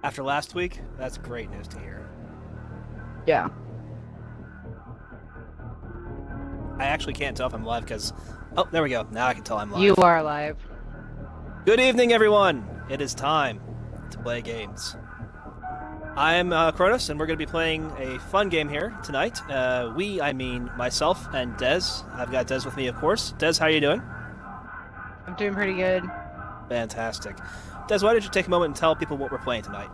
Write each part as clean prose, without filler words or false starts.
After last week, that's great news to hear. Yeah. I actually can't tell if I'm live because... Oh, there we go. Now I can tell I'm You live. are live. Good evening, everyone. It is time to play games. I'm Kronos, and we're going to be playing a fun game here tonight. I mean myself and Des. I've got Des with me, of course. Des, how are you doing? I'm doing pretty good. Fantastic. Des, why don't you take a moment and tell people what we're playing tonight?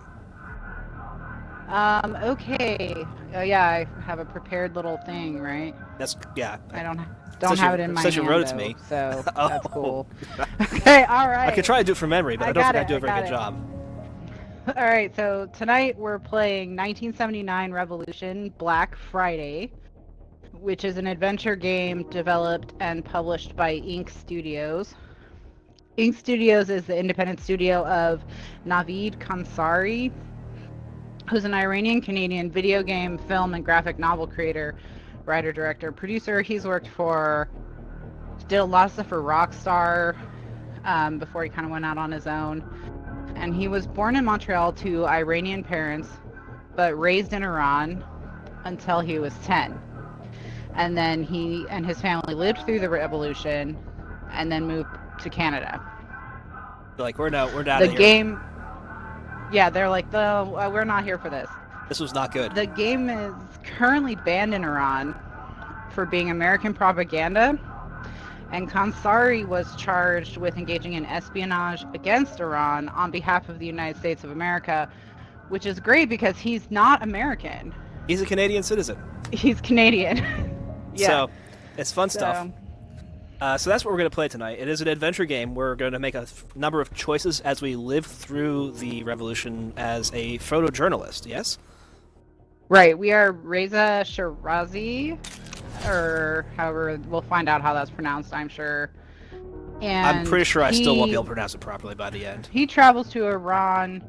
Okay. Yeah, I have a prepared little thing, right? Yeah. I don't have it in my Since you hand, wrote it to though, me. so Oh. that's cool. Okay, all right. I could try to do it from memory, but I don't think I do a very good job. All right, so tonight we're playing 1979 Revolution Black Friday, which is an adventure game developed and published by Ink Studios. Ink Studios is the independent studio of Naveed Kansari, who's an Iranian-Canadian video game, film, and graphic novel creator, writer, director, producer. Did a lot of stuff for Rockstar before he kind of went out on his own. And he was born in Montreal to Iranian parents, but raised in Iran until he was 10. And then he and his family lived through the revolution and then moved to Canada. Like, we're down The here. game... Yeah, they're like, we're not here for this. This was not good. The game is currently banned in Iran for being American propaganda, and Kansari was charged with engaging in espionage against Iran on behalf of the United States of America, which is great because he's not American. He's a Canadian citizen. He's Canadian. Yeah. So, it's fun stuff. So that's what we're going to play tonight. It is an adventure game. We're going to make a number of choices as we live through the revolution as a photojournalist, yes? Right, we are Reza Shirazi, or however, we'll find out how that's pronounced, I'm sure. And I'm pretty sure I still won't be able to pronounce it properly by the end. He travels to Iran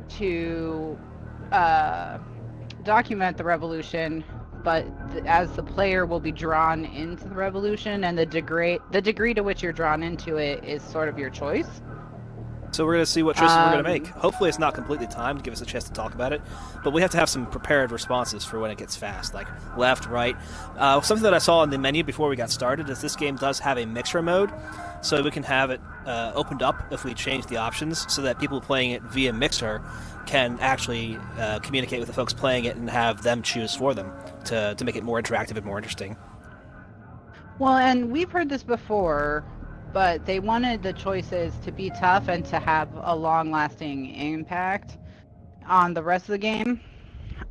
to document the revolution, but as the player will be drawn into the revolution, and the degree to which you're drawn into it is sort of your choice. So we're going to see what choices we're going to make. Hopefully it's not completely timed to give us a chance to talk about it, but we have to have some prepared responses for when it gets fast, like left, right. Something that I saw in the menu before we got started is this game does have a mixer mode, so we can have it opened up if we change the options so that people playing it via mixer can actually communicate with the folks playing it and have them choose for them to make it more interactive and more interesting. Well, and we've heard this before, but they wanted the choices to be tough and to have a long-lasting impact on the rest of the game.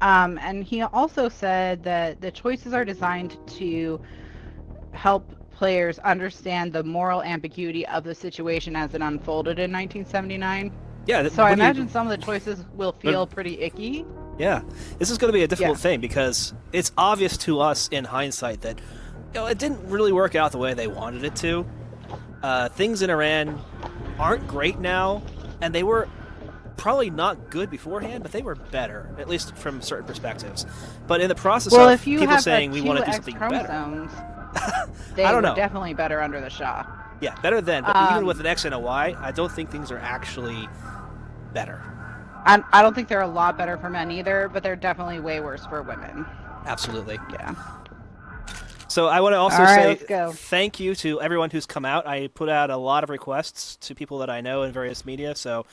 And he also said that the choices are designed to help players understand the moral ambiguity of the situation as it unfolded in 1979. Yeah. So I imagine some of the choices will feel pretty icky. Yeah. This is going to be a difficult thing because it's obvious to us in hindsight that it didn't really work out the way they wanted it to. Things in Iran aren't great now, and they were probably not good beforehand, but they were better, at least from certain perspectives. But in the process of people saying we want to do something better, they I don't were know. Definitely better under the Shah. Yeah, better then. But even with an X and a Y, I don't think things are actually better. I don't think they're a lot better for men either, but they're definitely way worse for women. Absolutely. Yeah. So I want to also say thank you to everyone who's come out. I put out a lot of requests to people that I know in various media, so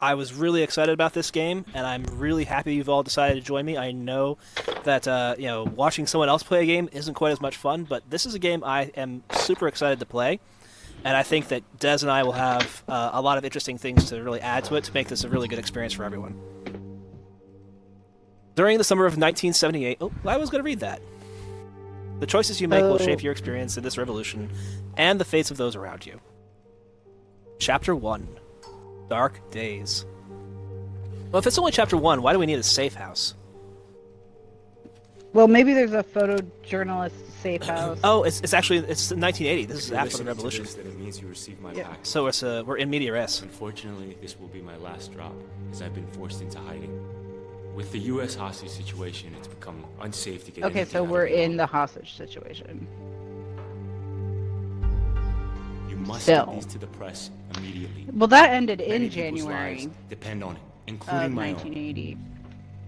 I was really excited about this game, and I'm really happy you've all decided to join me. I know that watching someone else play a game isn't quite as much fun, but this is a game I am super excited to play, and I think that Des and I will have a lot of interesting things to really add to it to make this a really good experience for everyone. During the summer of 1978... Oh, I was going to read that. The choices you make will shape your experience in this revolution and the fates of those around you. Chapter 1. Dark Days. Well, if it's only Chapter 1, why do we need a safe house? Well, maybe there's a photojournalist safe house. Oh, it's 1980. This is after the revolution. Then it means you receive my pack. So we're in media res. Unfortunately, this will be my last drop, as I've been forced into hiding. With the U.S. hostage situation, it's become unsafe to get Okay, so we're in the hostage situation. You must get these to the press immediately. Well, that ended Many in people's January. lives depend on it. including of my own. 1980.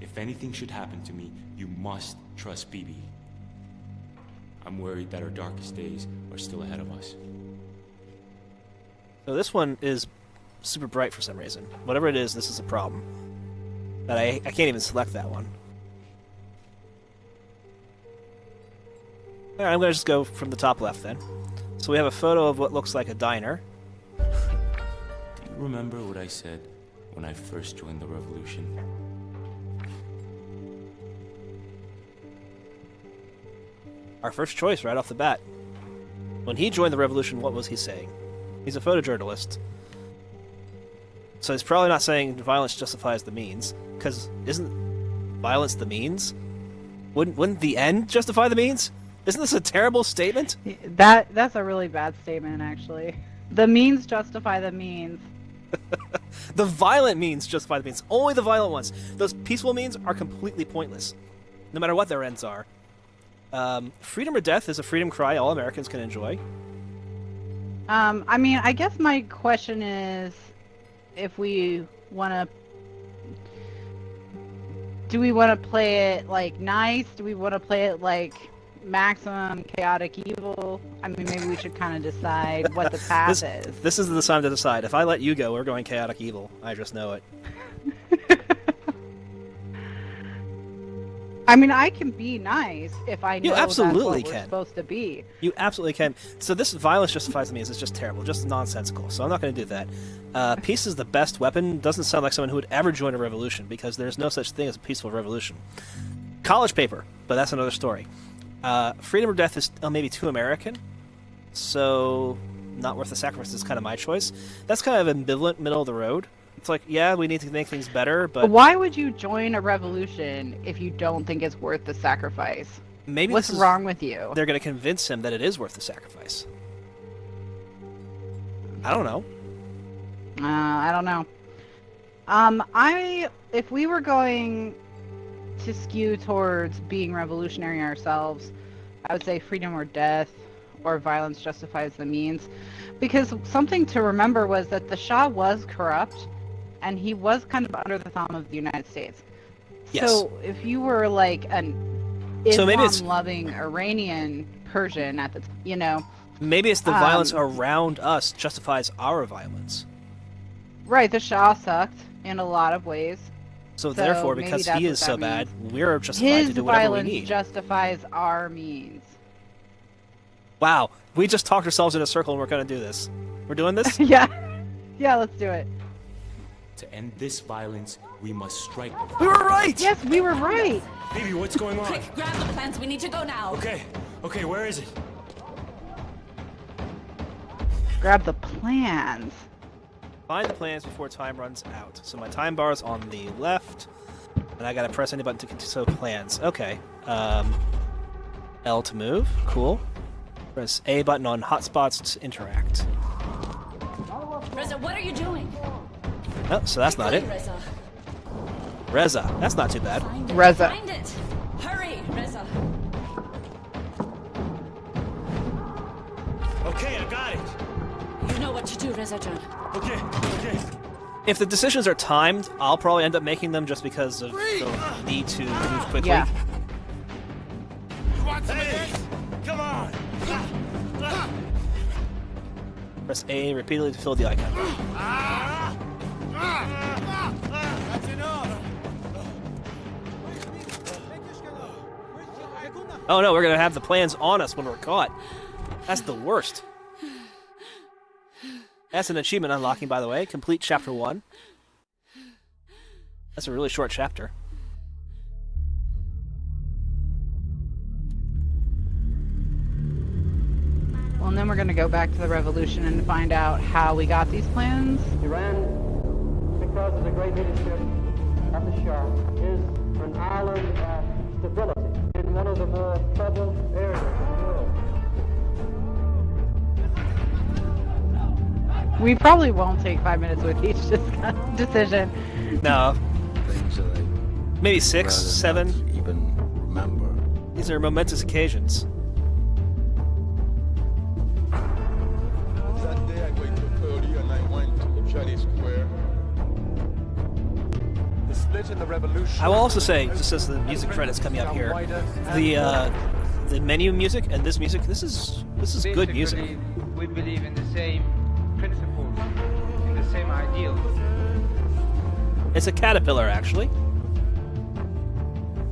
If anything should happen to me, you must trust Bibi. I'm worried that our darkest days are still ahead of us. So this one is super bright for some reason. Whatever it is, this is a problem. But I can't even select that one. Alright, I'm going to just go from the top left then. So we have a photo of what looks like a diner. Do you remember what I said when I first joined the revolution? Our first choice right off the bat. When he joined the revolution, what was he saying? He's a photojournalist. So he's probably not saying violence justifies the means, because isn't violence the means? Wouldn't the end justify the means? Isn't this a terrible statement? That's a really bad statement, actually. The means justify the means. The violent means justify the means. Only the violent ones. Those peaceful means are completely pointless, no matter what their ends are. Freedom or death is a freedom cry all Americans can enjoy. I mean, I guess my question is, if we want to... Do we want to play it, like, nice? Do we want to play it, like, maximum chaotic evil? I mean, maybe we should kind of decide what the path is. This is the time to decide. If I let you go, we're going chaotic evil. I just know it. I mean, I can be nice if I know You absolutely that's what we're supposed to be. You absolutely can. So this violence justifies the means is just terrible, just nonsensical. So I'm not going to do that. Peace is the best weapon. Doesn't sound like someone who would ever join a revolution, because there's no such thing as a peaceful revolution. College paper, but that's another story. Freedom or death is maybe too American, so not worth the sacrifice is kind of my choice. That's kind of ambivalent, middle of the road. It's like, yeah, we need to make things better, but why would you join a revolution if you don't think it's worth the sacrifice? maybe What's wrong with you? They're going to convince him that it is worth the sacrifice. I don't know. I don't know. If we were going to skew towards being revolutionary ourselves, I would say freedom or death, or violence justifies the means. Because something to remember was that the Shah was corrupt, and he was kind of under the thumb of the United States. Yes. So if you were like an So maybe it's- Islam-loving Iranian Persian at the you know... Maybe it's the violence around us justifies our violence. Right, the Shah sucked in a lot of ways. So therefore, maybe because that's he what is that so means. bad, we're justified His to do whatever we violence need. justifies our means. Wow, we just talked ourselves in a circle and we're going to do this. We're doing this? Yeah, let's do it. To end this violence, we must strike. We were right! Yes, we were right. Baby, what's going on? Quick, grab the plans. We need to go now. Okay, where is it? Grab the plans. Find the plans before time runs out. So my time bar is on the left, and I gotta press any button to continue. So plans. Okay. L to move. Cool. Press A button on hotspots to interact. Reza, what are you doing? Oh, so that's not it. Reza. Reza. That's not too bad. Find it. Reza. Find it. Hurry, Reza. Okay, I got it. You know what to do, Reza John. Okay. If the decisions are timed, I'll probably end up making them just because of the need to move quickly. Yeah. Hey, come on. Press A repeatedly to fill the icon. Oh no, we're gonna have the plans on us when we're caught. That's the worst. That's an achievement unlocking, by the way. Complete chapter 1. That's a really short chapter. Well, and then we're going to go back to the revolution and find out how we got these plans. Iran, because of the great leadership of the Shah, is an island of stability in one of the more troubled areas of the world. We probably won't take 5 minutes with each decision. No, Things that I maybe 6, rather 7. not even remember. These are momentous occasions. That day I went to Cody and I went to Charlie Square. split in the revolution. I will also say, just as the music credits coming up here, the menu music and this music, this is good music. Basically, we believe in the same principles, in the same ideals. It's a caterpillar, actually.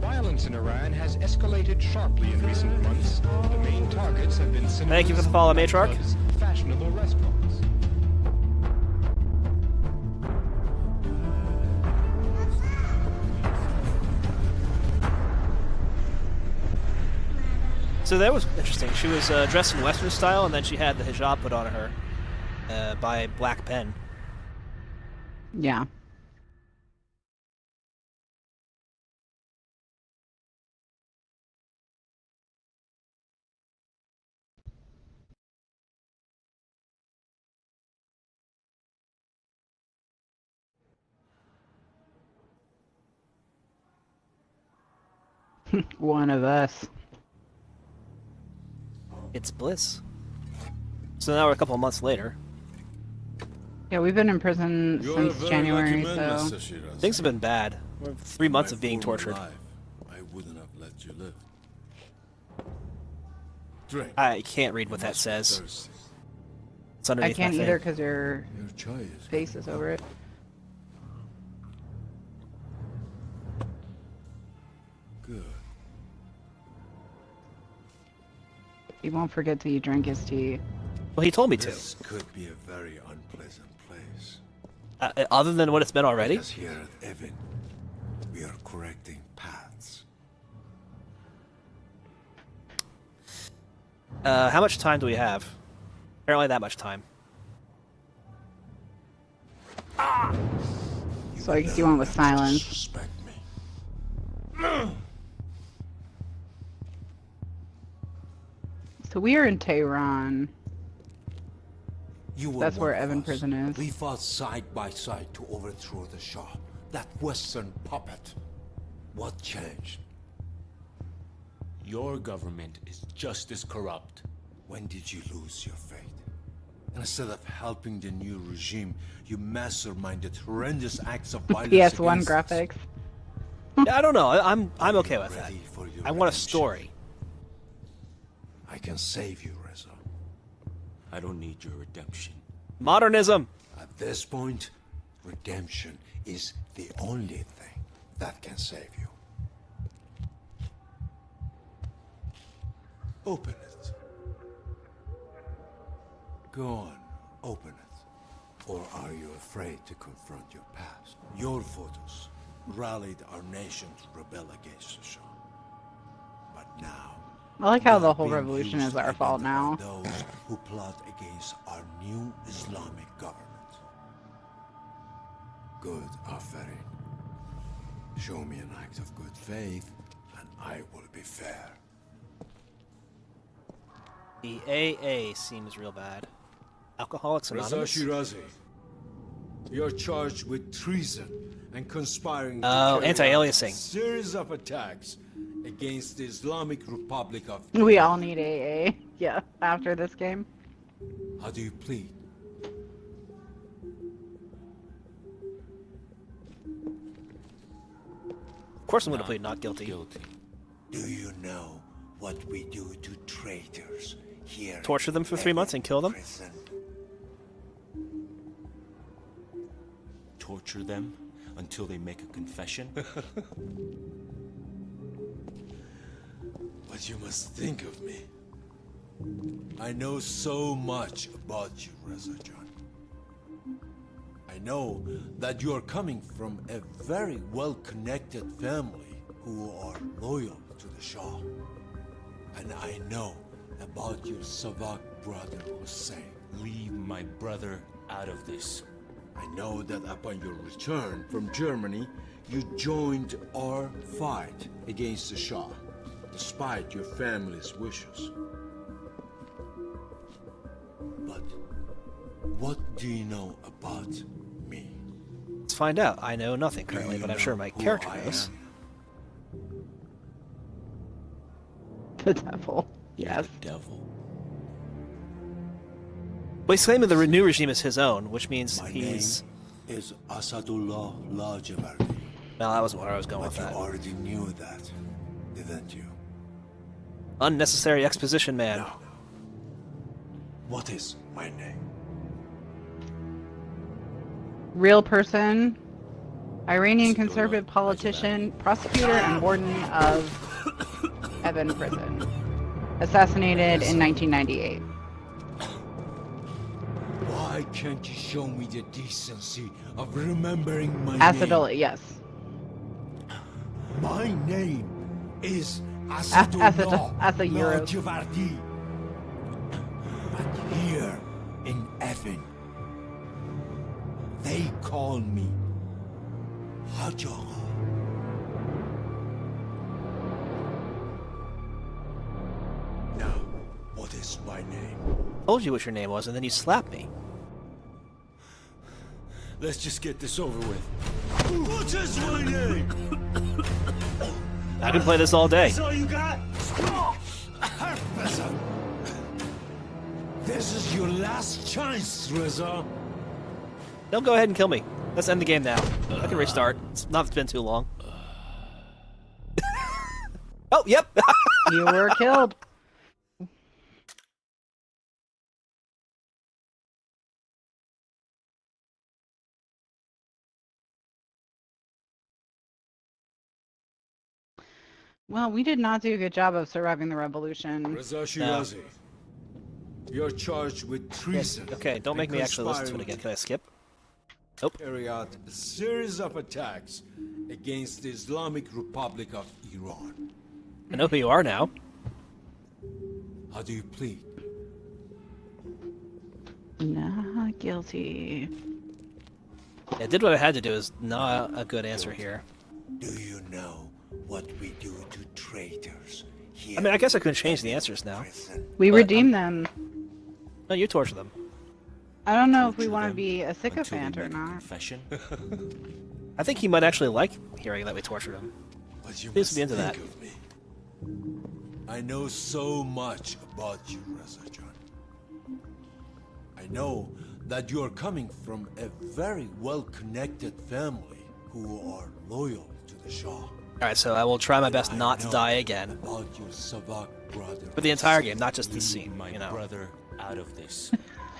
Violence in Iran has escalated sharply in recent months. The main targets have been cinemas, Thank you for the follow, Matriarch. nightclubs, fashionable restaurants. So that was interesting. She was dressed in Western style, and then she had the hijab put on her by Black Pen. Yeah. One of us. It's bliss. So now we're a couple of months later. Yeah, we've been in prison You're a since very January, lucky man, so Mr. Shiraz. Things have been bad. We're 3 months of being My former tortured. life, I wouldn't have let you live. Drink. I can't read what You that must be says. thirsty. It's I underneath can't my either thing. because your Your chai is face is over it. good. He won't forget till you drink his tea. Well, he told me to. This could be a very unpleasant place. Other than what it's been already. Because here at Evan, we are correcting paths. How much time do we have? Apparently that much time. So I guess you went with silence. Suspect me. So we are in Tehran. You were That's one where of Evan us. prison is. We fought side by side to overthrow the Shah, that Western puppet. What changed? Your government is just as corrupt. When did you lose your faith? Instead of helping the new regime, you masterminded horrendous acts of violence PS1 against us. graphics. Yeah, I don't know. I'm okay with that. Ready for your I want a redemption? story. I can save you, Reza. I don't need your redemption. Modernism. At this point, redemption is the only thing that can save you. Open it. Go on, open it. Or are you afraid to confront your past? Your photos rallied our nation to rebel against the Shah. But now, I like how they the are whole being revolution used is to our fault identify now. Those who plot against our new Islamic government. Good, Aferin. Show me an act of good faith, and I will be fair. The AA seems real bad. Alcoholics Reza Anonymous? Shirazi, you're charged with treason and conspiring to Oh, carry out anti-aliasing. a series of attacks against the Islamic Republic of... We all need AA. Yeah, after this game. How do you plead? Of course I'm going to plead not guilty. Guilty. Do you know what we do to traitors here? Torture them for 3 months and kill them? Prison? Torture them until they make a confession? But you must think of me. I know so much about you, Reza Jan. I know that you are coming from a very well-connected family who are loyal to the Shah. And I know about your Savak brother Hussein. Leave my brother out of this. I know that upon your return from Germany, you joined our fight against the Shah, despite your family's wishes. But what do you know about me? Let's find out. I know nothing currently, Do but you I'm sure know my who character I knows. am? The devil. Yes. Devil. Well, he's claiming the new regime is his own, which means My he's... name is Asadullah Lajavardi. No, that wasn't where I was going But with you that. already knew that, didn't you? Unnecessary exposition, man. Now, what is my name? Real person, Iranian Isidora conservative politician, prosecutor, and warden of Evin Prison. Assassinated in 1998. Why can't you show me the decency of remembering my Acidola, name? yes. My name is Asa Euros. Lajavardi. But here in Evin, they call me Hajar. Now, what is my name? Told you what your name was, and then you slapped me. Let's just get this over with. What is my name? I can play this all day. That's all you got? This is your last chance, Reza. Don't go ahead and kill me. Let's end the game now. I can restart. It's not been too long. Oh, yep. You were killed. Well, we did not do a good job of surviving the revolution. Reza Shirazi, you're charged with treason. Okay, don't make me actually listen to it again. Can I skip? Nope. Carry out a series of attacks against the Islamic Republic of Iran. I know who you are now. How do you plead? Not guilty. I did what I had to do. Is not a good answer here. Do you know what we do to traitors here? I mean, I guess I could change the answers now. We But, redeem them. No, you torture them. I don't know if we Torture want to them be a until they sycophant or make a not. Confession? I think he might actually like hearing that we tortured him. But you Seems must to be into think that. of me. I know so much about you, Reza John. I know that you are coming from a very well-connected family who are loyal to the Shah. Alright, so I will try my best I not to know die again. About your Savak brother. For the entire game, not just this Leave scene, my you know. brother out of this.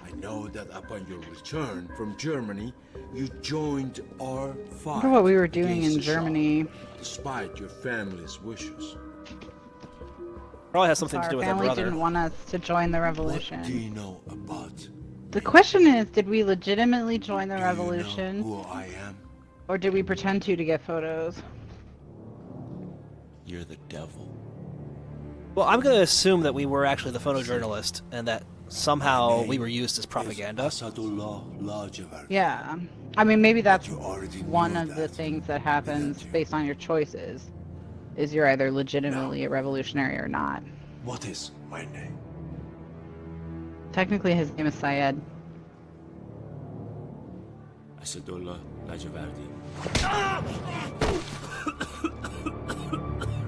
I know that upon your return from Germany, you joined our fight. Wonder what we were doing against in the Shah, Germany. despite your family's wishes. Probably has something to Our do with our family brother. didn't want us to join the What do revolution. you know about? The question is, did we legitimately join the Do you know revolution, who I am? or did we pretend to get photos? You're the devil. Well, I'm going to assume that we were actually the photojournalist, and that somehow we were used as propaganda. Asadullah Lajavardi. Yeah. I mean, maybe that's You already one knew of the that, things that happens didn't you? based on your choices. Is you're either legitimately a revolutionary or not. What is my name? Technically, his name is Syed. Asadullah Lajavardi.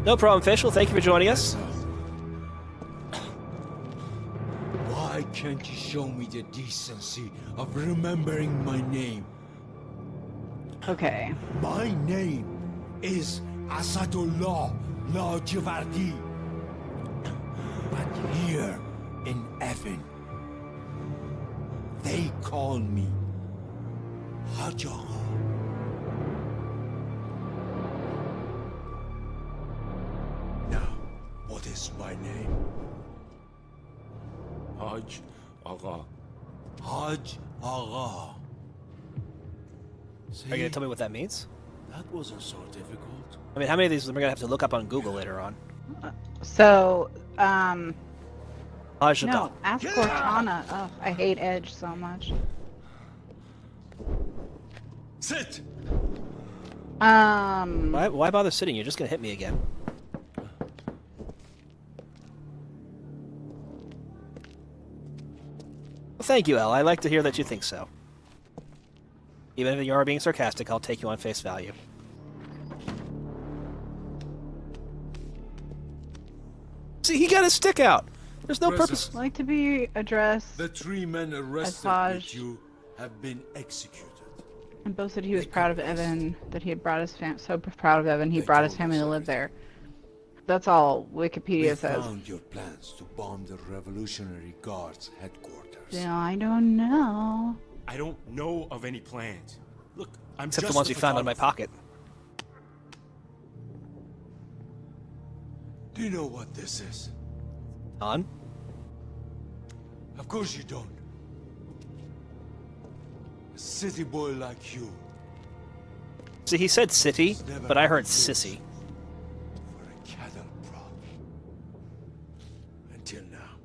No problem, Fischl. Thank you for joining us. Why can't you show me the decency of remembering my name? Okay. My name is Asadullah Lajavardi. But here in Evin, they call me Hajar. Now, what is my name? Hajj Agha. Hajj Agha. Are you going to tell me what that means? That wasn't so difficult. I mean, how many of these am I going to have to look up on Google later on? So, Hajj no, ask Cortana. Oh, I hate Edge so much. Sit! Why bother sitting? You're just going to hit me again. Well, thank you, El. I like to hear that you think so. Even if you are being sarcastic, I'll take you on face value. See, he got his stick out. There's no purpose. I'd like to be addressed The 3 men arrested Hajj. with you have been executed. And Bo said he was proud of Evan, that he had brought his so proud of Evan, he brought his family to live there. That's all Wikipedia We says. found your plans to bomb the Revolutionary Guard's headquarters. Yeah, I don't know. I don't know of any plans. Look, I'm Except just the ones a you found in my photographer. pocket. Do you know what this is? On? Of course you don't. A city boy like you. See, he said city, Never but I heard used sissy. For a cattle prod. Until now.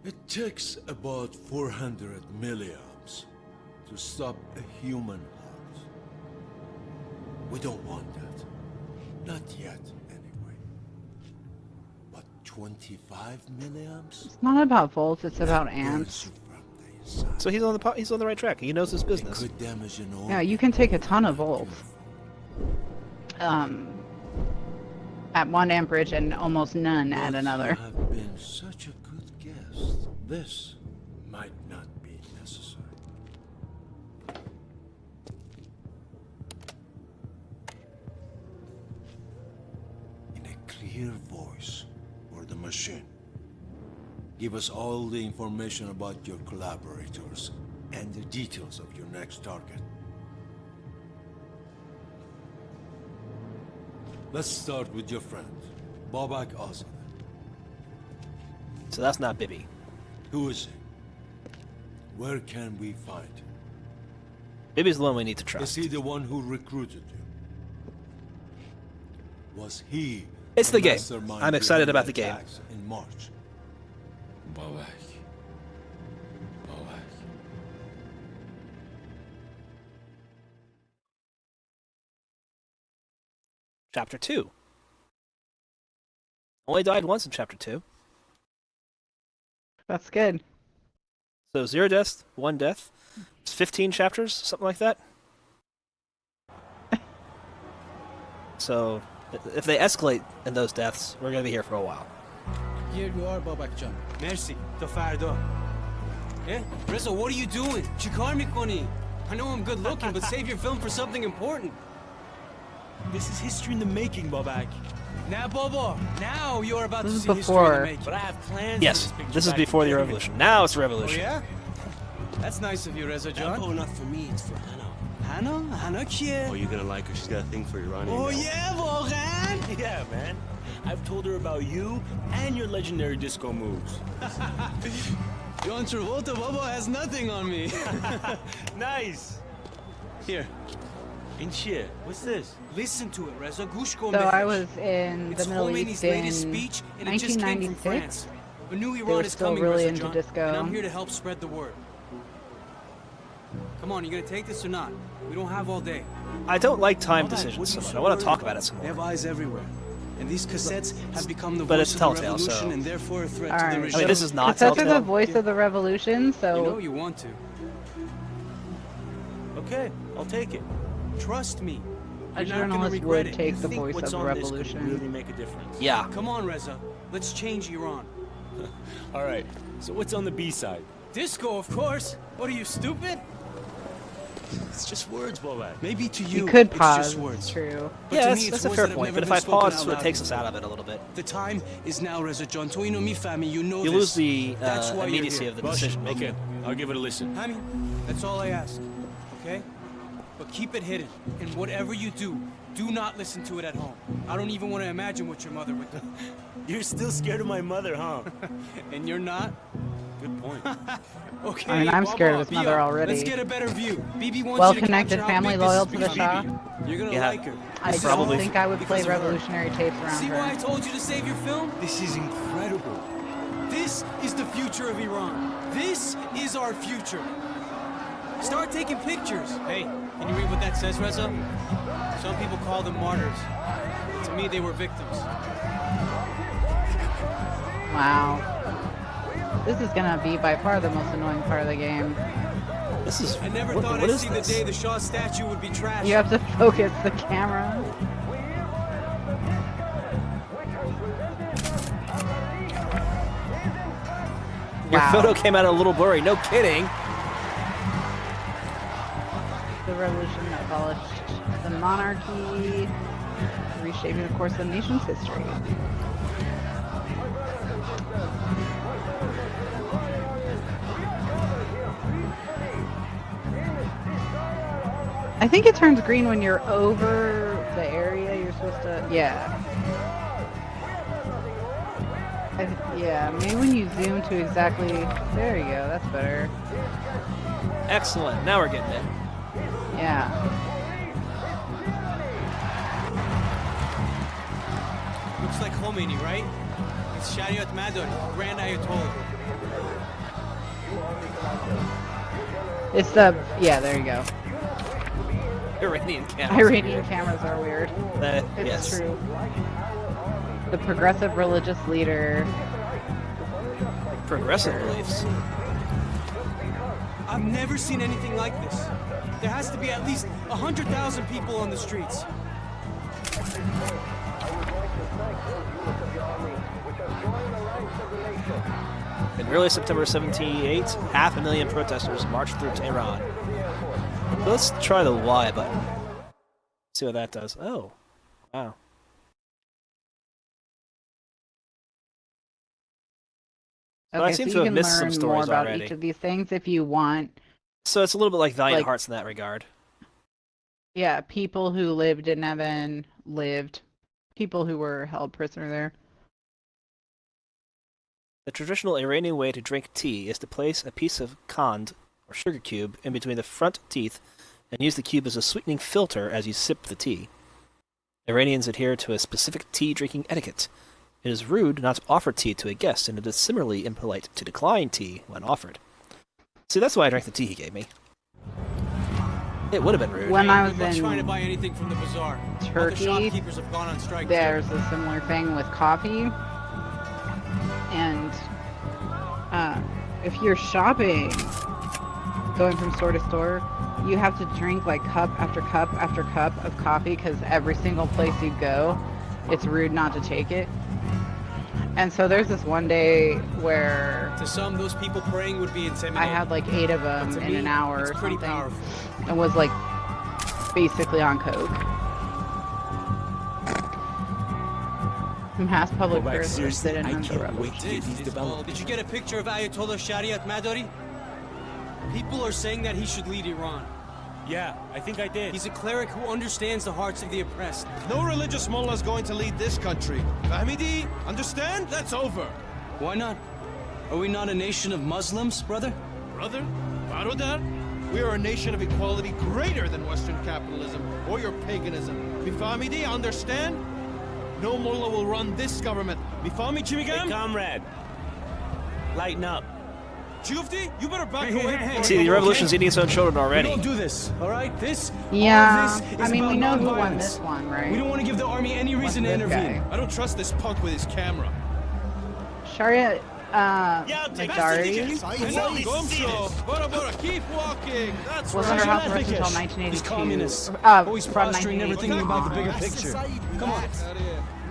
It takes about 400 milliamps to stop a human heart. We don't want that. Not yet, anyway. But 25 milliamps? It's not about volts, it's about Burns amps. you from the inside. So he's on the right track. He knows his business. It could damage an organ. Yeah, you can take a ton of volts. At 1 amperage and almost none at But another. You have been such a good guest. This might not be necessary. In a clear voice, or the machine. Give us all the information about your collaborators and the details of your next target. Let's start with your friend, Babak Azad. So that's not Bibby. Who is he? Where can we find him? Bibby's the one we need to Is trust. he the one who recruited you? Was he It's the game. mastermind I'm excited behind about the game. attacks in March? Babak. Babak. Chapter 2. Only died once in Chapter 2. That's good. So 0 deaths, 1 death. It's 15 chapters, something like that. So, if they escalate in those deaths, we're going to be here for a while. Here you are, Babak Can. Merci. Ta farda. Eh? Reza, what are you doing? Chikar mikoni. I know I'm good looking, but save your film for something important. This is history in the making, Babak. Now, Bobo, now you're about This to is see history in before. the making. But I have plans. Yes, this is before the revolution. Now it's the Oh, revolution. yeah? That's nice of you, Reza John. Oh, not for me, it's for Hannah. Hannah? Hannah kiye? Oh, you're gonna like her. She's got a thing for Iranian. Oh, now. yeah, Volgan! Yeah, man. I've told her about you and your legendary disco moves. John Travolta, Bobo has nothing on me. Nice. Here, And shit, what's this? listen to it, Reza. Gushko So I was in It's the Middle Khomeini's East latest in speech, and it just came from 1996. France. A new were Iran is still coming, really Reza into John, disco. and I'm here to help spread the word. Come on, you gonna take this or not? We don't have all day. I don't like time Hold on, decisions what are so you much. so I want worried to talk about? about it some They have more. eyes everywhere, and these cassettes have become the But voice it's of the Telltale, revolution, so- and therefore a threat to Alright. the I regime. mean, this is not Cassettes are the Telltale. voice of the revolution, so You know you want to. Okay, I'll take it. Trust me. a You're not gonna journalist regret would it. take You the think voice what's of the on this could revolution. really make a difference? Yeah. Come on, Reza. Let's change Iran. All right. So what's on the B side? Disco, of course. What are you, stupid? It's just words, Bobak. Maybe to you, You could it's pause, just it's words. true. But Yeah, to that's, me, it's that's a words fair that have point. never But if been I spoken pause, out so it loud takes us before. out of it a little bit. The time is now, Reza John. Toino mi fami, you know You this. lose the That's why you're immediacy here. of the Bush, decision making. okay, I'll give it a listen. I mean, that's all I ask, okay? But keep it hidden, and whatever you do not listen to it at home. I don't even want to imagine what your mother would do. You're still scared of my mother, huh? And you're not? Good point. Okay, I mean, I'm scared of Baba, his mother Bia, already. Let's get a better view. BB wants Well-connected, you to capture how family big this loyal is to the becoming. Shah. You're gonna Yeah. like her. I This is don't all think I would play because of her. revolutionary tapes around See why I her. told you to save your film? This is incredible. This is the future of Iran. This is our future. Start taking pictures. Hey, can you read what that says, Reza? Some people call them martyrs. But to me, they were victims. Wow. This is gonna be by far the most annoying part of the game. This is I never what thought is I'd see this? the day the Shah statue would be trashed. You have to focus the camera. Your Wow. photo came out a little blurry. No kidding. The revolution that abolished the monarchy, reshaping the course of the nation's history. I think it turns green when you're over the area you're supposed to. Yeah. Yeah, maybe when you zoom to exactly. There you go, that's better. Excellent. Now we're getting it. Yeah. Looks like Khomeini, right? It's Shariat Madani, Grand Ayatollah. It's the. Yeah, there you go. Iranian cameras. Iranian cameras are weird. It's yes. true. The progressive religious leader. Progressive beliefs. I've never seen anything like this. There has to be at least 100,000 people on the streets. In early September 78, 500,000 protesters marched through Tehran. Let's try the Y button. See what that does. Oh, wow. Okay, I seem so to you have can missed some learn stories more about already. each of these things if you want. So it's a little bit like Valiant Like- Hearts in that regard. Yeah, people who lived in Yemen lived. People who were held prisoner there. The traditional Iranian way to drink tea is to place a piece of khand, or sugar cube, in between the front teeth and use the cube as a sweetening filter as you sip the tea. Iranians adhere to a specific tea drinking etiquette. It is rude not to offer tea to a guest, and it is similarly impolite to decline tea when offered. See, that's why I drank the tea he gave me. It would have been rude. When I was I'm not trying to in buy anything from the bazaar. All the Turkey, shopkeepers have gone on strike. there's a similar thing with coffee. And if you're shopping, going from store to store, you have to drink like cup after cup after cup of coffee because every single place you go, it's rude not to take it. And so there's this one day where To some, those people praying would be intimidating. I had like 8 of them But to in me, an hour it's or pretty something. powerful. And was like basically on coke. Mass public Go back, prayers were seriously, sit in I on the can't rebels. wait to get these developed. Did you get a picture of Ayatollah Shariat Madani? People are saying that he should lead Iran. Yeah, I think I did. He's a cleric who understands the hearts of the oppressed. No religious mullah is going to lead this country. Fahmidi, understand? That's over. Why not? Are we not a nation of Muslims, brother? Brother, Barodar, we are a nation of equality greater than Western capitalism or your paganism. Mifamidi, understand? No mullah will run this government. Mifami Chimigam? Hey, comrade. Lighten up. Jufti, you better back away. See, the revolution's eating its own children already. We don't do this, all right? This, Yeah, all of this I is mean, we about know who won nonviolence. this one, right? We don't want to give the army any reason to this intervene. guy. I don't trust this punk with his camera. Shariat I Madari know, Gomsho. Bora, keep walking. That's was right. under house arrest until He's 1982. communist. From Always posturing 1982 everything about the bigger on, picture. Come on.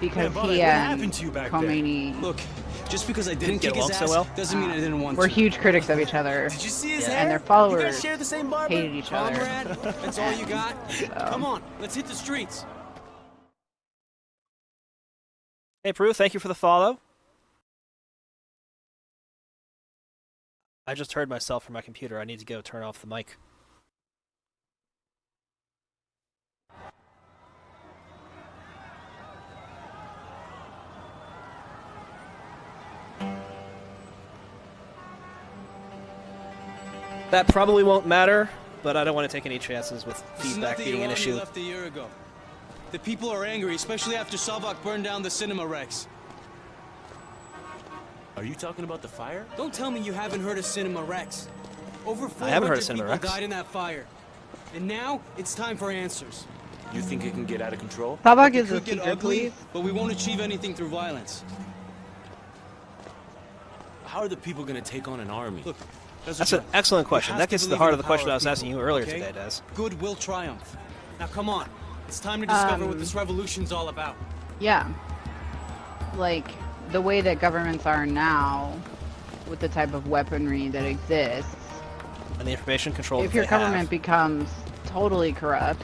because brother, he what and happened to you back there? Khomeini Look, just because I didn't get kick his along so ass well? doesn't mean I didn't want were to. huge critics of each other, Did you see his and hair? their You followers guys share the same barber? hated each other. Comrade, that's all you got? So. Come on, let's hit the streets. Hey, Prue, thank you for the follow. I just heard myself from my computer. I need to go turn off the mic. That probably won't matter, but I don't want to take any chances with This is feedback not the being an Iran we issue. left a year ago. The people are angry, especially after Savak burned down the Cinema Rex. Are you talking about the fire? Don't tell me you haven't heard of Cinema Rex. Over I haven't heard 400 of Cinema people Rex. died in that fire. And now, it's time for answers. You think it can get out of control? Tabak It is a could get secret ugly, police. but we won't achieve anything through violence. How are the people going to take on an army? Look, That's an excellent question. have That to gets to the believe heart in of the the question power I of was asking you people, earlier okay? today, Des. Good will triumph. Now come on. It's time to discover what this revolution's all about. Yeah. Like, the way that governments are now, with the type of weaponry that exists, And the information control if that your they government have. becomes totally corrupt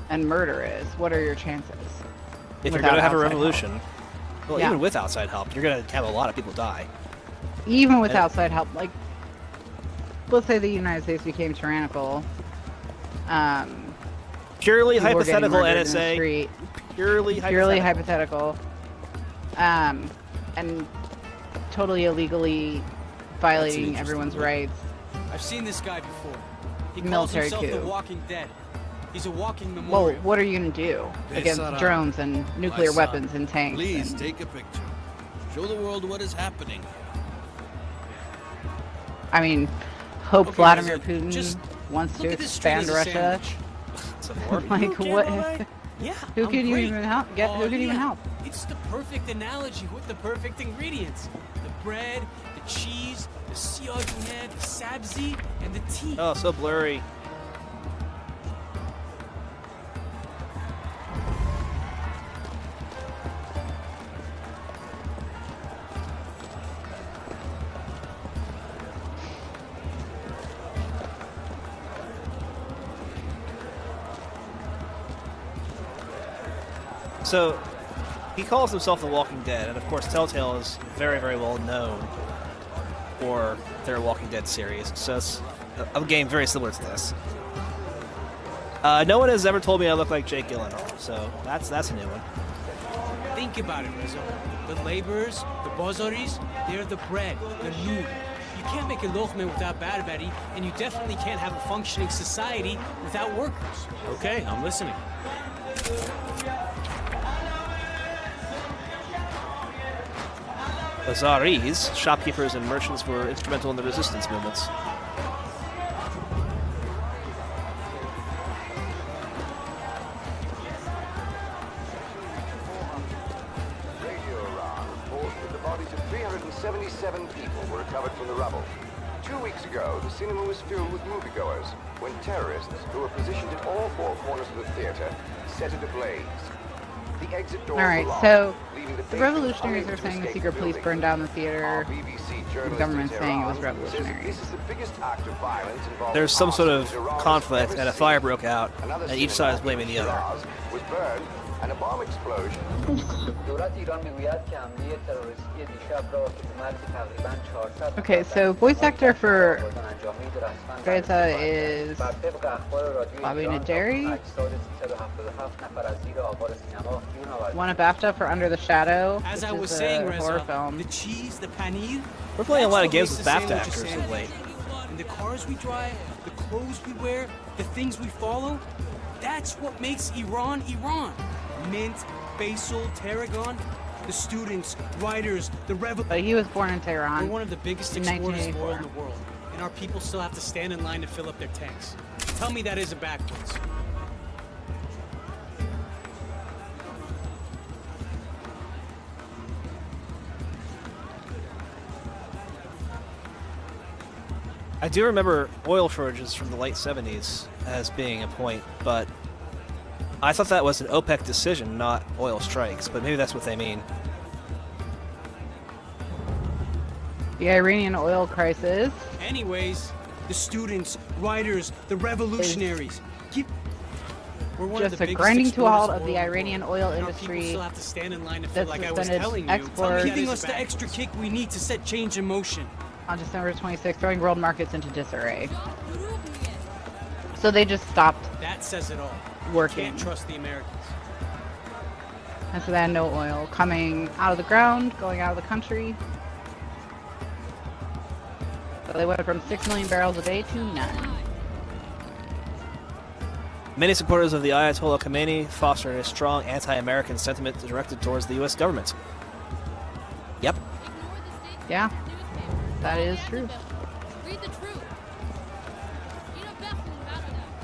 and murderous, what are your chances? If you're without going to have a outside revolution, help? well, Yeah. even with outside help, you're going to have a lot of people die. Even with And- outside help, like, let's say the United States became tyrannical. Purely people were getting hypothetical, murdered in the NSA. street. Purely hypothetical. And totally illegally violating everyone's rights. I've seen this guy before. He Military calls himself coup. the Walking Dead. He's a walking Well, memorial. what are you gonna do against Sarah, drones and nuclear my son, weapons and tanks? Please and- take a picture. Show the world what is happening. I mean, hope Okay, Vladimir Reza, Putin just wants look to at this street expand as a Russia. sandwich. Like You what? okay, boy? Yeah, Who I'm can you great. even help? Who Oh, can even yeah. help? It's the perfect analogy with the perfect ingredients. The bread, the cheese, the siyagine, the sabzi, and the tea. Oh, so blurry. So, he calls himself The Walking Dead, and of course Telltale is very, very well known for their Walking Dead series, so it's a game very similar to this. No one has ever told me I look like Jake Gyllenhaal, so that's a new one. Think about it, Reza. The laborers, the bazaris, they're the bread, the noon. You can't make a lochme without barbari, and you definitely can't have a functioning society without workers. Okay, I'm listening. Bazaris, shopkeepers and merchants, were instrumental in the resistance movements. Radio Iran reports that the bodies of 377 people were recovered from the rubble. 2 weeks ago, the cinema was filled with moviegoers when terrorists, who were positioned at all four corners of the theater, set it ablaze. The exit doors All right, were locked, so leaving the the patrons revolutionaries unable are to saying the escape secret police building. burned down the Our theater. BBC The journalist government's in saying it was Tehran says revolutionaries. this is the biggest act of violence involving There's some sort of arson Iran has conflict, ever and a seen. fire broke out, Another and each side is cinema blaming the other. Shiraz was burned, and a bomb explosion. Okay, so voice actor for Reza is Bobby Naderi. Won a BAFTA for Under the Shadow, As which I was is saying, a horror Reza, film. the cheese, the paneer. We're playing a that's lot of what games makes with the BAFTA sandwich a actors of sandwich. late. And the cars we drive, the clothes we wear, the things we follow, that's what makes Iran Iran. Mint, basil, tarragon, the students, writers, the But he was born in Tehran. We're one of the biggest in exporters of oil 1984. in the world, and our people still have to stand in line to fill up their tanks. Tell me that isn't backwards. I do remember oil shortages from the late 70s as being a point, but I thought that was an OPEC decision, not oil strikes, but maybe that's what they mean. The Iranian oil crisis. Anyways, the students, writers, the revolutionaries. We're one of Just the a biggest grinding to a halt exporters of the oil in Iranian world, oil and our industry people still have to stand in line to fill, that like I was suspended telling you. exports Giving us the extra kick we need to set change in motion. on December 26th, throwing world markets into disarray. So they just stopped That says it all. working. Can't trust the Americans. And so they had no oil coming out of the ground, going out of the country. So they went from 6 million barrels a day to none. Many supporters of the Ayatollah Khomeini fostered a strong anti-American sentiment directed towards the U.S. government. Yep. Yeah, that is true. Read the truth.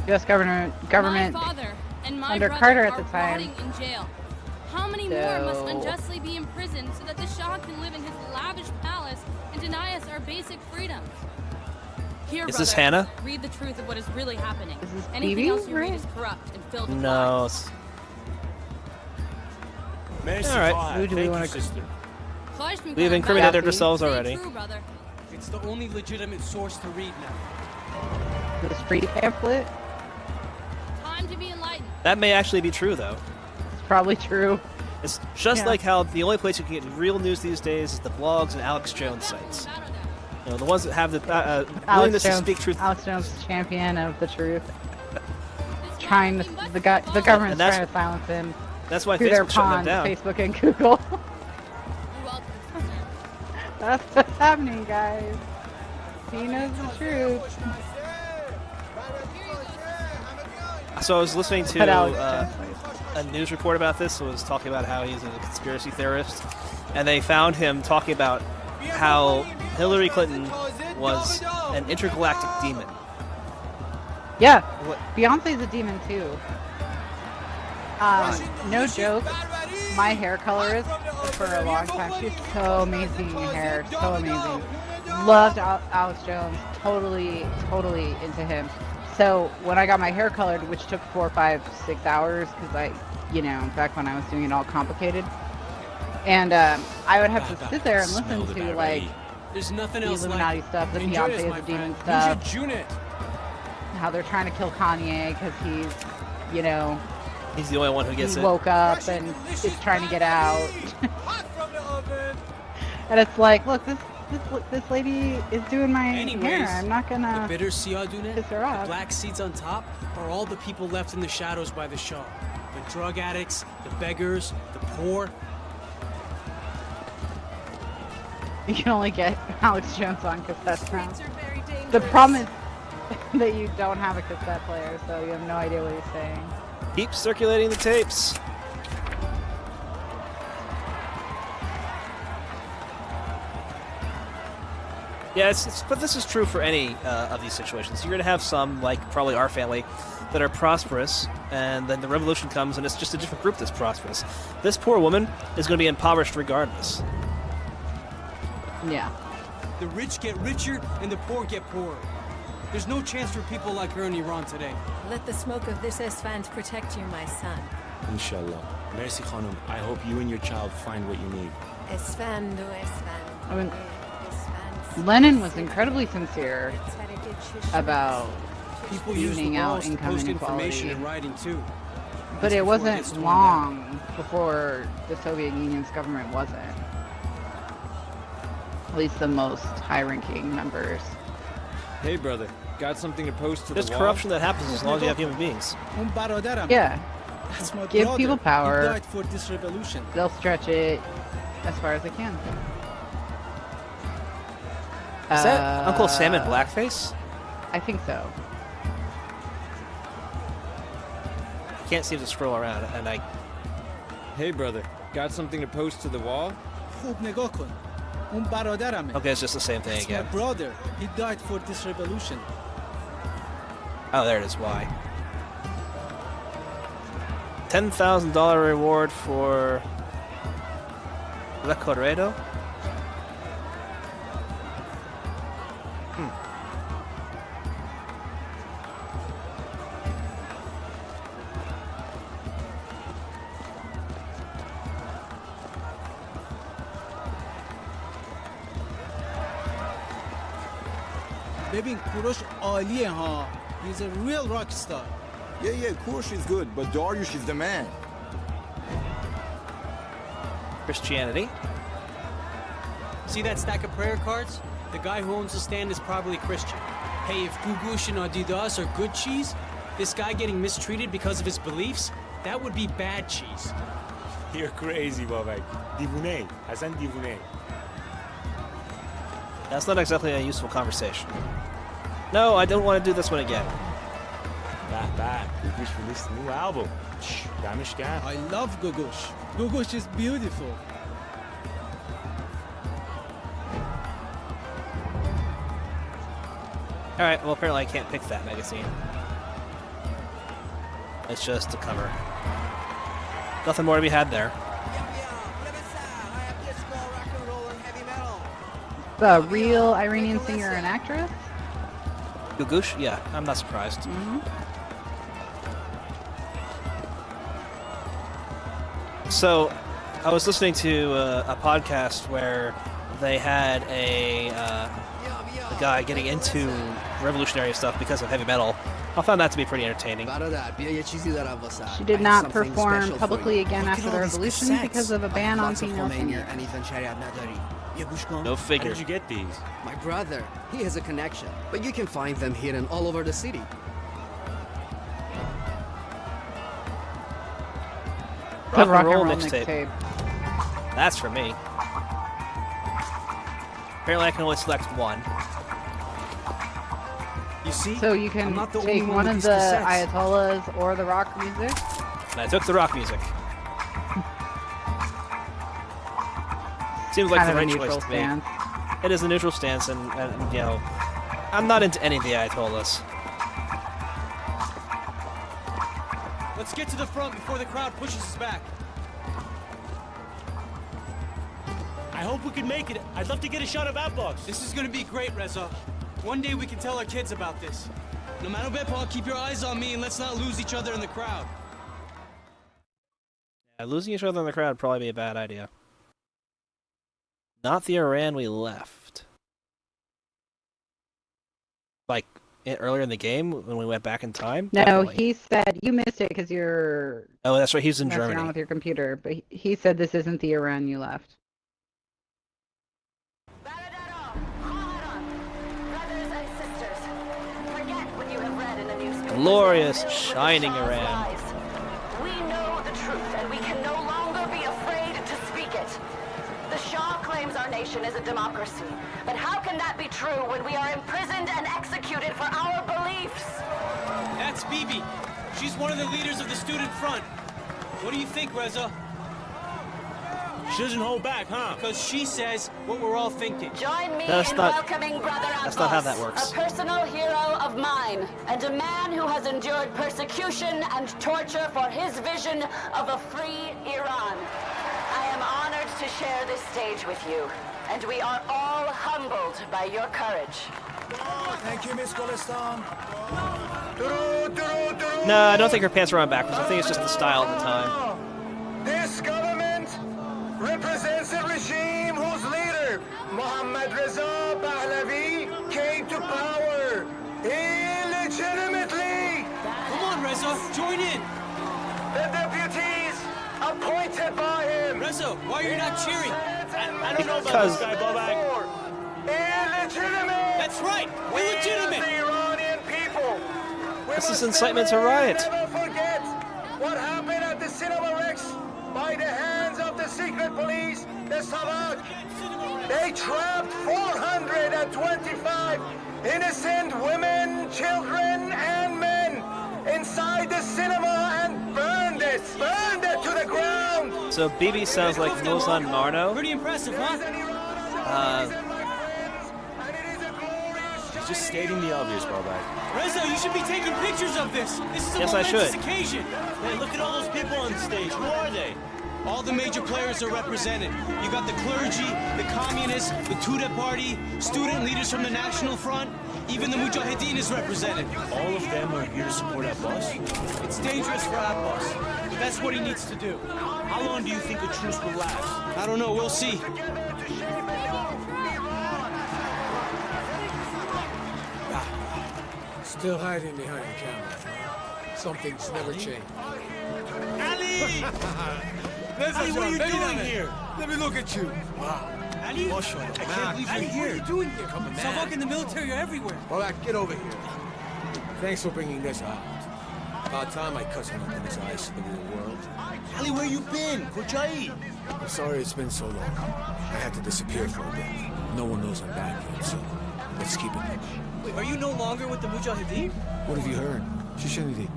U.S. government My father and my under brother Carter at are the time. rotting in jail. How many more must So- unjustly be imprisoned so that the Shah can live in his lavish palace and deny us our basic freedoms? Here, Is this brother, Hannah? read the truth of what is really happening. Is this Anything Phoebe? else you read Right? is corrupt and filled with No. lies. it's- Merci, All right. Fahad. Who do we Thank wanna- you, sister. We've incriminated ourselves already. It's the only legitimate source to read now. The street pamphlet? Time to be enlightened. That may actually be true, though. It's probably true. It's just like how the only place you can get real news these days is the blogs and Alex Jones sites. You know, the ones that have the willingness to speak truth. Alex Jones, champion of the truth. Trying to, the government's trying to silence him. That's why through their Facebook's shutting pawns, them down. Facebook and Google. That's what's happening, guys. He knows the truth. So I was listening to a news report about this. It was talking about how he's a conspiracy theorist, and they found him talking about how Hillary Clinton was an intergalactic demon. Yeah, Beyonce's a demon too. No joke, my hair colorist for a long time. She's so amazing in hair, so amazing. Loved Alex Jones, totally into him. So when I got my hair colored, which took 4, 5, 6 hours, because back when I was doing it all complicated, and I would have to sit there and listen to like There's nothing the else Illuminati like stuff, the Enjoy this, Beyonce my is a demon friend. stuff, You should tune it. how they're trying to kill Kanye because he's, He's the only one who gets he it. woke up and is trying to get out. And it's like, look, this lady is doing my hair. I'm not gonna the bitter Siadunet, piss her off. the black seats on top, are all the people left in the shadows by the Shah. The drug addicts, the beggars, the poor. You can only get Alex Jones on cassette now. The problem is that you don't have a cassette player, so you have no idea what he's saying. Keep circulating the tapes. Yeah, but this is true for any of these situations. You're going to have some, like probably our family, that are prosperous, and then the revolution comes, and it's just a different group that's prosperous. This poor woman is going to be impoverished regardless. Yeah. The rich get richer, and the poor get poorer. There's no chance for people like her in Iran today. Let the smoke of this Esfand protect you, my son. Inshallah. Merci, Khanum. I hope you and your child find what you need. Esfand, Esfand. I mean, Lenin was incredibly sincere about People use the evening out walls to income post inequality. information and writing too. But That's it before wasn't gets torn long before the Soviet Union's government wasn't. At least the most high-ranking members. Hey, brother. Got something to post to There's the wall? corruption that happens as long as you have human beings. Yeah. That's my Give brother. people He power. died for this revolution. They'll stretch it as far as they can. Is that Uncle Sam in blackface? I think so. Can't seem to scroll around, and I... Hey, brother. Got something to post to the wall? خوب نگاه کن. اون برادرمه. Okay, it's just the same thing That's my again. brother. He died for this revolution. Oh, there it is. Why? $10,000 reward for Le Corredo. ببین کوروش عالیه ها. He's a real rock star. Yeah, Kurosh is good, but Dariush is the man. Christianity. See that stack of prayer cards? The guy who owns the stand is probably Christian. Hey, if Gugush and Adidas are good cheese, this guy getting mistreated because of his beliefs, that would be bad cheese. You're crazy, Babak. Divune. Hasan Divune. That's not exactly a useful conversation. No, I don't want to do this one again. Bah, Gugush released a new album. Damish Gam. I love Gugush. Gugush is beautiful. Alright, well apparently I can't pick that magazine. It's just a cover. Nothing more to be had there. The real Iranian singer and actress? Gugush? Yeah, I'm not surprised. So, I was listening to a podcast where they had a guy getting into revolutionary stuff because of heavy metal. I found that to be pretty entertaining. She did not perform publicly again after the revolution because of a ban on female singing. No figure. How did you get these? My brother, he has a connection, but you can find them hidden all over the city. Rock and roll mixtape. That's for me. Apparently I can only select one. You see? So you can take one of the Ayatollahs or the rock music? And I took the rock music. Seems like Kind the of a right choice neutral to me. stance. It is a neutral stance, and you know, I'm not into any of the Ayatollahs. Let's get to the front before the crowd pushes us back. I hope we can make it. I'd love to get a shot of Xpovos. This is gonna be great, Reza. One day we can tell our kids about this. No matter what, keep your eyes on me and let's not lose each other in the crowd. Yeah, losing each other in the crowd would probably be a bad idea. Not the Iran we left. Like, earlier in the game, when we went back in time? No, Definitely. he said you missed it because you're. Oh, that's right. He's in messing Germany. around with your computer, but he said this isn't the Iran you left. Glorious, shining Iran. We know the truth, and we can no longer be afraid to speak it. The Shah claims our nation is a democracy, but how can that be true when we are imprisoned and executed for our beliefs? That's Bibi. She's one of the leaders of the student front. What do you think, Reza? She doesn't hold back, huh? Because she says what we're all thinking. Join me That's in not- welcoming Brother Abbas, that's not how that works. a personal hero of mine, and a man who has endured persecution and torture for his vision of a free Iran. I am honored to share this stage with you, and we are all humbled by your courage. Thank you, Miss Gulistan. No, I don't think her pants are on backwards. I think it's just the style at the time. This government represents a regime whose leader, Mohammad Reza Pahlavi, came to power illegitimately. Come on, Reza, join in. The deputies appointed by him. Reza, why are you not cheering? I don't know about this guy, Bobak. Illegitimate. That's right, illegitimate. The Iranian people. This is incitement to riot. Never forget what happened at the Cinema Rex by the hands of the secret police, the Savak. They trapped 425 innocent women, children, and men inside the cinema and burned it to the ground. So BB sounds like Mozan Marno. Pretty impressive, huh? He's just stating the obvious, Bobak. Reza, you should be taking pictures of this. This is a Yes, I momentous should. occasion. Hey, look at all those people on stage. Who are they? All the major players are represented. You got the clergy, the communists, the Tudeh party, student leaders from the National Front, even the Mujahideen is represented. All of them are here to support Xpovos? It's dangerous for Abbas, but that's what he needs to do. How long do you think a truce will last? I don't know, we'll see. Still hiding behind the camera. Something's never changed. Ali! Ali, what are you doing here? Let me look at you. Wow. Ali, I can't believe you're here. What are you doing here? Savak and the military are everywhere. All right, get over here. Thanks for bringing this out. About time my cousin opened his eyes to the real world. Ali, where you been? Kojai? I'm sorry it's been so long. I had to disappear for a bit. No one knows I'm back yet, so let's keep it. Wait, are you no longer with the Mujahideen? What have you heard? Shishanidi.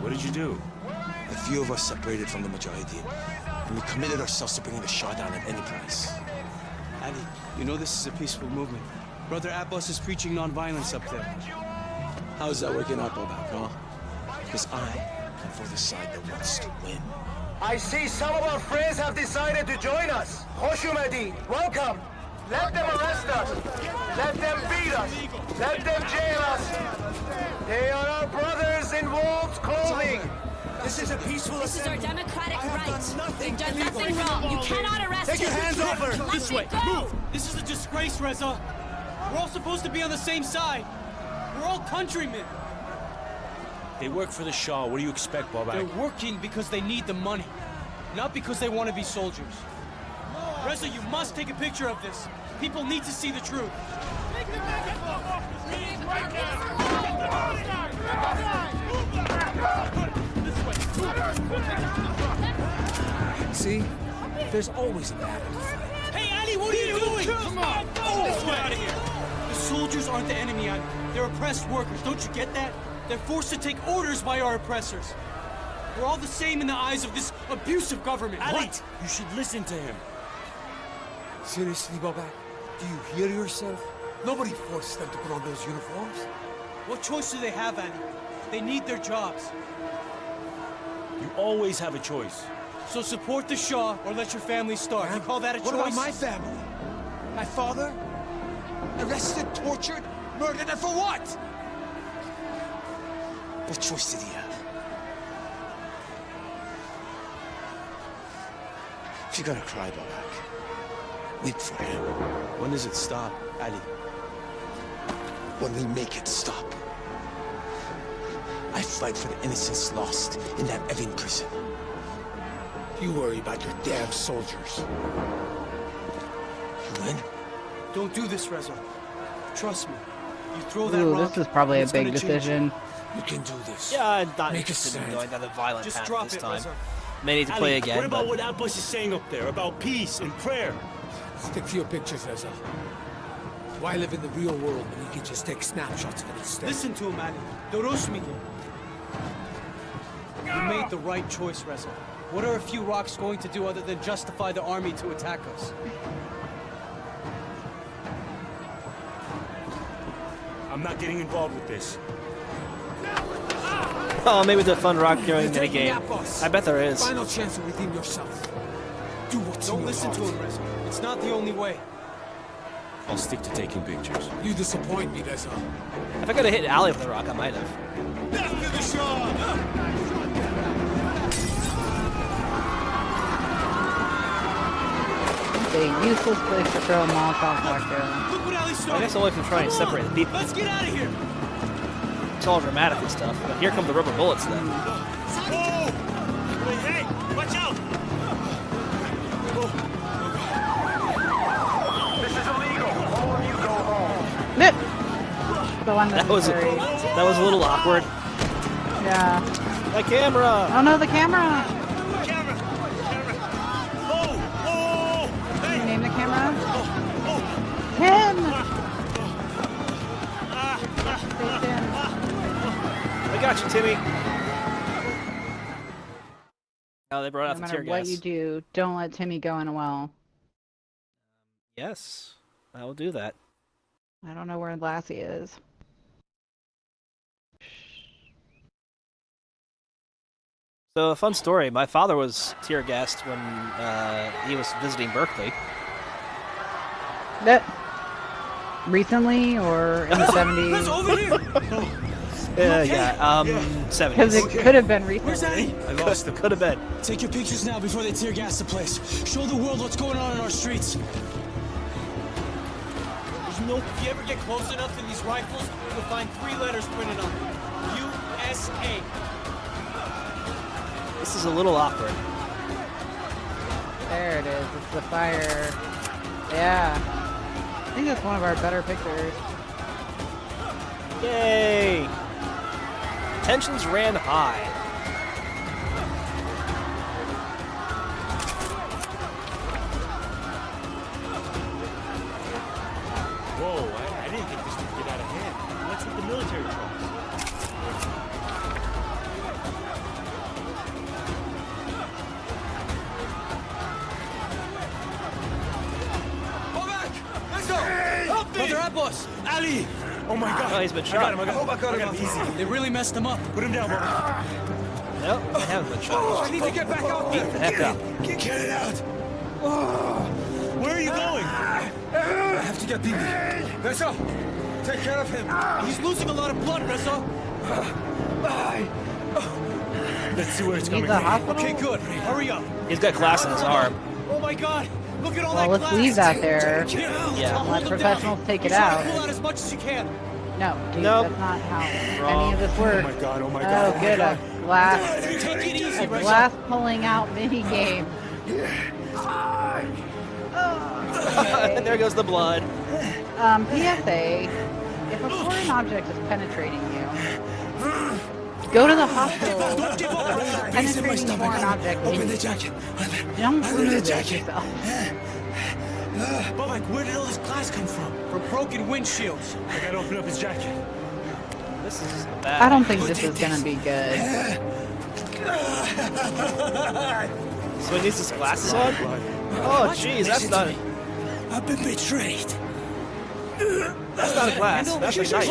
What did you do? A few of us separated from the Mujahideen, and we committed ourselves to bringing the Shah down at any price. Ali, you know this is a peaceful movement. Brother Abbas is preaching nonviolence up there. How's that working out, Bobak, huh? Because I am for the side that wants to win. I see some of our friends have decided to join us. Khosh Umedi, welcome. Let them arrest us. Let them beat us. Let them jail us. They are our brothers in wolves' clothing. This This is a peaceful This is our assembly. democratic I have right. done nothing You've done illegal. nothing wrong. You cannot arrest Take your him. hands off her. Let This me way. go. Move. This is a disgrace, Reza. We're all supposed to be on the same side. We're all countrymen. They work for the Shah. What do you expect, Babak? They're working because they need the money, not because they want to be soldiers. Reza, you must take a picture of this. People need to see the truth. See? There's always a battle. Hey, Ali, what are you doing? Come on. This way. Out of here. The soldiers aren't the enemy, Ali. They're oppressed workers. Don't you get that? They're forced to take orders by our oppressors. We're all the same in the eyes of this abusive government. Ali, What? you should listen to him. Seriously, Babak? Do you hear yourself? Nobody forced them to put on those uniforms. What choice do they have, Ali? They need their jobs. You always have a choice. So support the Shah or let your family starve. You call that a choice? What about my family? My father? Arrested, tortured, murdered, and for what? What choice did he have? If you're gonna cry, Babak, weep for him. When does it stop, Ali? When we make it stop. I fight for the innocents lost in that Evin prison. You worry about your damn soldiers. You win? Don't do this, Reza. Trust me. You throw that Ooh, rock, this is probably a it's gonna big change decision. You can do this. Yeah, I'm not Make a interested in stand. going down the violent Just path drop this it, time. Reza. May need to Ali, play again, what about but what Abbas is saying up there about peace and prayer? Stick to your pictures, Reza. Why live in the real world when you can just take snapshots of it instead? Listen to him, Ali. Dorosh me. You made the right choice, Reza. What are a few rocks going to do other than justify the army to attack us? I'm not getting involved with this. oh, maybe the fun rock throwing mini game. I bet there is. Final chance to redeem yourself. Do what's in Don't your listen to heart. him, Reza. It's not the only way. I'll stick to taking pictures. You disappoint me, Reza. If I could have hit Ali with the rock, I might have. Death to the Shah! A useless place to throw a Molotov cocktail. Look what Ali I started. guess only if I'm trying to Come on, separate the people. Let's get out of here. It's all dramatic and stuff. But here come the rubber bullets then. Whoa! Wait, hey! Watch out! This is illegal. All of you go home. Nip! So That was a little awkward. Yeah. My camera! Oh no, the camera! Camera! Oh! Oh! Can you name the camera? Tim! Say Tim. I got you, Timmy. Oh, they brought No out the matter tear what gas. you do, don't let Timmy go in a well. Yes, I will do that. I don't know where Lassie is. So a fun story. My father was tear gassed when he was visiting Berkeley. That recently or in the 70s? Reza, over here. Yeah, Because 70s. it could have been Where's recently. Ali? I lost him. Could have been. Take your pictures now before they tear gas the place. Show the world what's going on in our streets. There's no. If you ever get close enough to these rifles, you'll find 3 letters printed on them. USA. This is a little awkward. There it is. It's the fire. Yeah. I think that's one of our better pictures. Yay! Tensions ran high. Whoa, I didn't think this would get out of hand. What's with the military trucks? Brother Abbas! Ali! Oh my God! Oh, he's been I shot. got him. I got him. Easy. They really messed him up. Put him down, Bobby. Nope, I haven't been shot. I need to get back out there. Beat the heck up. Get it out. Where are you going? I have to get Bibi. Reza, take care of him. He's losing a lot of blood, Reza. Let's see where it's coming He's a from. hospital? Okay, good. Hurry up. He's got glass in his arm. Oh my God! Look at all Well, that let's glass. leave that there. Yeah. Let professionals take it Try out. to pull out as much as you can. No, dude, Nope. that's not how Wrong. any of this works. Oh my God! Oh my God! Oh, good, a glass, Take it easy, a Reza. glass pulling out mini game. There goes the blood. PSA, if a foreign object is penetrating you, go to the hospital. Penetrating foreign object. Open the jacket. Don't Open the remove it jacket. yourself. Bobak, where did all this glass come from? From broken windshields. I gotta open up his jacket. This is bad. I don't think this is gonna be good. So he needs his glasses on? Oh, jeez, that's not. I've been betrayed. That's not a glass. That's a knife.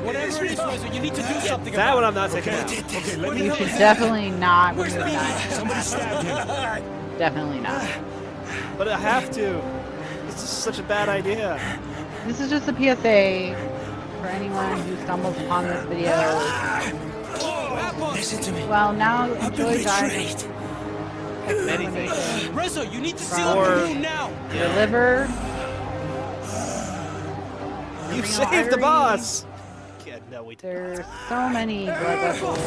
Whatever it is, Reza, you need to do something That about one I'm not taking out. Okay, let me You know. should definitely not remove knives. Somebody stabbed him. Definitely not. But I have to. This is such a bad idea. This is just a PSA for anyone who stumbles upon this video. Listen to me. Well, now I've been enjoy betrayed. guys. Many things. Reza, you need to seal up Or- the wound now. Your liver. You renal saved the arteries. boss. Yeah, no, we did. There's so many blood vessels.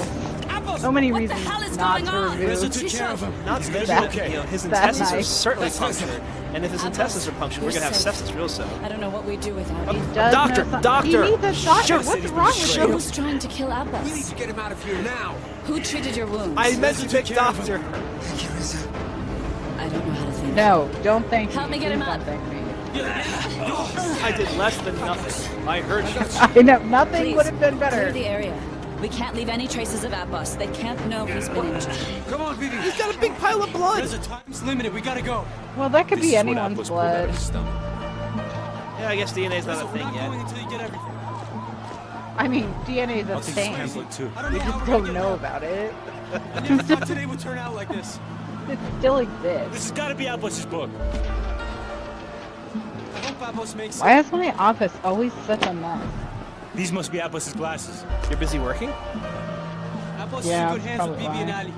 So many reasons not to remove. Reza took care of him. Not to mention, That- you know, his that intestines are knife. certainly punctured. And if his intestines are punctured, we're going to have sepsis real soon. I don't know what we do without you. Does Doctor, know some- doctor. He needs a doctor. Shoot. What's wrong with you? Who's trying to kill Abbas? We need to get him out of here now. Who treated your wounds? I meant to pick doctor. Thank you, Reza. I don't know how to think. No, don't thank me. Help me get him Please up. don't thank me. I did less than nothing. I heard you. I know nothing Please, would have been clear better. the area. We can't leave any traces of Abbas. They can't know he's been injured. Come on, Vivi. He's got a big pile of blood. Reza, time's limited. We gotta go. Well, that could This be is what anyone's Atlas pulled out of blood. his stomach. Yeah, I guess DNA's not Reza, a we're thing not yet. going until you get everything. I mean, DNA is a I'll take his thing. pamphlet too. I don't We know how just we're gonna don't get know it. about it. I never thought today would turn out like this. It still exists. This has got to be Abbas's book. I hope Abbas makes it. Why is my office always such a mess? These must be Abbas's glasses. You're busy working? Abbas Yeah, is in good hands with probably Bibi and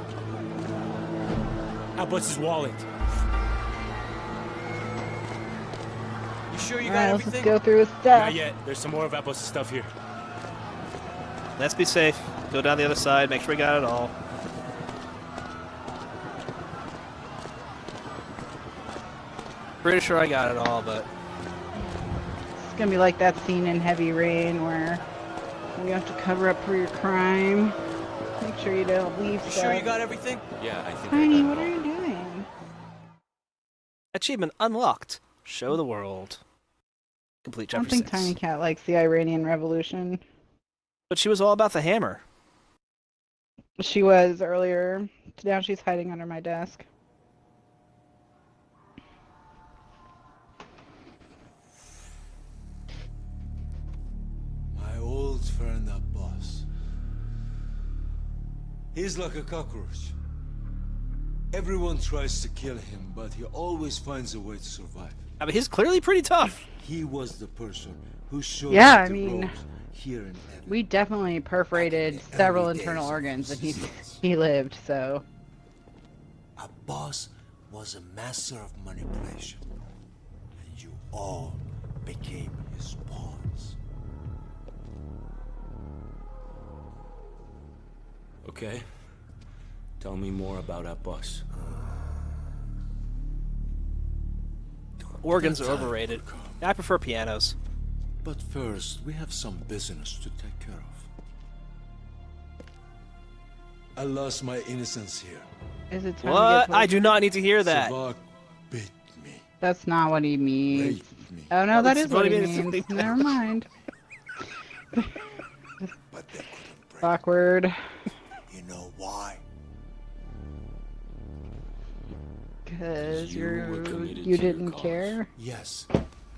why. Ali. Abbas's wallet. You sure you got Alright, let's just everything? go through his Not stuff. yet. There's some more of Abbas's stuff here. Let's be safe. Go down the other side. Make sure we got it all. Pretty sure I got it all, but It's gonna be like that scene in Heavy Rain where you have to cover up for your crime. Make sure you don't leave You stuff. sure you got everything? Yeah, I think Tiny, I got what it are all. you doing? achievement unlocked. Show the world. Complete I don't chapter think 6. Tiny Cat likes the Iranian Revolution. But she was all about the hammer. She was earlier. Now she's hiding under my desk. My old friend Abbas. He's like a cockroach. Everyone tries to kill him, but he always finds a way to survive. I mean, he's clearly pretty tough. He was the person who showed Yeah, us I the mean, ropes here in Evan. we definitely perforated several internal organs and he lived, so. Abbas was a master of manipulation. And you all became his pawns. Okay. Tell me more about Abbas. Organs are overrated. I prefer pianos. But first, we have some business to take care of. I lost my innocence here. Is it time What? to get I do not need to hear that. Savak bit me. That's not what he means. Raped me. Oh no, that That's is what he what he means. means. Never mind. But they couldn't break. Awkward. You know why? Because You were committed you to your didn't cause. care. Yes,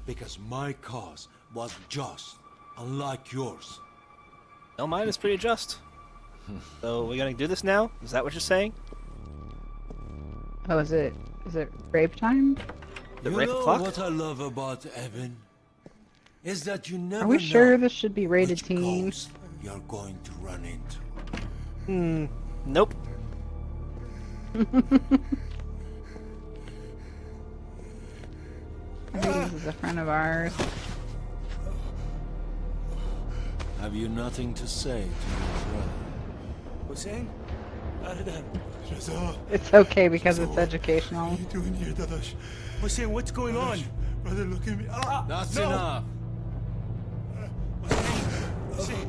because my cause was just, unlike yours. No, mine is pretty just. So we're gonna do this now? Is that what you're saying? Oh, is it rape time? The You rape know o'clock? what I love about Evan? Is that you never Are we know sure this should be rated which teen? ghost you're going to run into. Nope. This is a friend of ours. Have you nothing to say to your brother? Hussein? It's okay because it's educational. What are you doing here, Dadash? Hussein, what's going on? Brother, look at me. That's no! enough. Hussein.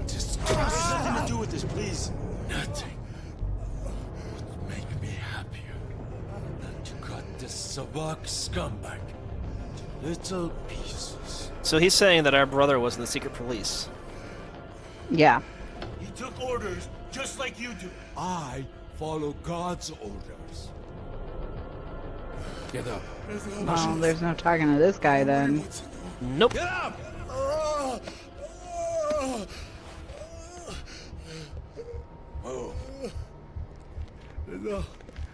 It has nothing to do with this, please. Nothing would make me happier than to cut this Savak scumbag to little pieces. So he's saying that our brother was in the secret police. Yeah. He took orders just like you do. I follow God's orders. Get up. Well, there's no talking to this guy then. Nope. Get up! Oh.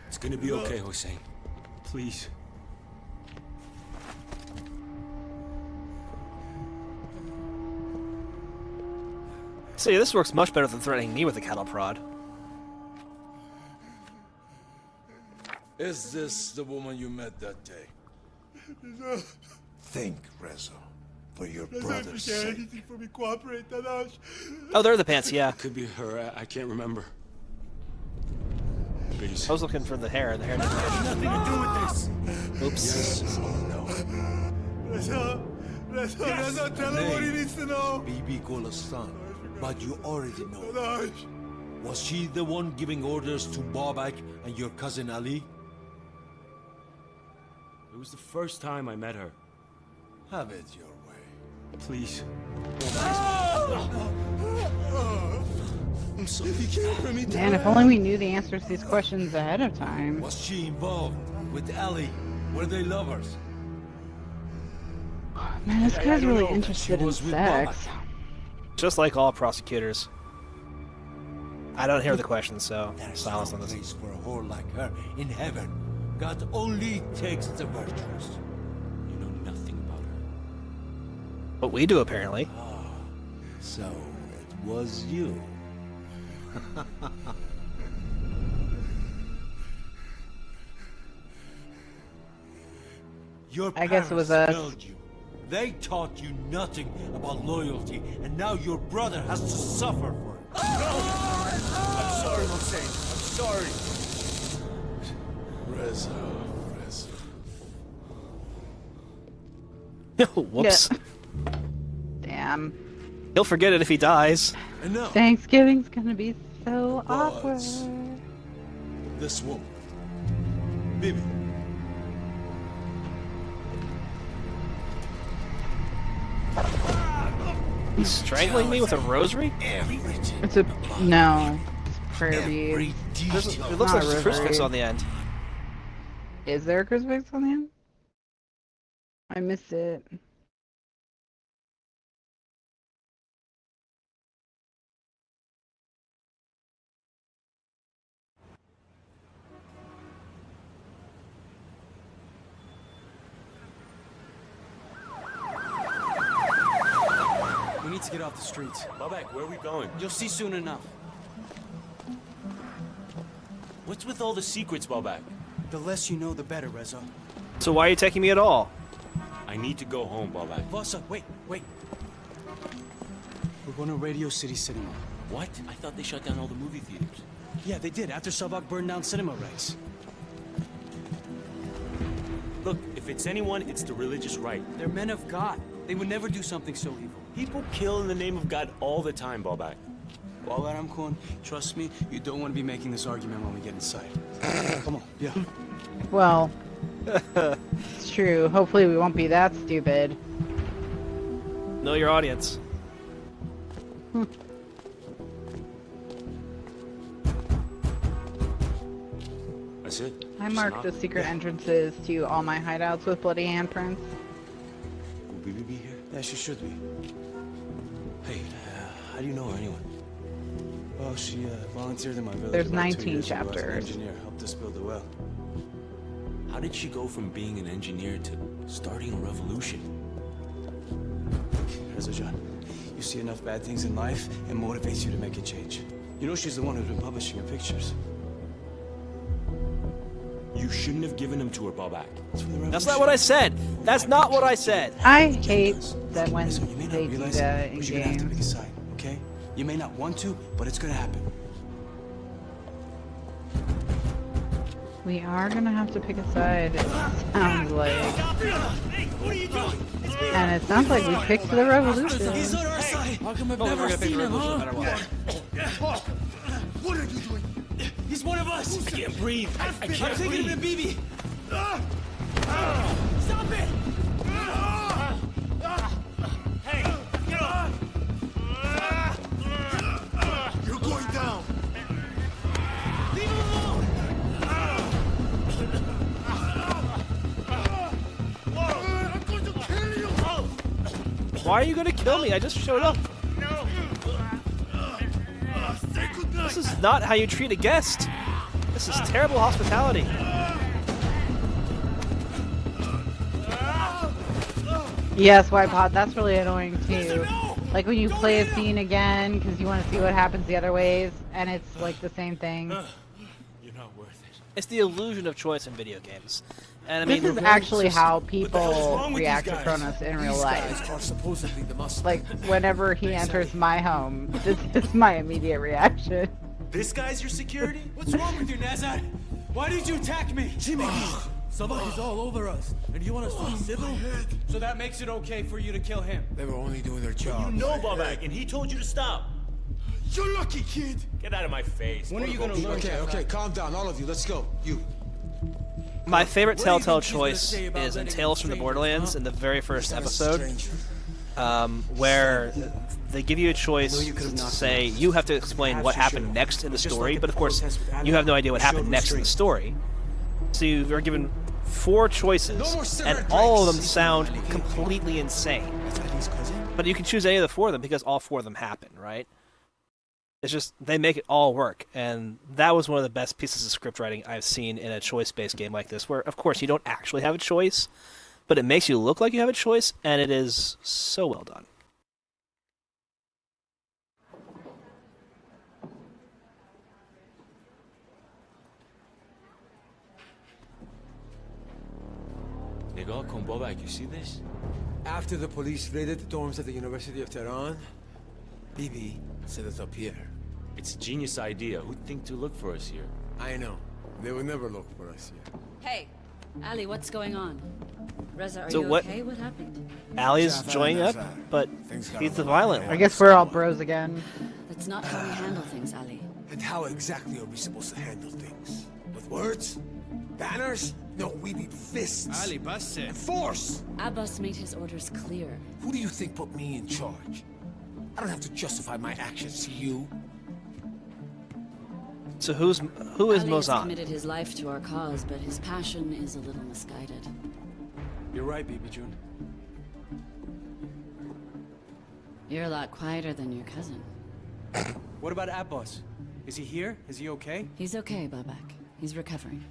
It's gonna be okay, Hussein. Please. See, this works much better than threatening me with a cattle prod. Is this the woman you met that day? Think, Reza, for your brother's sake. Anything for me, cooperate, Dadash. Oh, they're the pants, yeah. Could be her. I can't remember. Please. I was looking for the hair. The hair didn't match. Nothing to do with this. Oops. Yes or no? Reza, tell him what he needs to know. Bibi Golestan. But you already know. Dadash. Was she the one giving orders to Babak and your cousin Ali? It was the first time I met her. Have it your way. Please. I'm sorry, you can't hurt me, Dad. Man, if only we knew the answers to these questions ahead of time. Was she involved with Ali? Were they lovers? Man, this guy's really interested in was with sex. Just like all prosecutors. I don't hear the questions, so There's silence no on this. place for a whore like her in heaven. God only takes the virtuous. You know nothing about her. But we do, apparently. So it was you. Your I guess it was parents us. failed you. They taught you nothing about loyalty, and now your brother has to suffer for it. I'm sorry, Hussein. I'm sorry. Reza. Whoops. Yeah. Damn. He'll forget it if he dies. Enough. Thanksgiving's gonna be so awkward. Was this woman, Bibi. He's strangling me with a rosary? It's a no. It's prayer bead. It looks like there's a crucifix on the end. Is there a crucifix on the end? I missed it. We need to get off the streets. Babak, where are we going? You'll see soon enough. What's with all the secrets, Babak? The less you know, the better, Reza. So why are you taking me at all? I need to go home, Babak. Vasa, wait. We're going to Radio City Cinema. What? I thought they shut down all the movie theaters. Yeah, they did, after Savak burned down cinema rights. Look, if it's anyone, it's the religious right. They're men of God. They would never do something so evil. People kill in the name of God all the time, Babak. Well, Aramkon, trust me, you don't want to be making this argument when we get inside. Come on, yeah. Well, it's true. Hopefully we won't be that stupid. Know your audience. That's it? I Just marked knock? the secret entrances to all my hideouts with bloody handprints. Will Bibi be here? Yeah, she should be. Hey, how do you know her anyway? Oh, she volunteered in my village. There's about 2 19 years ago as an chapters. engineer, helped us build a well. How did she go from being an engineer to starting a revolution? Reza John, you see enough bad things in life, it motivates you to make a change. You know she's the one who's been publishing your pictures. You shouldn't have given him to her, Babak. That's not what I said. That's not what I said. I hate that when Listen, you may they not do realize that it, in but you're gonna have to pick a games. side, okay? You may not want to, but it's gonna happen. We are gonna have to pick a side, it sounds like. And it sounds like we picked the revolution. He's on our side. How come I've Well, we're never gonna pick seen the him, revolution huh? no matter what. What are you doing? He's one of us. I can't breathe. I can't I'm taking breathe. him to BB. Stop it! Hey, get off! You're going down. Leave him alone! I'm going to kill you. Why are you gonna kill me? I just showed up. This is not how you treat a guest. This is terrible hospitality. Yes, Pod, that's really annoying too. Like when you play a scene again because you want to see what happens the other ways, and it's like the same thing. You're not worth it. It's the illusion of choice in video games. And I mean, This is actually how people wrong with react these to guys? Kronos in real life. Are supposedly the must. Like whenever he enters my home, this is my immediate reaction. This guy's your security? What's wrong with you, Nazar? Why did you attack me? Jimmy, Sabah is all over us, and you want us to be civil? So that makes it okay for you to kill him? They were only doing their job. You know Babak, and he told you to stop. You're lucky, kid. Get out of my face. When are you gonna learn? Okay, calm down, all of you. Let's go. You. my favorite What do you Telltale think he's gonna choice say about is in letting Tales from the strangers, Borderlands huh? in the very first Not a episode, stranger. where they give you a choice No, you could have to knocked say him out. you have to explain what Perhaps you happened should've. next in the Just story, like but at of the course protest with Ali. you have no idea what Showed happened next in the restraint. story. So you are given 4 choices, No more and cigarette all of them breaks. sound completely insane. That's Ali's cousin? But you can choose any of the 4 of them because all 4 of them happen, right? It's just, they make it all work, and that was one of the best pieces of script writing I've seen in a choice-based game like this, where, of course, you don't actually have a choice, but it makes you look like you have a choice, and it is so well done. Nigga, come Babak, you see this? After the police raided the dorms at the University of Tehran, BB set us up here. It's a genius idea. Who'd think to look for us here? I know. They would never look for us here. Hey, Ali, what's going on? Reza, are So you what- okay? What happened? Ali's joining up, but he's the violent I one. guess we're all bros again. That's not how we handle things, Ali. And how exactly are we supposed to handle things? With words? Banners? No, we need fists. Ali, bas And force! Abbas made his orders clear. Who do you think put me in charge? I don't have to justify my actions to you. So who is Ali has Mozan? committed his life to our cause, but his passion is a little misguided. You're right, BB June. You're a lot quieter than your cousin. What about Abbas? Is he here? Is he okay? He's okay, Babak. He's recovering.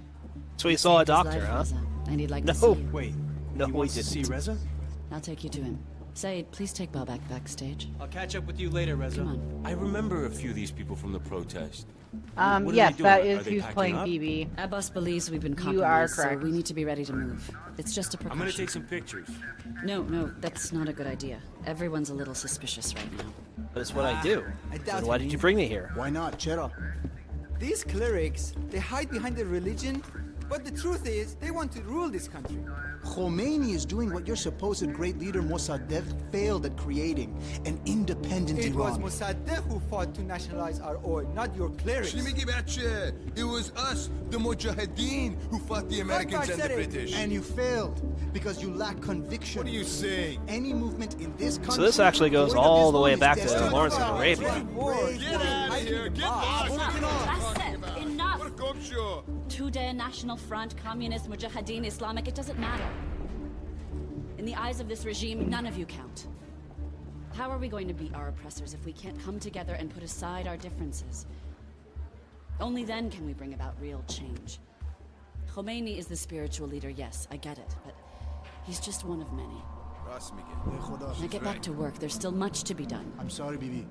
So he saw a Saved his doctor, life, huh? Reza, and he'd like to No. see you. Wait. No, he we wants to see didn't. Reza? I'll take you to him. Said, please take Babak backstage. I'll catch up with you later, Reza. Come on. I remember a few of these people from the protest. What are Yes, they that doing? Are is they who's packing playing up? BB. Abbas believes we've been You are compromised, correct. so we need to be ready to move. It's just a I'm precaution. gonna take some pictures. No, that's not a good idea. Everyone's a little suspicious right now. But it's what I do. I doubt Then why it did you means bring me here? Why not? Cheer up. These clerics, they hide behind their religion, but the truth is, they want to rule this country. Khomeini is doing what your supposed great leader Mossadegh failed at creating, an independent It was Iran. Mossadegh who fought to nationalize our oil, not your clerics. It was us, the Mujahideen, who fought the Americans and the British. And you failed because you lack conviction. What are you saying? Any movement in this country... So this actually goes void of all the Islam way is back to destined Lawrence of failure. Arabia. Get out of here! Get lost! That's it. Enough. Sure. Tudeh, National Front, Communist, Mujahideen, Islamic, it doesn't matter. In the eyes of this regime, none of you count. How are we going to beat our oppressors if we can't come together and put aside our differences? Only then can we bring about real change. Khomeini is the spiritual leader, yes, I get it, but he's just one of many. Now get back to work. There's still much to be done. I'm sorry, Bibi.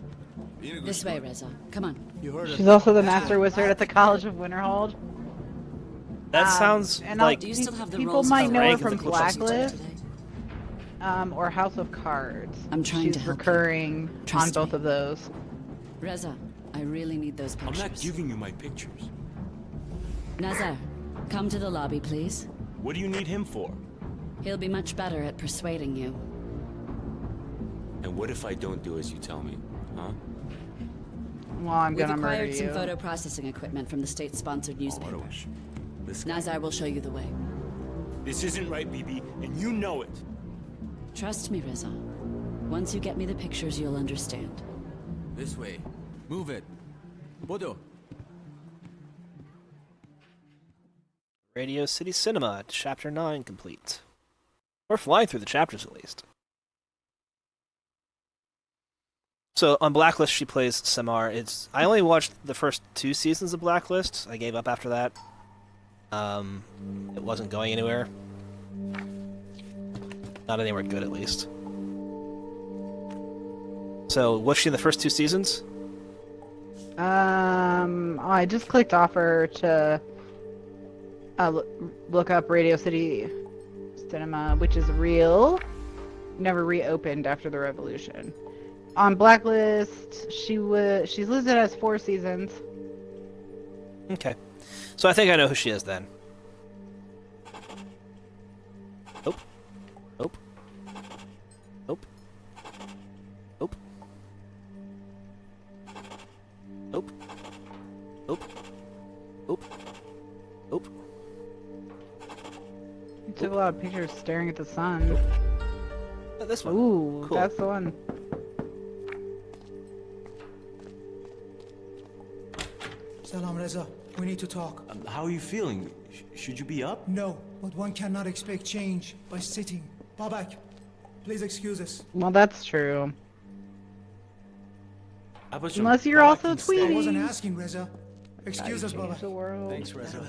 This way, Reza. Come on. You heard She's also the master wizard at the College of Winterhold. That sounds and like Do you still have the people roles might of know her rank of from the Cliff Blacklist, or House of Cards. I'm trying to She's help recurring you. Trust on both me. of those. Reza, I really need those I'm pictures. not giving you my pictures. Nazar, come to the lobby, please. What do you need him for? He'll be much better at persuading you. And what if I don't do as you tell me, huh? Well, I'm We've gonna murder acquired some you. photo processing equipment from the state-sponsored newspaper. Nazar will show you the way. This isn't right, BB, and you know it. Trust me, Reza. Once you get me the pictures, you'll understand. This way. Move it. Bodo. Radio City Cinema, Chapter 9 complete. We're flying through the chapters, at least. So, on Blacklist, she plays Samar. I only watched the first 2 seasons of Blacklist. I gave up after that. It wasn't going anywhere. Not anywhere good, at least. So, was she in the first 2 seasons? I just clicked offer to look up Radio City Cinema, which is never reopened after the revolution. On Blacklist, she's listed as 4 seasons. Okay. So I think I know who she is then. Nope. Nope. Nope. Nope. Nope. Nope. Nope. Nope. You took a lot of pictures staring at the sun. This one. Ooh, Cool. that's the one. Salam, Reza. We need to talk. How are you feeling? Should you be up? No, but one cannot expect change by sitting. Babak, please excuse us. Well, that's true. Abbas, Unless you're also I tweeting. wasn't asking, Reza. Excuse us, Babak. The world. Thanks, Reza.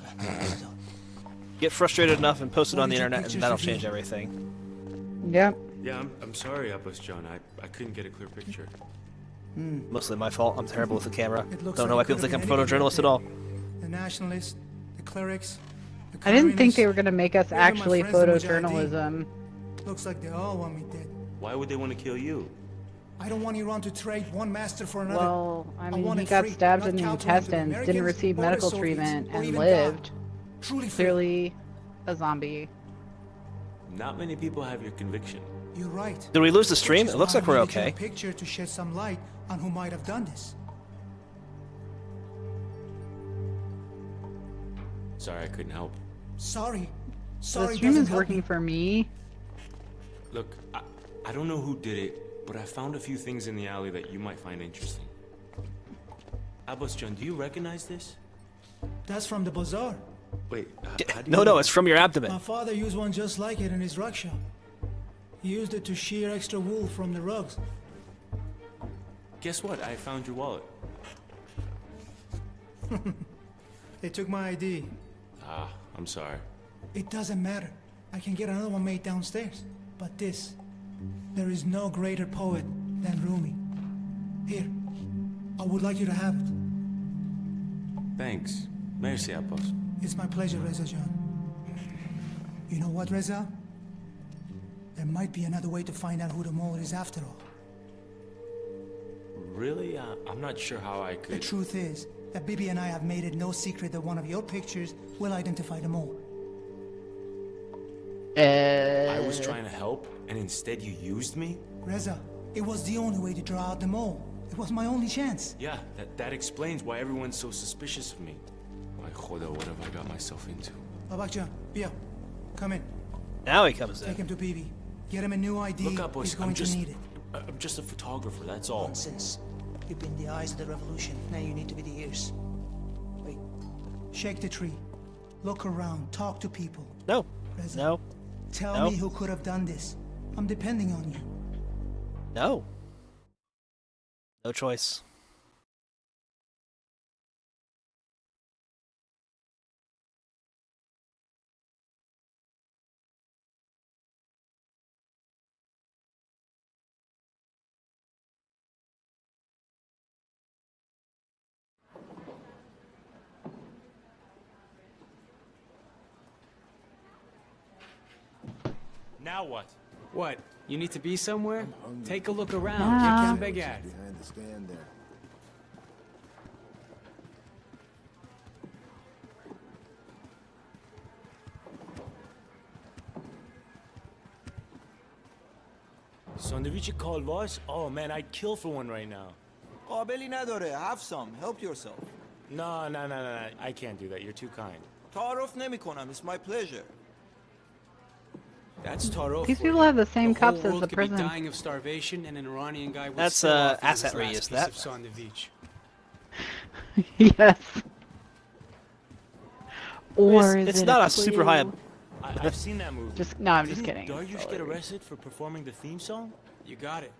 Get frustrated enough and post it What on the did your internet, and pictures that'll reveal? change everything. Yep. Yeah, I'm sorry, Abbas John. I couldn't get a clear picture. Mostly my fault. I'm terrible with the camera. It looks Don't know why like it people think I'm a could've been photojournalist at all. The nationalists, the clerics, the I didn't think communists, they were gonna make us even my actually friends in photojournalism. Looks like they all want me dead. Why would they want to kill you? I don't want Iran to trade one master for another. Well, I mean, want he it got free, stabbed not in the kowtowing to the intestines, didn't Americans receive or the medical Soviets, treatment, or and even lived. God. Truly free. Clearly a zombie. Not many people have your conviction. You're right. Did we lose the stream? Which is It looks why like we're I needed your okay. picture to shed some light on who might have done this. Sorry, I couldn't help. Sorry. The Sorry stream doesn't is help working me. for me. Look, I don't know who did it, but I found a few things in the alley that you might find interesting. Abbas John, do you recognize this? That's from the bazaar. Wait, how do you No, know? it's from your abdomen. My father used one just like it in his rug shop. He used it to shear extra wool from the rugs. Guess what? I found your wallet. They took my ID. Ah, I'm sorry. It doesn't matter. I can get another one made downstairs. But this, there is no greater poet than Rumi. Here, I would like you to have it. Thanks. Merci, Abbas. It's my pleasure, Reza John. You know what, Reza? There might be another way to find out who the mole is after all. Really? I'm not sure how I The could... truth is that Bibi and I have made it no secret that one of your pictures will identify the mole. I was trying to help, and instead you used me? Reza, it was the only way to draw out the mole. It was my only chance. Yeah, that explains why everyone's so suspicious of me. My Khoda, what have I got myself into? Babakjan, Bia, come in. Now he comes Take in. him to Bibi. Get him a new ID. Look up, He's boys. going to need it. I'm just a photographer, that's all. Nonsense. You've been the eyes of the revolution. Now you need to be the ears. Wait. Shake the tree. Look around. Talk to people. No. Reza, No. Tell No. me who could have done this. I'm depending on you. No. No choice. Now what? What? You need to be somewhere? Take a look around. Ah. Get big at. Behind the stand there. Sandwich Xpovos? Oh man, I'd kill for one right now. قابلی نداره. Have some. Help yourself. No, I can't do that. You're too kind. تعارف نمی‌کنم. It's my pleasure. That's Taro. These people have the same The whole cups as world the could be prison. dying of starvation, and an Iranian guy would That's, still offer you asset his last reuse, piece that. of sandwich. Yes. Or It's is it not a a super high. clue? I've seen that movie. No, I'm just Didn't kidding. Dariush get arrested for performing the theme song? You got it.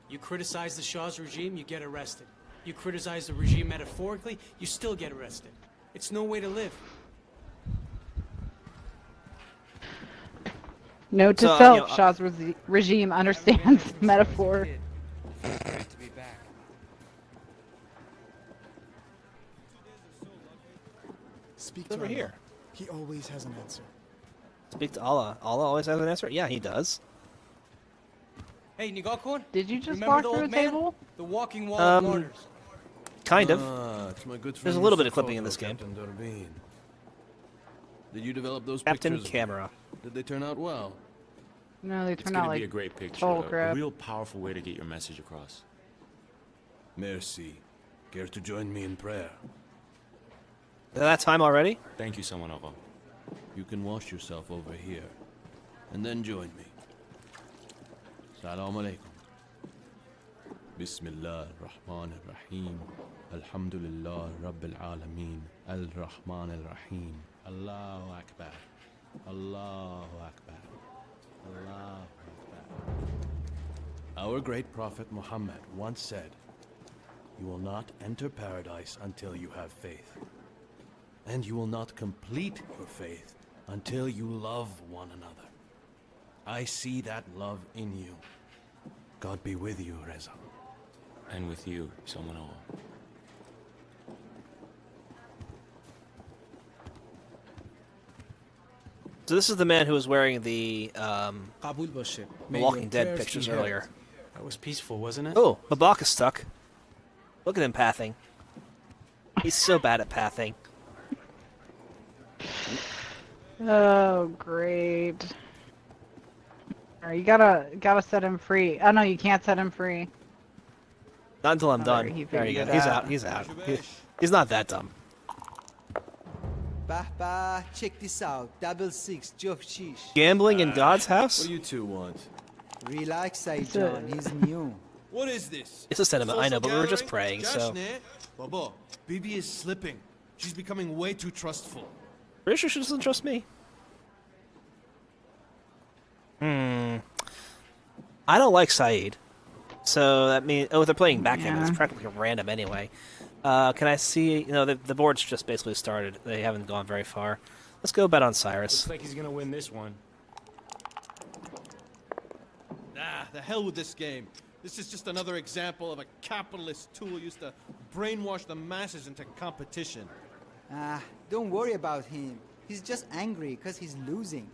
You criticize the Shah's regime, you get arrested. You criticize the regime metaphorically, you still get arrested. It's no way to live. Note to So, self: you know, Shah's regime understands metaphor. To be back. Speak Over to Allah. here. He always has an answer. Speak to Allah. Allah always has an answer. Yeah, he does. Hey, Nigakon? Did you just Remember walk the through a old man? table? The walking wall of martyrs. Kind of. It's my good friend There's a little bit of Mr. clipping in Photo, this game. Captain Dorveen. Did you develop those Captain pictures? Camera. Did they turn out well? No, they It's turn gonna out like be a great picture. total A crap. real powerful way to get your message across. Merci. Care to join me in prayer? That time already? Thank you, Samanova. You can wash yourself over here, and then join me. Salam alaikum. Bismillah ar-Rahman ar-Rahim. Alhamdulillah Rabbil Alameen. Al-Rahman ar-Rahim. Allahu Akbar. Allahu Akbar. Allahu Akbar. Our great prophet Muhammad once said, "You will not enter paradise until you have faith. And you will not complete your faith until you love one another. I see that love in you. God be with you, Reza." And with you, Samanova. So this is the man who was wearing the Walking Dead pictures earlier. That was peaceful, wasn't it? Oh, Babak is stuck. Look at him pathing. He's so bad at pathing. Oh, great. Alright, you gotta set him free. Oh no, you can't set him free. Not until I'm Oh, done. he There you go. figured it He's out. out. He's out. He's not that dumb. Bah, check this out. Double six, Joff Shish. Gambling in God's house? What do you two want? Relax, Saijan. He's new. What is this? It's a sentiment, I know, but we were just Gathering? praying, so... Jashne? Baba, Bibi is slipping. She's becoming way too trustful. Pretty sure she doesn't trust me. I don't like Saeed. So that means... Oh, they're playing backgammon. Yeah. It's practically random anyway. Can I see... You know, the board's just basically started. They haven't gone very far. Let's go bet on Cyrus. Looks like he's gonna win this one. Nah, the hell with this game. This is just another example of a capitalist tool used to brainwash the masses into competition. Don't worry about him. He's just angry because he's losing.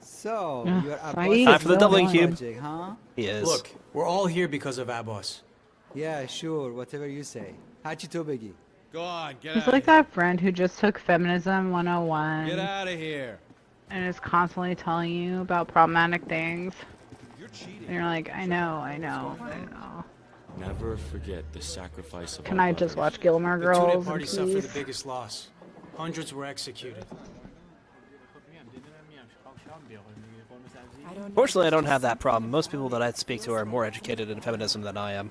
So, you're Saeed Time for the doubling cube. logic, huh? He is. Look, we're all here because of Abbas. Yeah, sure, whatever you say. Hachi to begi. Go on, get He's out like of here. that friend who just took Feminism 101 Get out of here. and is constantly telling you about problematic things. You're cheating. And you're like, I know. Never forget the sacrifice of Can our I just brothers. watch Gilmore The Tunisia Girls in party suffered the peace? biggest loss. Hundreds were executed. Fortunately, I don't have that problem. Most people that I speak to are more educated in feminism than I am.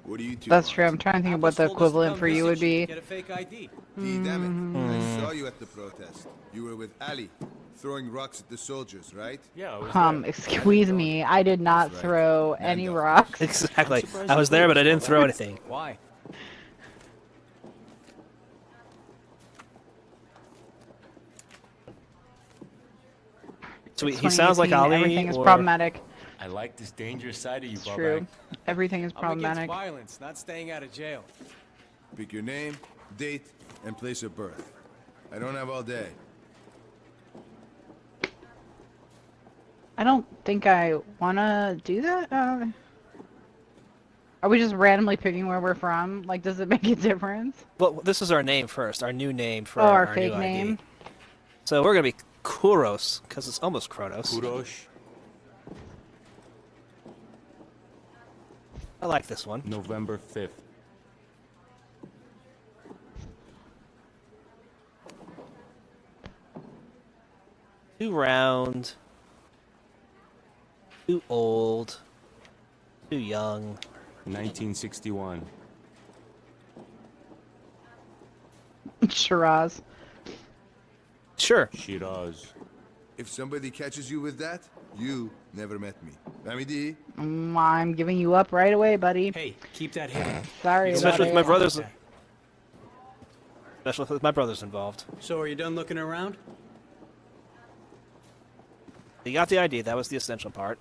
What do you two That's want? true. I'm trying to think of what the equivalent for you would be. Get a fake ID. Damn it. I saw you at the protest. You were with Ali, throwing rocks at the soldiers, right? Yeah, I was there. Excuse me. I did not That's right. throw Man any down. rocks. Exactly. I was there, but I didn't throw anything. Why? So It's he sounds like 2018, Ali. Everything is or- problematic. I like this dangerous side of you, It's Bob. true. Everything is I'm against problematic. violence, not staying out of jail. Pick your name, date, and place of birth. I don't have all day. I don't think I want to do that. Are we just randomly picking where we're from? Like, does it make a difference? Well, this is our name first, our new name for Our our fake new ID. name? So we're going to be Kuros, because it's almost Kronos. Kurosh. I like this one. November 5th. Too round. Too old. Too young. 1961. Shiraz. Sure. Shiraz. If somebody catches you with that, you never met me. Hamidi? I'm giving you up right away, buddy. Hey, keep that hidden. Sorry Especially about with my it. brothers. Especially with my brothers involved. So are you done looking around? You got the ID. That was the essential part.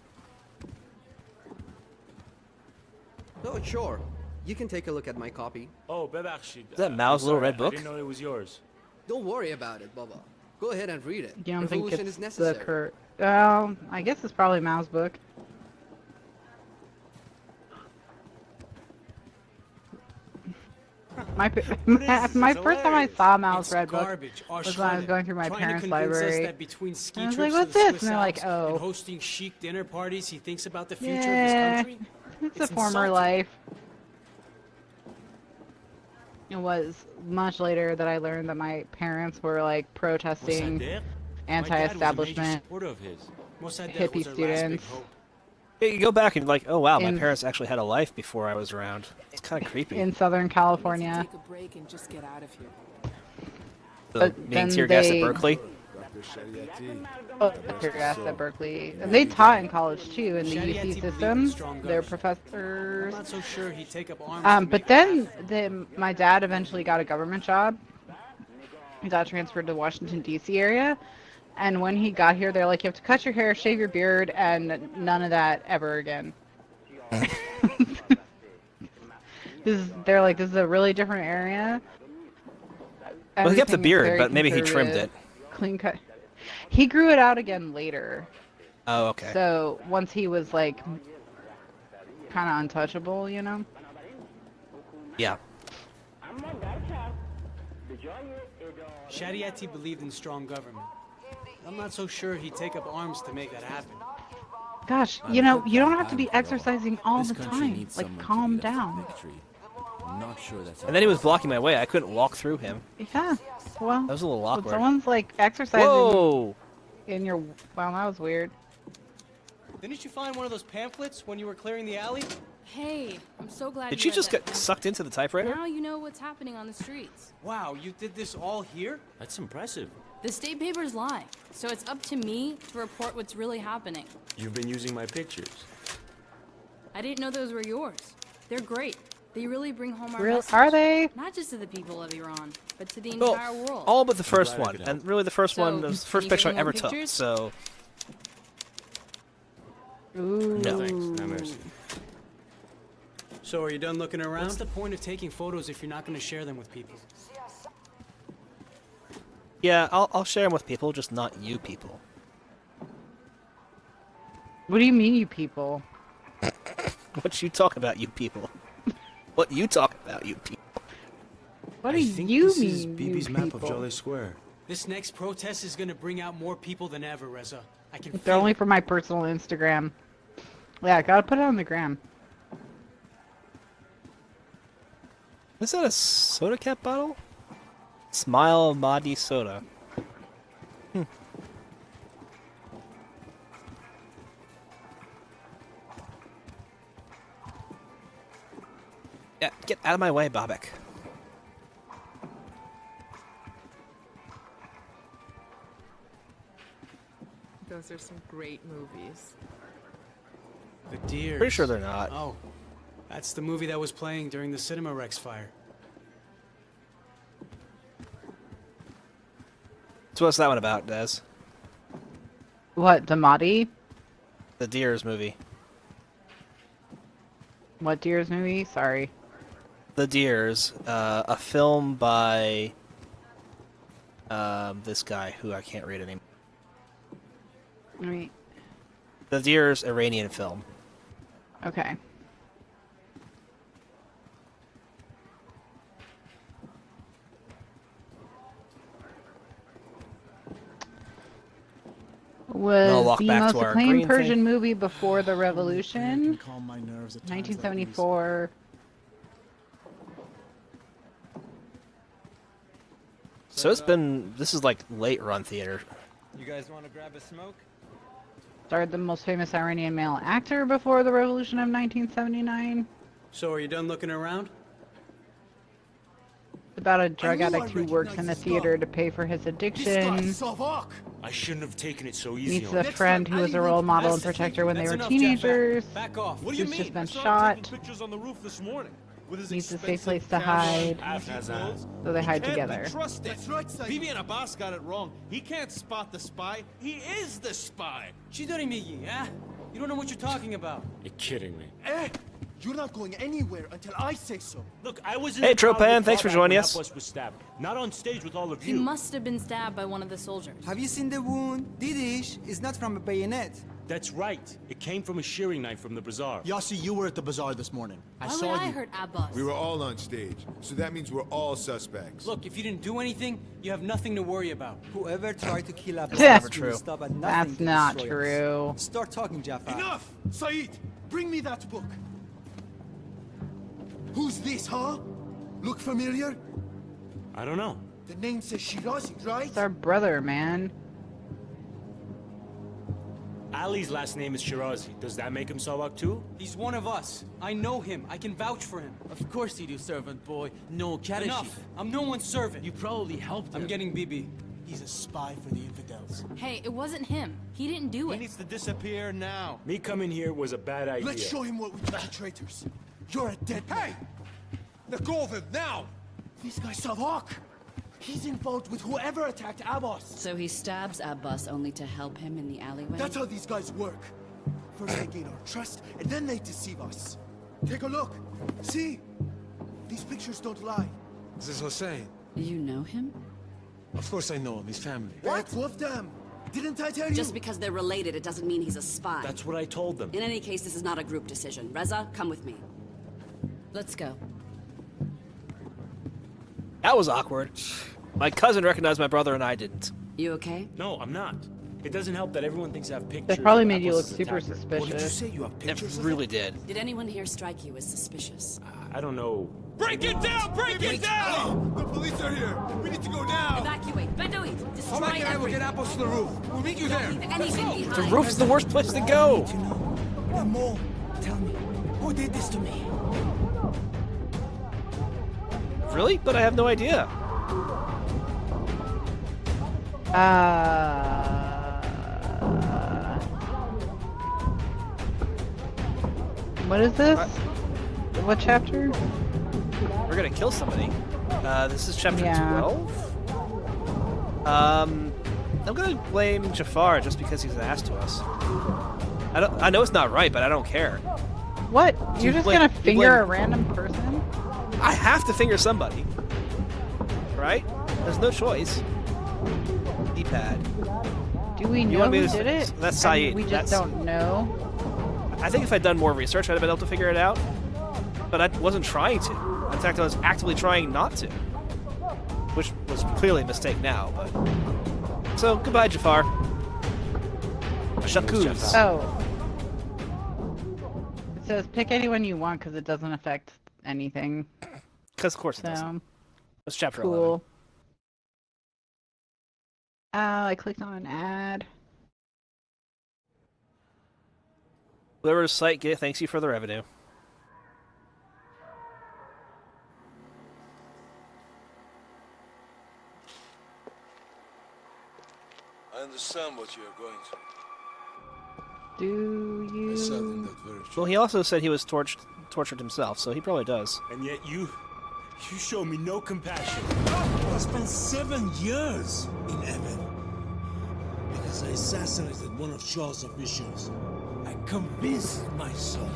Oh, sure. You can take a look at my copy. Oh, ببخشید. Is that Mao's little red I book? didn't know it was yours. Don't worry about it, Baba. Go ahead and read it. You don't think Revolution it's is necessary. the cur? Well, I guess it's probably Mao's book. My first time I saw Mao's red book was when I was going through my parents' library. That between ski I was trips like, to "What's the this?" Swiss And they're like, Alps "Oh, and hosting chic dinner parties, he thinks about the future yeah, of his country. it's a It's former insulting. life." It was much later that I learned that my parents were like protesting Mossadegh? anti-establishment supporter of his. Mossadegh hippie was our last big students. hope. Yeah, you go back and like, oh wow, my In- parents actually had a life before I was around. It's kind of creepy. in Southern California. Take a break and just get out of here. So, but being then tear gas at they- Berkeley. Tear gas at Berkeley, and they taught in college too in the Shadiati UC believed in system. strong Their government. professors. I'm not so sure he'd take up arms. to But make then my dad eventually got a government job. He got transferred to Washington D.C. area, and when he got here, they're like, you have to cut your hair, shave your beard, and none of that ever again. They're like, this is a really different area. Well, he kept the Everything is beard, very but maybe he trimmed it. conservative, Clean cut. He grew it out again later. Oh, okay. So once he was like kind of untouchable, you know. Yeah. Shadiati believed in strong government. I'm not so sure he'd take up arms to make that happen. Gosh, you know, you don't have to be exercising all the time. Like, calm down. I'm not sure that's. And then he was blocking my way. I couldn't walk through him. Yeah. Well, That was a little when awkward. someone's like exercising Whoa! in your wow, that was weird. Didn't you find one of those pamphlets when you were clearing the alley? Hey, I'm so glad Did you she read just that. get sucked into the typewriter? Now you know what's happening on the streets. Wow, you did this all here? That's impressive. The state papers lie, so it's up to me to report what's really happening. You've been using my pictures. I didn't know those were yours. They're great. They really bring home our Real- message. are they? Not just to the people of Iran, but to the Well, entire world. all but the first glad I one, could and really the first So, one was the first can you picture I bring ever more took. pictures? So Ooh. No. Thanks. No mercy. So are you done looking around? What's the point of taking photos if you're not going to share them with people? yeah, I'll share them with people, just not you people. What do you mean, you people? What you talk about, you people? What you talk about, you people? What I do think you this mean, is you BB's map of people? Jolly Square. This next protest is going to bring out more people than ever, Reza. I can They're feel only it. for my personal Instagram. Yeah, gotta put it on the gram. Is that a soda cap bottle? Smile Mahdi soda. Yeah, get out of my way, Bobek. Those are some great movies. The Deers. Pretty sure they're not. Oh, that's the movie that was playing during the Cinema Rex fire. So what's that one about, Des? What, Damati? The Deers movie. What Deers movie? Sorry. The Deers, a film by this guy who I can't read anymore. I mean, The Deer's Iranian film. Okay. Was walk the back most to our acclaimed green Persian thing. movie before the revolution. Calm my nerves at times like these. 1974. So it's been. This is like late run theater. You guys want to grab a smoke? Starred the most famous Iranian male actor before the revolution of 1979. So are you done looking around? It's about a drug addict who works in a theater to pay for his addiction. I shouldn't have taken it so easy. Meets a friend who was a role model and protector when they were teenagers. Back off. What do you Who's mean? just been I saw him shot. taking pictures on the roof this morning. With his Needs a safe expensive place to camera, hide. Gucci clothes. So they He hide can't together. be trusted. That's right, Saeed. Bibi and Abbas got it wrong. He can't spot the spy. He is the spy. Chidori huh? You don't know what you're talking about. You're kidding me. You're not going anywhere until I say so. Look, I was in Hey, the crowd Tropan, with thanks for Fallback joining when us. Abbas was stabbed. Not on stage with all of He you. must have been stabbed by one of the soldiers. Have you seen the wound? Didish is not from a bayonet. That's right. It came from a shearing knife from the bazaar. Yassi, you were at the bazaar this morning. Why would I hurt Abbas? We were all on stage, so that means we're all suspects. Look, if you didn't do anything, you have nothing to worry about. Whoever tried to kill Abbas That's will true. stop at nothing That's to not destroy true. us. Start talking, Jafar. Enough! Saeed, bring me that book. Who's this, huh? Look familiar? I don't know. The name says Shirazi, right? It's our brother, man. Ali's last name is Shirazi. Does that make him Sawak too? He's one of us. I know him. I can vouch for him. Of course you do, servant boy. No Karashi. Enough. I'm no one's servant. You probably helped him. I'm getting Bibi. He's a spy for the infidels. Hey, it wasn't him. He didn't do He it. needs to disappear now. Me coming here was a bad idea. Let's show him what we do to traitors. You're a dead man. Hey! Let go of him now! This guy Savak. He's involved with whoever attacked Abbas. So he stabs Abbas only to help him in the alleyway? That's how these guys work. First they gain our trust, and then they deceive us. Take a look. See? These pictures don't lie. This is Hussein. You know him? Of course I know him. He's family. What? Two of them. Didn't I tell you? Just because they're related, it doesn't mean he's a spy. That's what I told them. In any case, this is not a group decision. Reza, come with me. Let's go. That was awkward. My cousin recognized my brother and I didn't. You okay? No, I'm not. It doesn't help that everyone thinks I have pictures. That probably of made you look Abbas's super attacker. suspicious. What did you say? You have It pictures of really did. Did anyone here strike you as suspicious? I don't know. Break it down! Break it down! The police are here! We need to go now! Evacuate! Bedouin! Destroy How can I everything! get Abbas to the roof? We'll meet you Don't there! leave anything behind! The roof's the worst place to go. Mo, tell me, who did this to me? Really? But I have no idea. What is this? What chapter? We're gonna kill somebody. This is chapter Yeah. 12. I'm gonna blame Jafar just because he's an ass to us. I know it's not right, but I don't care. What? You You're just blame- gonna you finger blame- a random person? I have to finger somebody. Right? There's no choice. D-pad. Do we You know want me who to- did it? that's I mean, Saeed. we just That's- don't know. I think if I'd done more research, I'd have been able to figure it out. But I wasn't trying to. In fact, I was actively trying not to. Which was clearly a mistake now, but... So, goodbye, Jafar. Shakuz. Oh. It says pick anyone you want because it doesn't affect anything. Because, of course, it So, doesn't. That's chapter cool. 11. Oh, I clicked on an ad. Whoever's site thanks you for the revenue. I understand what you are going through. Do I sat in you? that very chair. Well, he also said he was tortured himself, so he probably does. And yet you show me no compassion. I spent 7 years in heaven because I assassinated one of Shah's officials. I convinced myself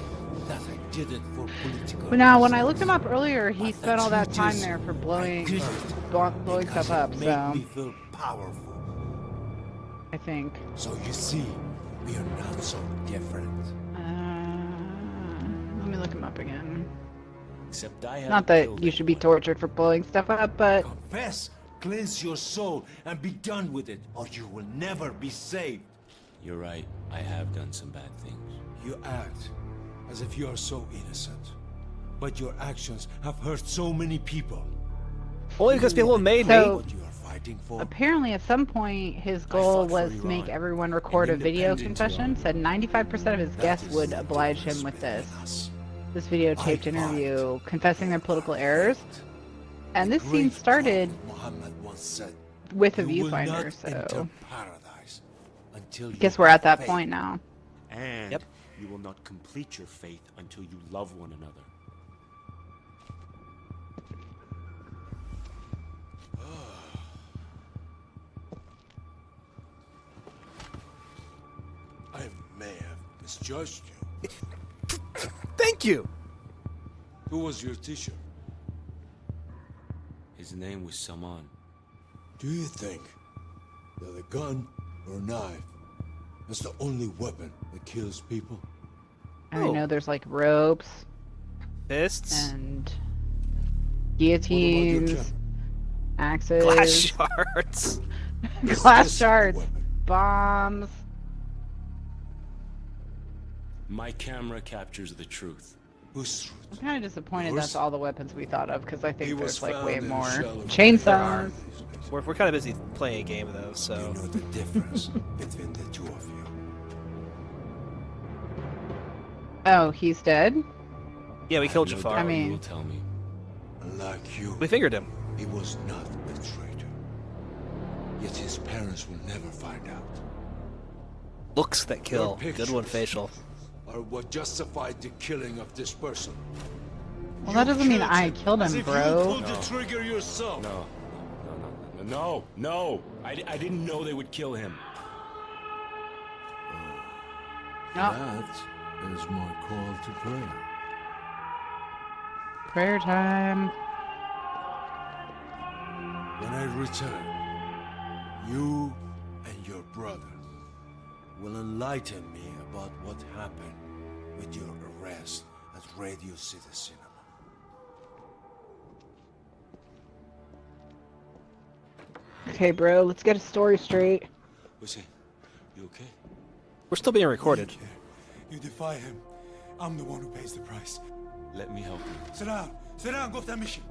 that I did it for political But now, when I reasons. looked him up earlier, he But spent the all that truth time is, there for I blowing did it blowing stuff up. Made So me feel powerful. I think. So you see, We are not so different. Let me look him up again. Except I have. Not that you should be tortured for pulling stuff up, but Confess, cleanse your soul, and be done with it, or you will never be saved. You're right. I have done some bad things. You act as if you are so innocent, but your actions have hurt so many people. Only because people made So- me. What you are fighting for? apparently at some point his goal was to make everyone record a video confession. Said 95% of his guests would oblige him with this. This videotaped interview confessing their political errors. And this scene started Muhammad once said, with a "You will viewfinder, not so enter paradise until I you guess we're at that faith." point now. And you will not complete your faith until you love one another. I may have misjudged you. Thank you. Who was your teacher? His name was Saman. Do you think that a gun or knife is the only weapon that kills people? I know there's like ropes Fists. and guillotines, axes, Glass shards. glass shards, bombs. My camera captures the truth. Whose truth? I'm kind of disappointed Yours? that's all the weapons we thought of, because I He think was there's like found way in a more. shell of Chainsaws. We're kind of busy playing a game though, so. You know the difference between the two of you. Oh, he's dead? Yeah, we killed No Jafar. doubt I mean- you will tell me. Unlike you, We fingered him. he was not a traitor. Yet his parents will never find out. Looks that kill. Your Good one, pictures facial. Are what justified the killing of this person. Well, that doesn't mean I killed As him, if bro. you pulled the trigger yourself. No. I didn't know they would kill him. No. That is my call to prayer. Prayer time. When I return, you and your brother will enlighten me about what happened with your arrest at Radio City Cinema. Okay, bro, let's get a story straight. Jose, you okay? We're still being recorded. You defy him. I'm the one who pays the price. Let me help you. Sit down. Sit down. Go that mission.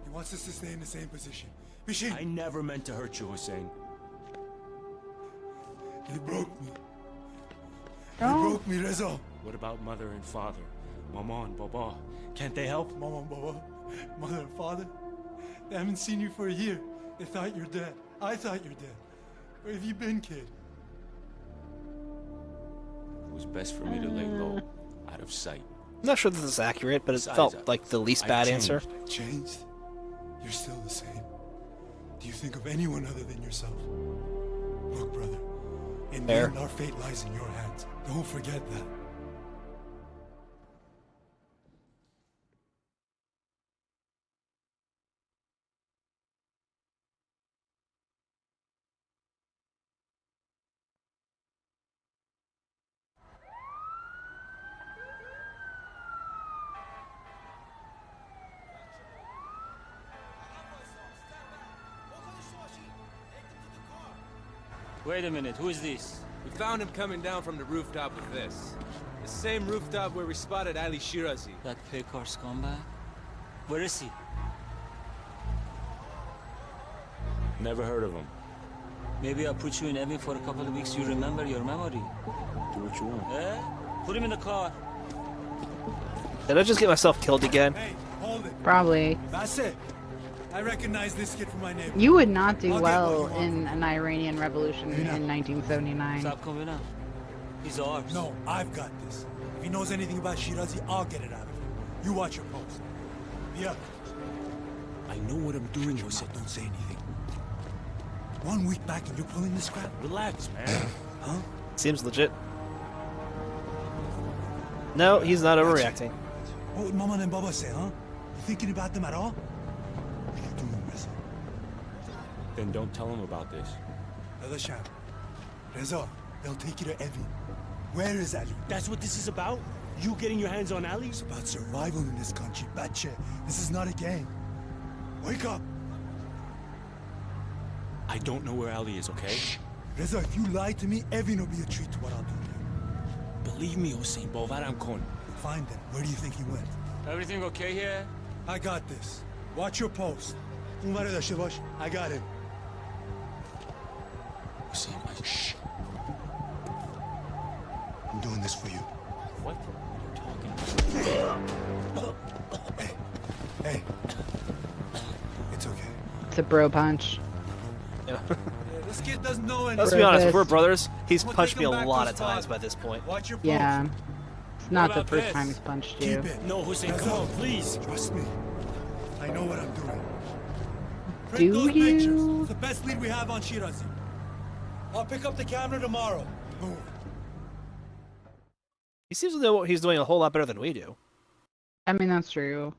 He wants us to stay in the same position. Mission. I never meant to hurt you, Hussein. You broke me. No. You broke me, Reza. What about mother and father? Mama and Baba? Can't they help? Mama and Baba, mother and father, they haven't seen you for a year. They thought you're dead. I thought you're dead. Where have you been, kid? It was best for me to lay low, out of sight. I'm not sure that this is accurate, but it Besides, felt like the least I've bad changed. answer. Changed? You're still the same. Do you think of anyone other than yourself? Look, brother, in the Fair. end, our fate lies in your hands. Don't forget that. Wait a minute, who is this? We found him coming down from the rooftop with this. The same rooftop where we spotted Ali Shirazi. That Pekar scumbag? Where is he? Never heard of him. Maybe I'll put you in Evan for a couple of weeks. You remember your memory. Do what you want. Eh? Put him in the car. Did I just get myself killed again? Hey, hold it. Probably. That's it. I recognize this kid from my neighborhood. You would not do I'll get well what you want. in an Iranian revolution in 1979. Stop coming out. He's ours. No, I've got this. If he knows anything about Shirazi, I'll get it out of him. You watch your post. Yeah. I know what I'm doing, Jose. Don't say anything. 1 week back and you're pulling this crap? Relax, man. Huh? Seems legit. No, he's not overreacting. What would Mama and Baba say, huh? You thinking about them at all? What are you doing, Reza? Then don't tell him about this. Reza Sham. Reza, they'll take you to Evi. Where is Ali? That's what this is about? You getting your hands on Ali? It's about survival in this country, Bache. This is not a game. Wake up! I don't know where Ali is, okay? Reza, if you lie to me, Evin will be a treat to what I'll do to you. Believe me, Hossein, Bovaram Kon. Fine then. Where do you think he went? Everything okay here? I got this. Watch your post. I got him. Hossein, shh. I'm doing this for you. What? You're talking. Hey. It's okay. It's a bro punch. Yeah. This kid doesn't know anything. Let's be honest, if we're brothers, he's punched me a lot of times by this point. Watch your post. Yeah. It's not the about first this? time he's punched you. Keep it. No, Hossein, come on, please. Trust me. I know what I'm doing. Do Print those you? pictures. It's the best lead we have on Shirazi. I'll pick up the camera tomorrow. Move. He seems to know what he's doing a whole lot better than we do. I mean, that's true.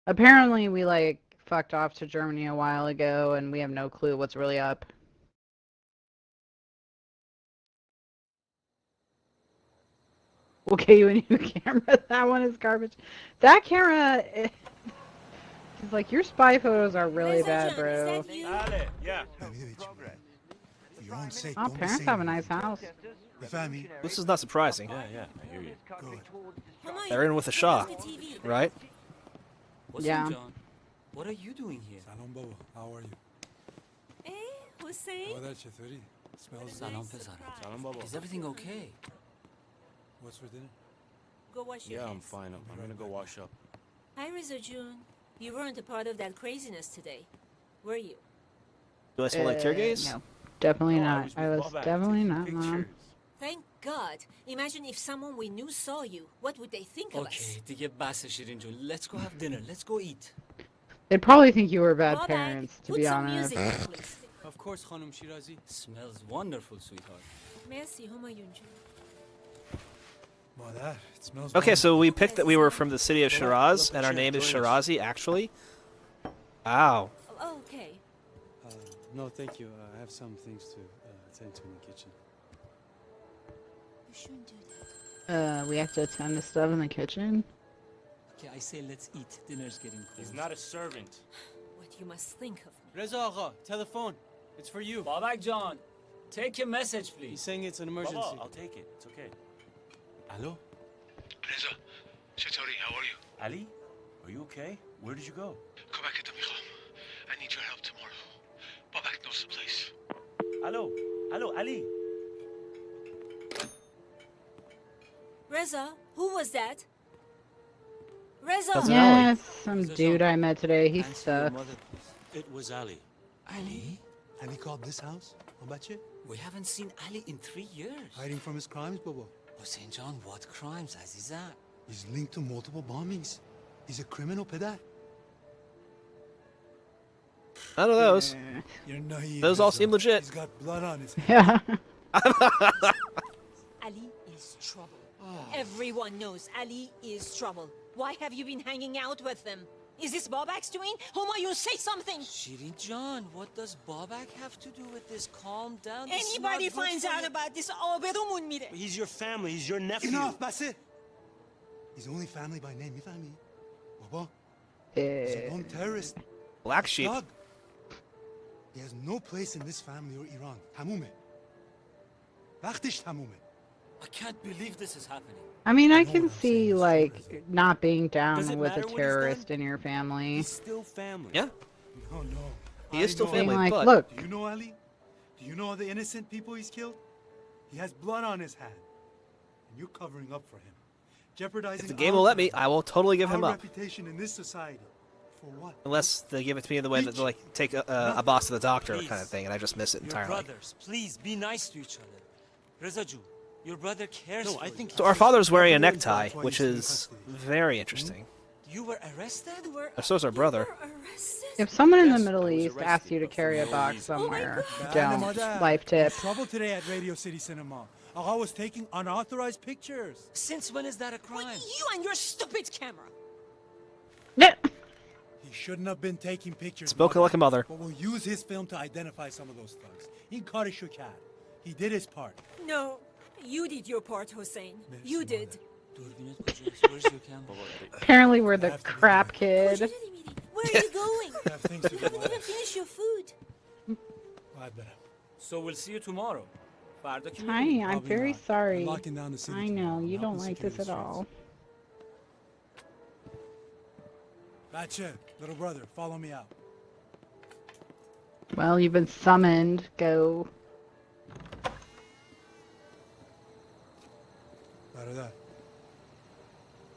Apparently, we, like, fucked off to Germany a while ago, and we have no clue what's really up. Okay, you a new camera. That one is garbage. That camera is like, your spy photos are really bad, bro. Ale, yeah. For your own sake, Oh, don't be parents saying have a anything. nice house. You found me? This is not surprising. Yeah, I hear you. Good. They're in with the Shah, right? What's Yeah. up, John? What are you doing here? Salam baba, how are you? Hussein? Smells Salam Pezara. Salam Baba. Is everything okay? What's for dinner? Go wash your Yeah, I'm hands. fine. I'm gonna go wash up. Hi, Reza June. You weren't a part of that craziness today, were you? Do I smell like tear gas? No, definitely No, not. I was definitely not, Mom. Thank God. Imagine if someone we knew saw you. What would they think of us? Okay, دیگه بس شیرین جون. Let's go have dinner. Let's go eat. They'd probably think you were bad Bobak, parents, to put be some honest. music on, please. Of course, Khanum Shirazi. Smells wonderful, sweetheart. Merci, Humayun June. Mother, it smells Okay, so we picked that we were from the city of Shiraz, and our name is Shirazi, actually. Wow. Oh, okay. No, thank you. I have some things to attend to in the kitchen. You shouldn't do that. We have to attend to stuff in the kitchen? Okay, I say let's eat. Dinner's getting cold. He's not a servant. What you must think of me. Reza Agha, telephone. It's for you. Babak John, take your message, He's please. saying it's an emergency. Baba, I'll take it. It's okay. Hello? Reza, Chatori, how are you? Ali? Are you okay? Where did you go? Come back at the Mikham. I need your help tomorrow. Babak knows the place. Hello? Hello, Ali? Reza, who was that? Reza! That's an Yeah, some dude I met today. He sucks. It was Ali. Ali? And he called this house? Ambache? We haven't seen Ali in 3 years. Hiding from his crimes, Baba. Hussein John, what crimes, Aziza? He's linked to multiple bombings. He's a criminal, Peda. None of those. You're naive. Those all Reza. seem legit. He's got blood on his hands. Yeah. Ali is trouble. Everyone knows Ali is trouble. Why have you been hanging out with him? Is this Babak's doing? Humayun, say something! Shirin John, what does Babak have to do with this? Calm down. This is Anybody not good finds for out you. about this, آبرومون میره. He's your family. He's your nephew. Enough, Bassett! He's only family by name, you found me? Baba, he's a lone terrorist. Black sheep. Thug. He has no place in this family or Iran. Tamume. Waqtish tamume. I can't believe this is happening. I mean, I can see, like, not being down Does it with a matter what he's terrorist done? in your family. He's still family. Yeah. No, no. He is still know. family, Being like, but look, Do you know Ali? Do you know all the innocent people he's killed? He has blood on his hand. And you're covering up for him. Jeopardizing if the game will let me, I will totally give him our up. reputation in this society. For what? Unless they give it to me in the way that they like take a boss to the doctor kind of thing, and I just miss it Your entirely. brothers, please be nice to each other. Reza Ju, your brother cares No, for I you. think So our father's wearing a necktie, which is very interesting. You were arrested? So is our brother. if someone in the Yes, Middle I was East arrested, asks you to but for carry a no box reason. somewhere, Anna, don't. Mother, Life tip. Trouble today at Radio City Cinema. Agha was taking unauthorized pictures. Since when is that a crime? You and your stupid camera. He shouldn't have been taking pictures. Spoken like a mother. But we'll use his film to identify some of those thugs. In Karishukat. He did his part. No, You did your part, Hossein. You did. Where's your camera? Apparently we're the crap kid. Where are you going? You haven't even finished your food. So we'll see you tomorrow. Tiny, I'm very sorry. I know, you don't like this at all. Gotcha. Little brother, follow me out. Well, you've been summoned. Go. Baradar,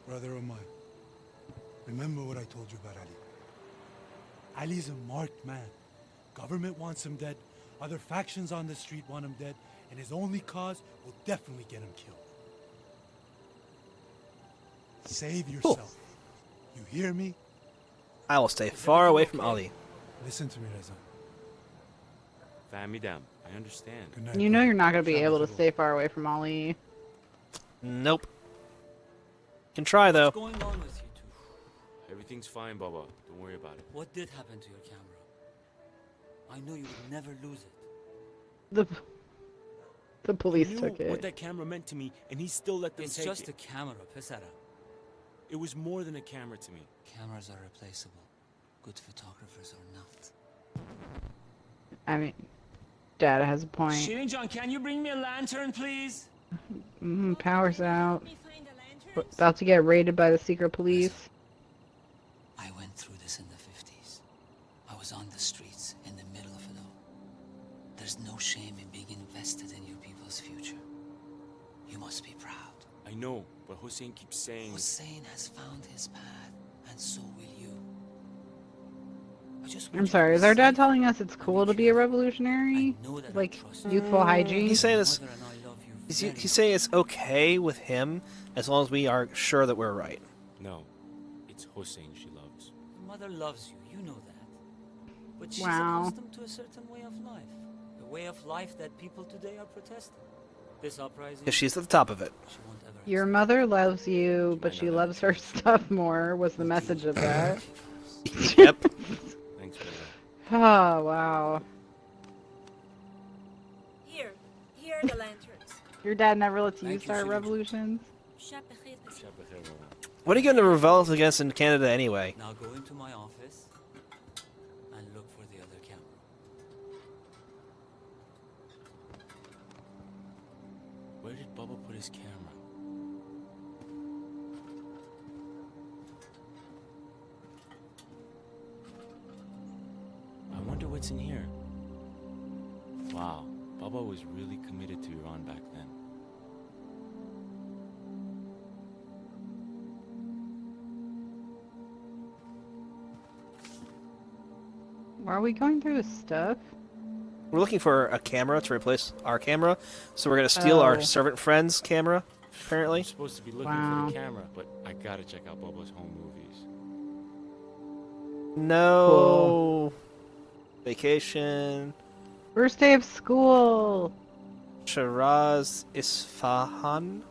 brother of mine, remember what I told you about Ali. Ali's a marked man. Government wants him dead, other factions on the street want him dead, and his only cause will definitely get him killed. Save yourself. You hear me? I will stay far away from Ali. Listen to me, Reza. Famidam, I understand. You know you're not going to be able to stay far away from Ali. Nope. Can try, though. What's going on with you two? Everything's fine, Baba. Don't worry about it. What did happen to your camera? I know you would never lose it. The police He knew took it. what that camera meant to me, and he still let them It's take just it. a camera, Pesara. It was more than a camera to me. Cameras are replaceable. Good photographers are not. I mean, Dad has a point. Shirin-John, can you bring me a lantern, please? Power's out. We're about to get raided by the secret police. I went through this in the 50s. I was on the streets in the middle of it all. There's no shame in being invested in your people's future. You must be proud. I know, but Hussein keeps saying... Hussein has found his path, and so will you. I'm sorry, is our dad telling us it's cool to be a revolutionary? Like, youthful hygiene? He's saying this. He's saying it's okay with him as long as we are sure that we're right. No, it's Hussein she loves. Your mother loves you, you know that. But she's Wow. accustomed to a certain way of life. A way of life that people today are protesting. This uprising... Because she's at the top of it. Your mother loves you, but she loves her stuff more, was the message of that. Yep. Thanks, brother. Oh, wow. Here are the lanterns. Your dad never lets you Thank you, start Shirin. revolutions? What are you going to revolt against in Canada anyway? Now go into my office and look for the other camera. Where did Bubba put his camera? I wonder what's in here. Wow, Bubba was really committed to Iran back then. Why are we going through his stuff? We're looking for a camera to replace our camera, so we're going to steal our servant friend's camera, apparently. I'm supposed to be looking Wow. for the camera, but I gotta check out Bubba's home movies. No. Vacation. First day of school. Shiraz, Isfahan.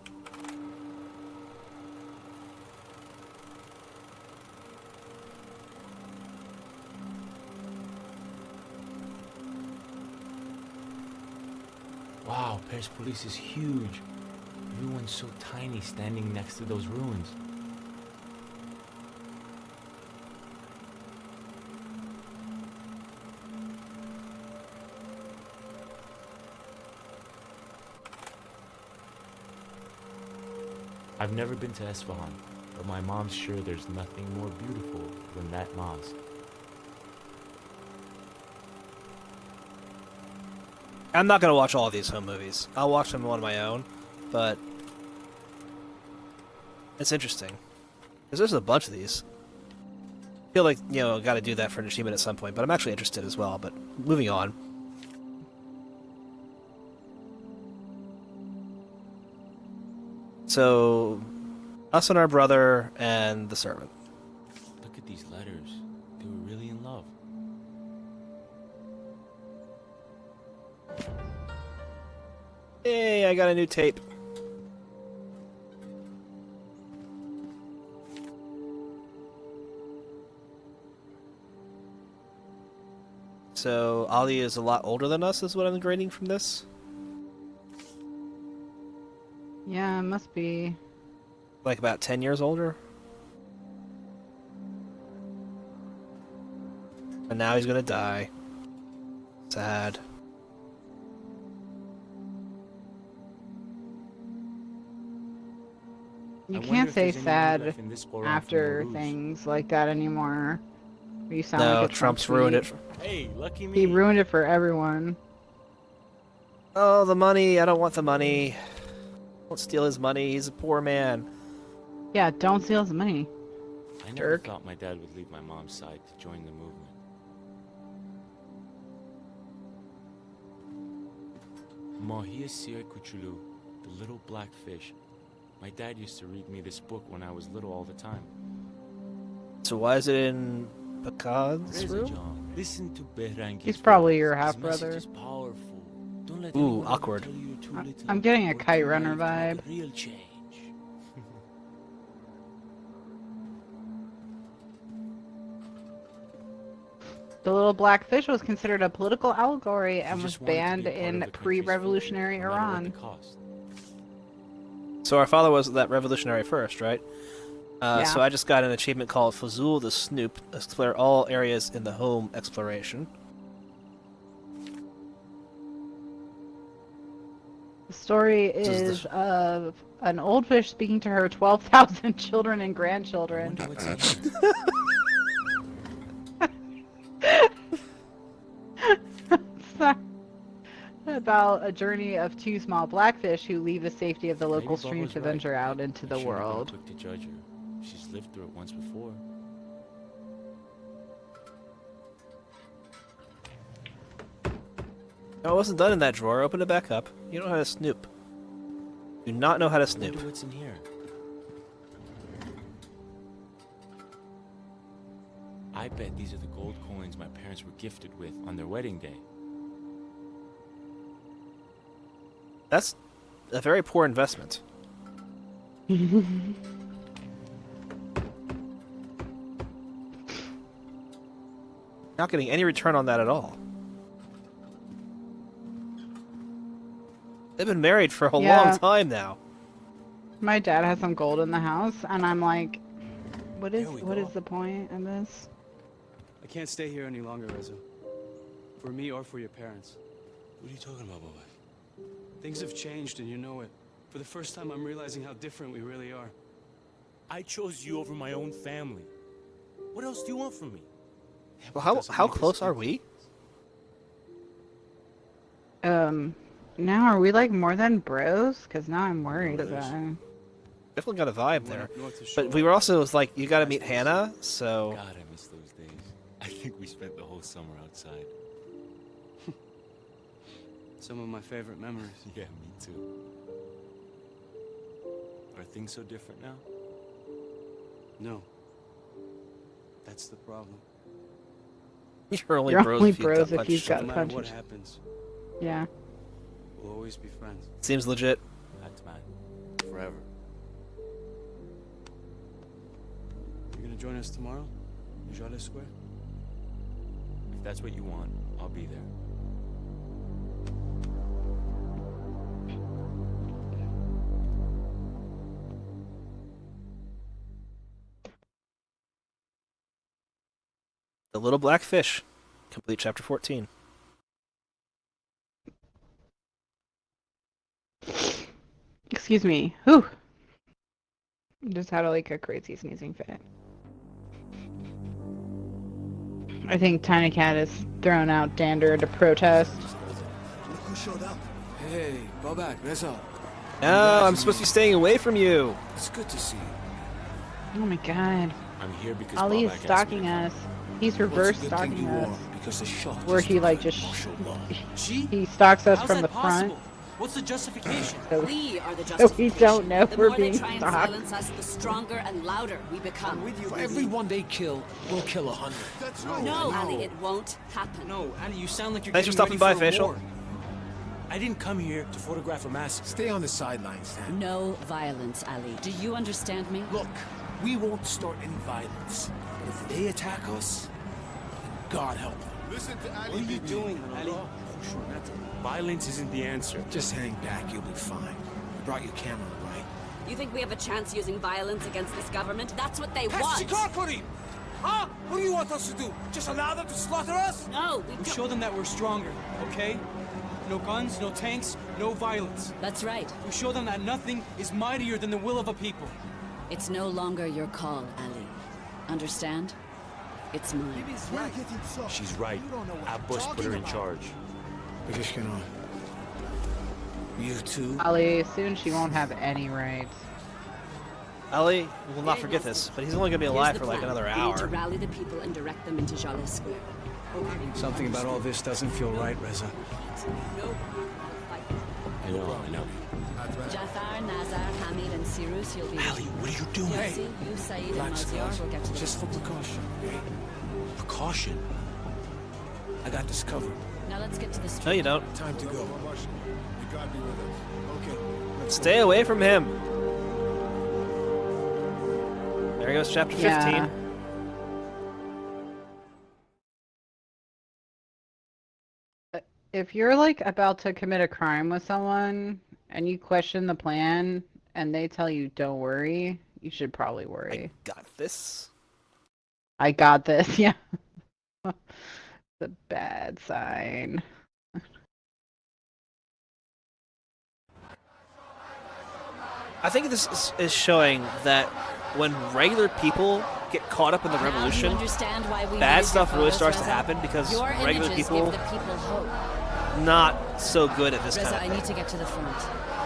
Wow, Persepolis is huge. Everyone's so tiny standing next to those ruins. I've never been to Isfahan, but my mom's sure there's nothing more beautiful than that mosque. I'm not going to watch all of these home movies. I'll watch them on my own, but it's interesting. Because there's a bunch of these. I feel like, you know, got to do that for an achievement at some point, but I'm actually interested as well, but moving on. So, us and our brother and the servant. Look at these letters. They were really in love. Hey, I got a new tape. So, Ali is a lot older than us, is what I'm grading from this. must be. Like about 10 years older. And now he's gonna die. Sad. You can't say sad after things like that anymore. You sound No, like a Trump Trump's ruined it. tweet. Hey, lucky me. He ruined it for everyone. Oh, the money. I don't want the money. Don't steal his money. He's a poor man. Yeah, don't steal his money. I never Jerk. thought my dad would leave my mom's side to join the movement. Mahiya Sir Kuchulu, the little black fish. My dad used to read me this book when I was little all the time. So why is it in Pekad's room? John, listen to Behrangi's He's probably words. your His half message brother. is powerful. Don't let Ooh, anyone ever awkward. tell you you're too little I'm getting a or too Kite Runner naive to vibe. make a real change. The little black fish was considered a political allegory and He was just wanted to banned be a part of in the country's pre-revolutionary future, no matter what Iran. the cost. So our father was that revolutionary first, right? Yeah. So I just got an achievement called Fazul the Snoop. Explore all areas in the home exploration. The story This is is of an old fish speaking to her 12,000 children and grandchildren. Sorry. About a journey of two small blackfish who leave the safety of the local Maybe stream Bubba's to right. venture out into the I shouldn't have been world. quick to judge her. She's lived through it once before. No, it wasn't done in that drawer. Open it back up. You don't know how to snoop. Do not know how to I snoop. wonder what's in here. I bet these are the gold coins my parents were gifted with on their wedding day. That's a very poor investment. Not getting any return on that at all. They've been married for a Yeah. long time now. My dad has some gold in the house, and I'm like, what is the point in this? I can't stay here any longer, Reza. For me or for your parents. What are you talking about, Baba? Things have changed and you know it. For the first time, I'm realizing how different we really are. I chose you over my own family. What else do you want from me? Well, how close are we? Now are we like more than bros? Because now I'm worried about him. Definitely got a vibe there. up north to But we were also like, you got to meet Hannah, so God, I miss those days. I think we spent the whole summer outside. Some of my favorite memories. Yeah, me too. Are things so different now? No. That's the problem. you're only You're bros only if you've bros got if you've punched. got No matter what punches. happens, Yeah. we'll always be friends. Seems legit. That's man. Forever. You're gonna join us tomorrow? In Jale Square? If that's what you want, I'll be there. The Little Black Fish. Complete chapter 14. Excuse me. Whew. Just had like a crazy sneezing fit. I think Tiny Cat is throwing out Dander to protest. Look who showed up. Hey, Babak, Reza. No, I'm supposed to be staying away from you. It's good to see you. Oh my god. I'm here because Ali is Babak asked me stalking to come. us. He's reverse stalking us. Because the shot Where just he like died, just mashallah. he stalks us How's from that the front. possible? What's the justification? So, We are the so we justification. don't know The we're more being they try and stalked. silence us, the stronger and louder we become. For every one they kill, we'll kill 100. That's right. No, Ali, it won't happen. No, Ali, you sound like you're Thanks for getting stopping ready by, for a Facial. war. I didn't come here to photograph a massacre. Stay on the sidelines, then. No violence, Ali. Do you understand me? Look, we won't start any violence. But if they attack us, then God help them. Listen to Ali. What are you Bibi. doing, Ali? Violence isn't the answer. Just hang back, you'll be fine. You brought your camera, right? You think we have a chance using violence against this government? That's what they want! Huh? What do you want us to do? Just allow them to slaughter us? No, we show them that we're stronger, okay? No guns, no tanks, no violence. That's right. We show them that nothing is mightier than the will of a people. It's no longer your call, Ali. Understand? It's mine. She's right. Abbas put her in charge. You too. Ali, soon she won't have any rights. Ali will not forget this, but he's only going to be alive for like another We need to hour. rally the people and direct them into Jaleh Square. Something about all this doesn't feel right, Reza. I know. Jafar, Nazar, Hamid, and Sirus, you'll be... Ali, what are you doing? Yossi, you, Saeed, and Relax, Maziar guys. will get to the... Just for precaution, okay? Precaution? I got this covered. Now let's get to the street. No, you don't. Time to go. You gotta be with us. Okay. Stay away from him. There goes chapter 15. Yeah. If you're like about to commit a crime with someone and you question the plan and they tell you don't worry, you should probably worry. Got this. I got this, yeah. It's a bad sign. I think this is showing that when regular people get caught up in the revolution, understand why we bad needed stuff your really photos, starts to Reza? happen because Your regular images people give the people hope. not so good at this Reza, kind of I thing. need to get to the front.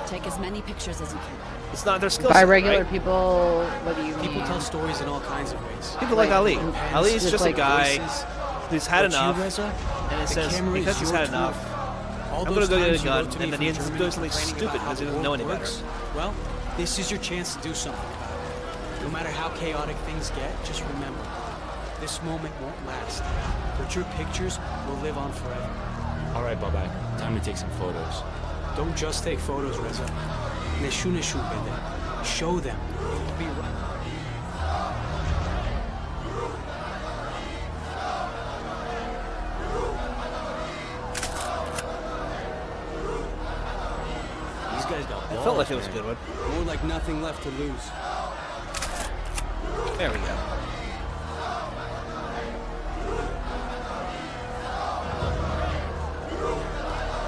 Take as many pictures as you can. It's not their skill By set, regular right? people, what do you mean? People tell stories in all kinds of ways. People like Ali. Pens, Ali is just a like guy voices. who's had But you, enough, Reza, and it the says camera because is he's your had tool. enough, All I'm those gonna go get times a you gun, wrote to me and then from he ends up Germany doing something complaining stupid about how because he the doesn't know world any better. works. Well, this is your chance to do something about it. No matter how chaotic things get, just remember, this moment won't last. But your pictures will live on forever. All right, Babak. Time to take some photos. Don't just take photos, Reza. Neshu bede. Show them. Be right. These guys got It balls, felt like it was a man. good one. More like nothing left to lose. There we go.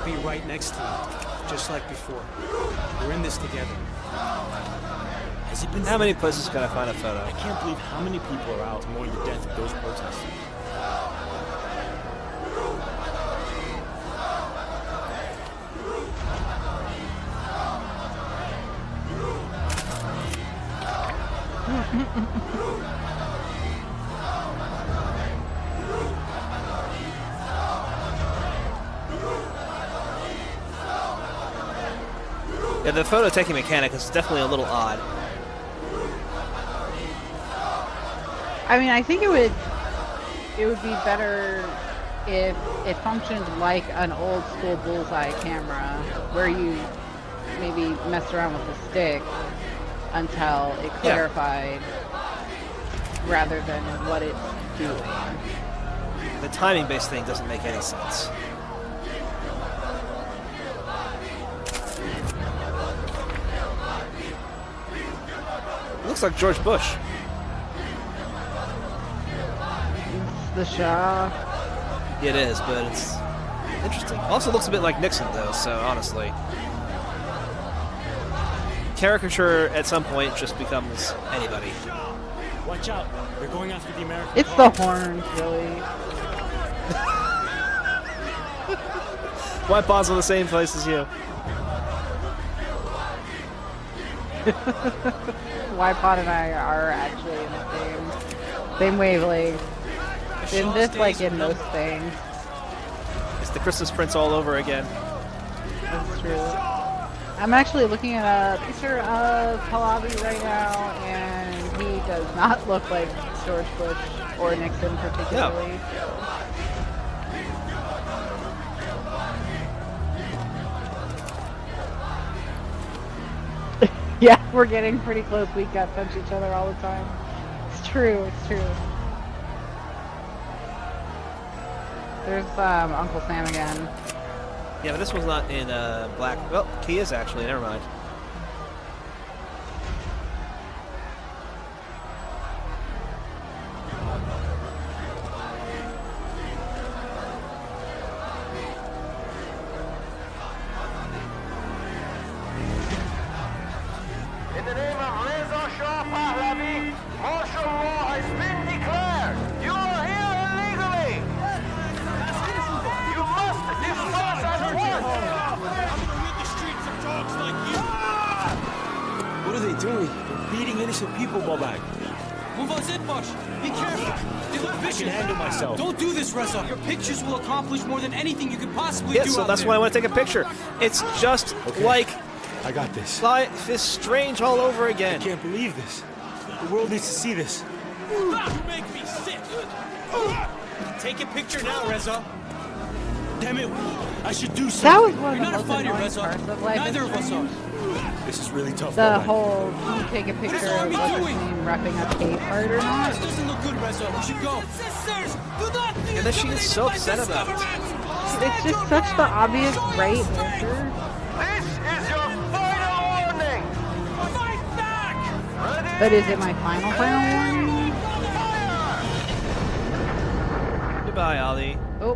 Be right next to you, just like before. We're in this together. Has it been How many places can I find a photo? I can't believe how many people are out to mourn the death of those protesters. Yeah, the photo taking mechanic is definitely a little odd. I mean, I think it would be better if it functioned like an old school bullseye camera where you maybe messed around with the stick until it clarified rather than what it's doing. The timing-based thing doesn't make any sense. Looks like George Bush. It's the Shah. It is, but it's interesting. Also looks a bit like Nixon, though, so honestly. Caricature at some point just becomes anybody. Watch out. They're going after the American It's the horns, really. Why pause in the same place as you? Wipod and I are actually in the same wavelength. In this, like in most things. It's the Christmas Prince all over again. That's true. I'm actually looking at a picture of Pahlavi right now, and he does not look like George Bush or Nixon particularly. Yeah, we're getting pretty close. We gut punch each other all the time. It's true, it's true. There's Uncle Sam again. Yeah, but this one's not in black. Well, he is actually. Never mind. can handle myself. Don't do this, Reza. Your pictures will accomplish more than anything you could possibly do. Yeah, so out that's there. why I want to take a picture. It's just like I got this. life is strange all over again. I can't believe this. The world needs to see this. You make me sick. Take a picture now, Reza. Damn it! I should do something. That was one You're of the not a most fighter, annoying Reza. parts of Life Neither is of us are. Strange. This is really tough. The Bobak. whole you take a picture of what's her name wrapping up Kate part or not. This doesn't look good, Reza. We should go. Sisters, do not And then she is so upset about it. It's just such the obvious right answer. This is your final warning! Fight back! But is it my final warning? Goodbye, Ali. Oh,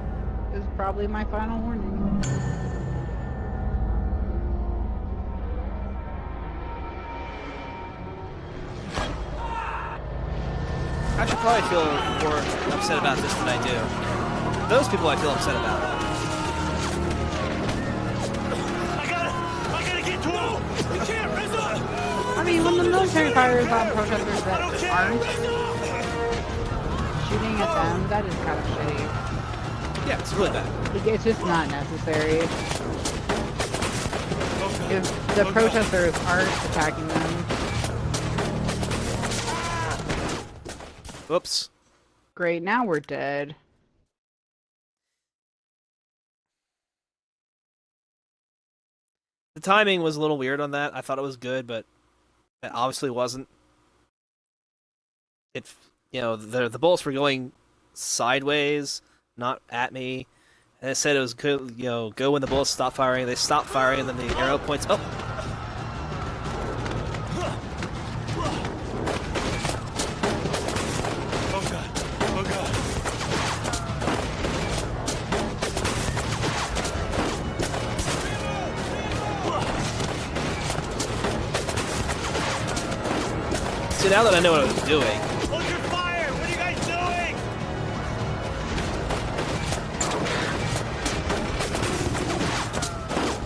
this is probably my final warning. I should probably feel more upset about this than I do. Those people I feel upset about. I gotta get to him! You can't, Reza! I mean, when the military fires on protesters that aren't shooting at them, that is kind of shitty. Yeah, it's really bad. Like, it's just not necessary. If the protesters aren't attacking them. Whoops. Great, now we're dead. The timing was a little weird on that. I thought it was good, but it obviously wasn't. It, you know, the bullets were going sideways, not at me. And it said it was good, you know, go when the bullets stop firing. They stopped firing, and then the arrow points up. So now that I know what I was doing. Hold your fire! What are you guys doing?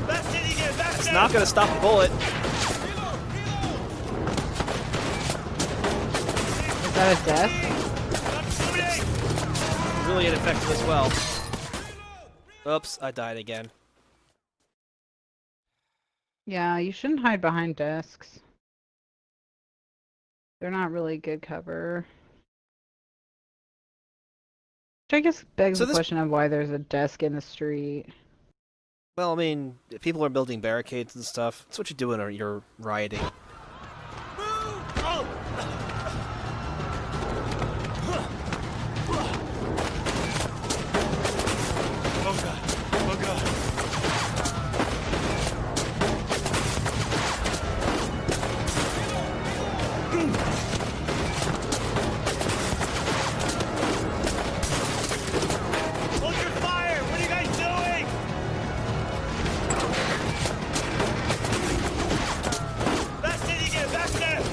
That's it again! That's It's it! not going to stop the bullet. Is that a death? Really ineffective as well. Oops, I died again. Yeah, you shouldn't hide behind desks. They're not really good cover. Which I guess begs the question of why there's a desk in the street. Well, I mean, if people are building barricades and stuff. That's what you do when you're rioting. Hold your fire! What are you guys doing? That's it again! That's it!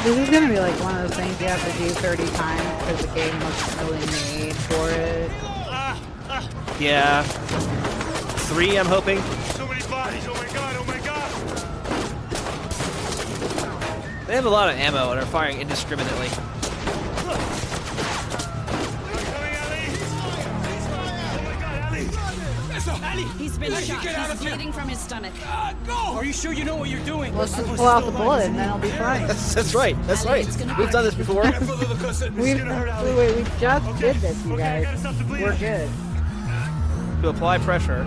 This is gonna be like one of those things you have to do 30 times because the game wasn't really made for it. Yeah. 3, I'm hoping. So many bodies! Oh my god! Oh my god! They have a lot of ammo and are firing indiscriminately. He's been I should shot. get out He's of here. bleeding from his stomach. Go! Are you sure you know what you're doing? Let's just pull out the bullet and then it'll be fine. That's right. That's right. We've done this before. We just did this, you guys. We're good. To apply pressure.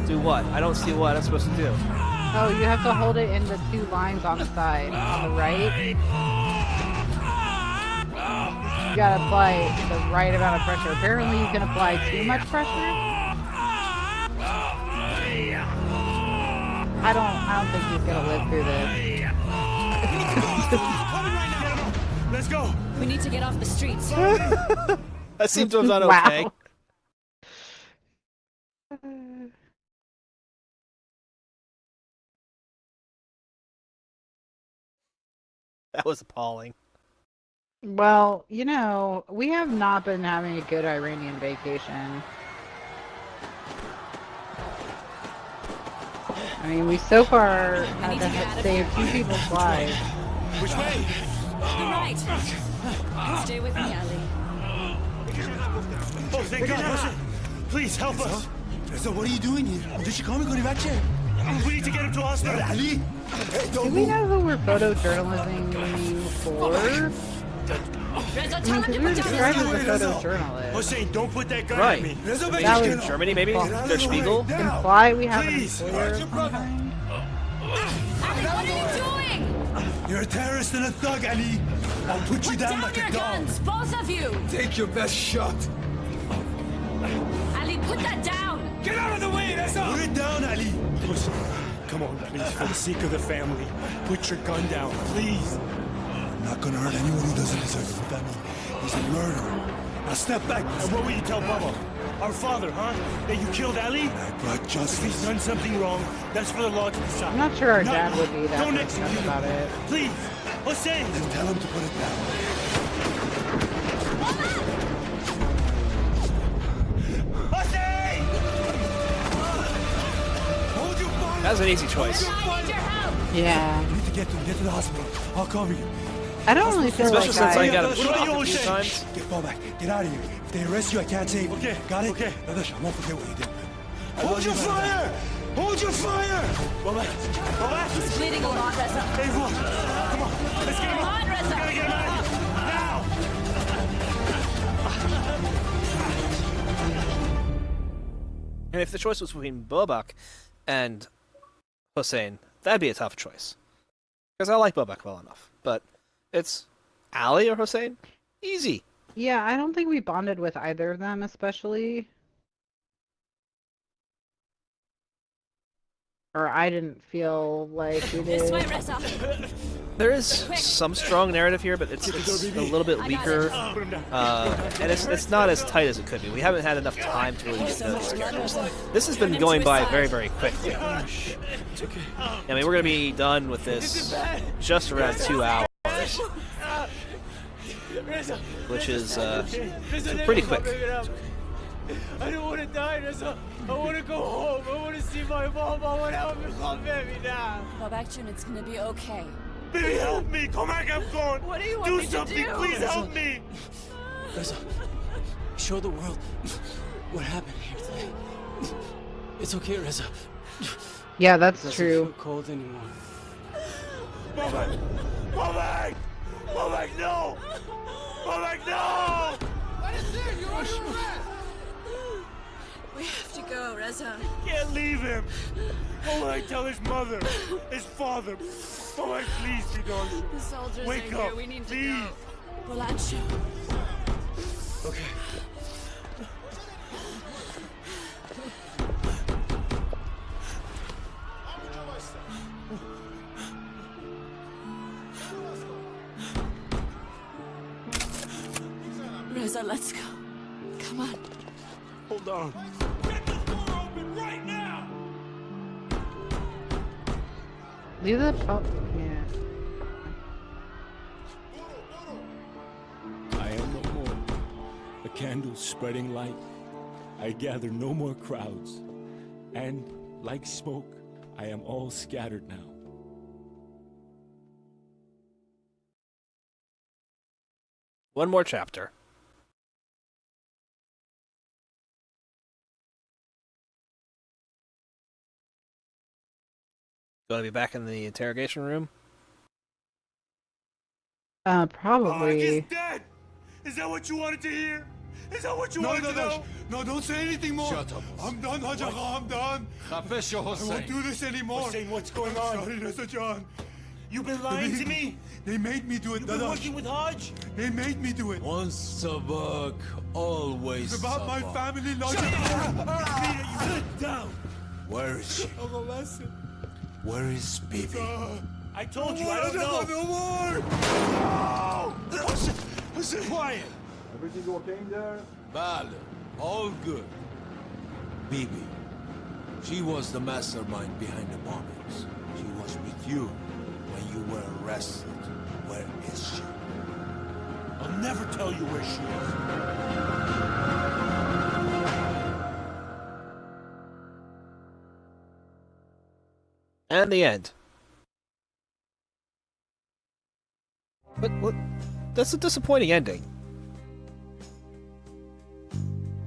Do what? I don't see what I'm supposed to do. Oh, you have to hold it in the 2 lines on the side. On the right. You gotta apply the right amount of pressure. Apparently you can apply too much pressure. I don't think he's gonna live through this. Let's go! We need to get off the streets. That seems to have done Wow. okay. That was appalling. Well, you know, we have not been having a good Iranian vacation. I mean, we so far had to save 2 people's lives. Which way? You're right. Stay with me, Ali. Oh, thank God. Please help us. So what are you doing here? Did she call me going back here? We need to get him to hospital. Ali! Do we know who we're photojournalism for? Reza, tell him to We were put described as down a photojournalist. Hussein, don't put that gun Right. at me. That was Germany, maybe? Der Spiegel? Imply we have an Please. employer of some kind? Ali, what are you doing? You're a terrorist and a thug, Ali! I'll put you down like your a dog! guns, both of you! Take your best shot. Ali, put that down! Get out of the way, that's all. Put it down, Ali! Listen, come on, please, for the sake of the family. Put your gun down, please. I'm not gonna hurt anyone who doesn't deserve it, family. He's a murderer. Now step back. And what will you tell Baba? Our father, huh? That you killed Ali? I brought If justice. he's done something wrong, that's for the law to decide. I'm not sure our Not dad mine. would be that Don't upset execute about him. it. Please, Hussein. Then tell him to put it down. Hussein! Hold your fire! That was an easy choice. Yeah. You need to get to the hospital. I'll cover you. I don't really feel Especially like since I I... got him What about shot you, a few Hussein? times. Fall back. Get out of here. If they arrest you, I can't save you. Okay, Got it? okay. Nadash, I won't forget what you did. Hold your fire! Hold your fire! Baba, Baba! He's bleeding a lot, Reza. Everyone, come on, let's get him Come out. on, Reza. We gotta get him out of here. Now! And if the choice was between Bobak and Hussein, that'd be a tough choice. Because I like Bobak well enough. But it's Ali or Hussein? Easy. Yeah, I don't think we bonded with either of them, especially. Or I didn't feel like we This did. way, Reza. There is some strong narrative here, but it's a little bit weaker, and it's not as tight as it could be. We haven't had enough time to really get to know these characters. This has been going by very, very quickly. I mean, we're going to be done with this just around 2 hours, which is pretty quick. I don't want to die, Reza. I want to go home. I want to see my mom. I want to have my baby now. Babak Jun, it's gonna be okay. Baby, help me! Come back, I'm gone! What do you want me to something, do? please help me! Reza, show the world what happened here today. It's okay, Reza. Yeah, that's Doesn't true. feel cold anymore. Bobak! Bobak! Bobak, no! Bobak, no! What is this? You're under arrest! We have to go, Reza. Can't leave him! What will I tell his mother? His father? Bobak, please, Sidosh. The soldiers Wake are up, here. We need to please. go. Bolancho. Okay. Reza, let's go. Come on. Hold on. Leave the oh, yeah. I am no more. A candle spreading light. I gather no more crowds. And, like smoke, I am all scattered now. One more chapter. Going to be back in the interrogation room? Probably. He's dead! Is that what you wanted to hear? Is that what you wanted to know? No, don't say anything more. Shut up. I'm done, Haj Agha, I'm done. Khafesh, I won't Hussein. do this anymore. Hussein, what's going I'm on? sorry, Reza Jan. You've been lying to me? They made me do it, You've been Dadash. working with Hajj? They made me do it. Once Sabak, always It's about my Sabak. family, not Sit down! Where is she? Where is Bibi? I told you, I don't know! No more! No! Listen, quiet! Everything okay there? Bale, all good. Bibi, she was the mastermind behind the bombings. She was with you when you were arrested. Where is she? I'll never tell you where she is. And the end. But what? That's a disappointing ending.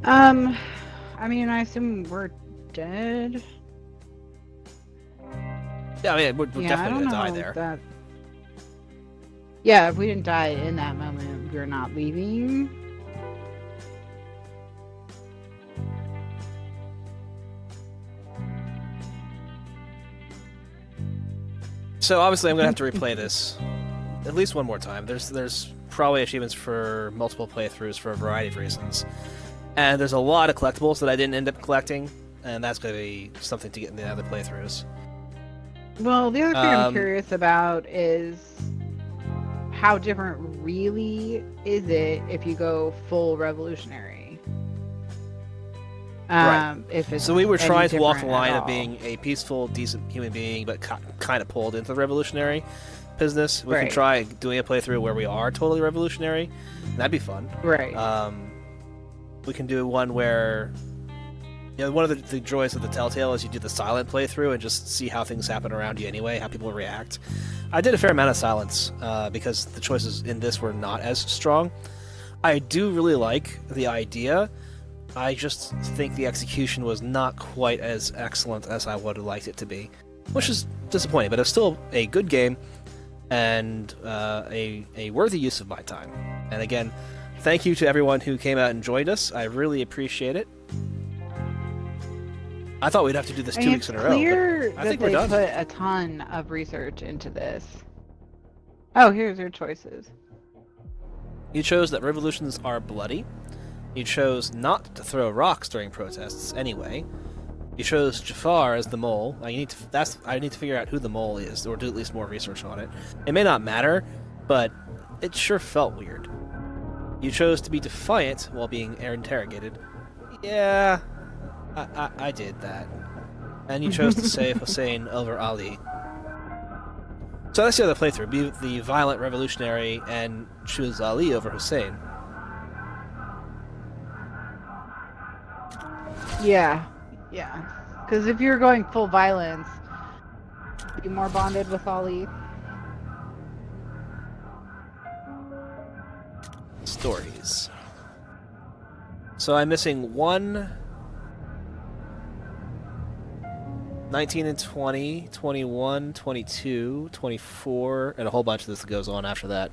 I mean, I assume we're dead. Yeah, I mean, we're Yeah, I definitely don't gonna die know there. that. Yeah, if we didn't die in that moment, we're not leaving. So obviously, I'm gonna have to replay this at least one more time. There's probably achievements for multiple playthroughs for a variety of reasons, and there's a lot of collectibles that I didn't end up collecting, and that's gonna be something to get in the other playthroughs. Well, the other thing I'm curious about is how different really is it if you go full revolutionary? Right. If it's So we were any trying to walk the different line at of all. being a peaceful, decent human being, but kind of pulled into the revolutionary business. We can Right. try doing a playthrough where we are totally revolutionary. That'd be fun. Right. We can do one where, you know, one of the joys of the Telltale is you do the silent playthrough and just see how things happen around you anyway, how people react. I did a fair amount of silence because the choices in this were not as strong. I do really like the idea. I just think the execution was not quite as excellent as I would have liked it to be, which is disappointing, but it's still a good game and a worthy use of my time. And again, thank you to everyone who came out and joined us. I really appreciate it. I thought we'd have to do this 2 weeks in a row. Clear But I that think we're they done. put a ton of research into this. Oh, here's your choices. You chose that revolutions are bloody. You chose not to throw rocks during protests anyway. You chose Jafar as the mole. I need to figure out who the mole is, or do at least more research on it. It may not matter, but it sure felt weird. You chose to be defiant while being interrogated. Yeah, I did that. And you chose to save Hussein over Ali. So that's the other playthrough. Be the violent revolutionary and choose Ali over Hussein. Yeah, yeah. Because if you're going full violence, be more bonded with Ali. Stories. So I'm missing 1, 19 and 20, 21, 22, 24, and a whole bunch of this that goes on after that.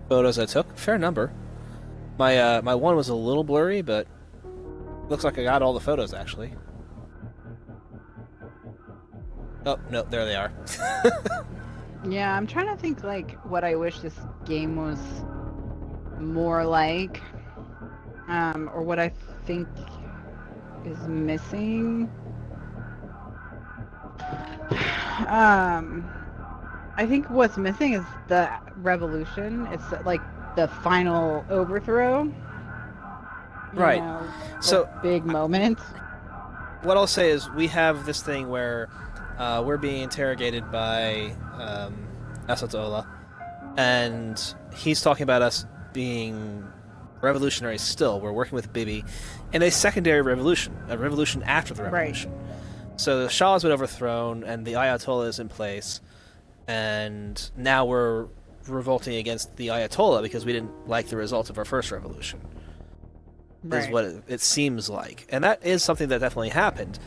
Photos I took, fair number. My one was a little blurry, but looks like I got all the photos actually. Oh no, there they are. Yeah, I'm trying to think like what I wish this game was more like, or what I think is missing. I think what's missing is the revolution. It's like the final overthrow. You Right. know, So a big moment. What I'll say is we have this thing where we're being interrogated by Asatola, and he's talking about us being revolutionaries still. We're working with Bibi in a secondary revolution, a revolution after the revolution. So the Shah has been overthrown, and the Ayatollah is in place, and now we're revolting against the Ayatollah because we didn't like the result of our first revolution. Is what it seems like. And that is something that definitely happened.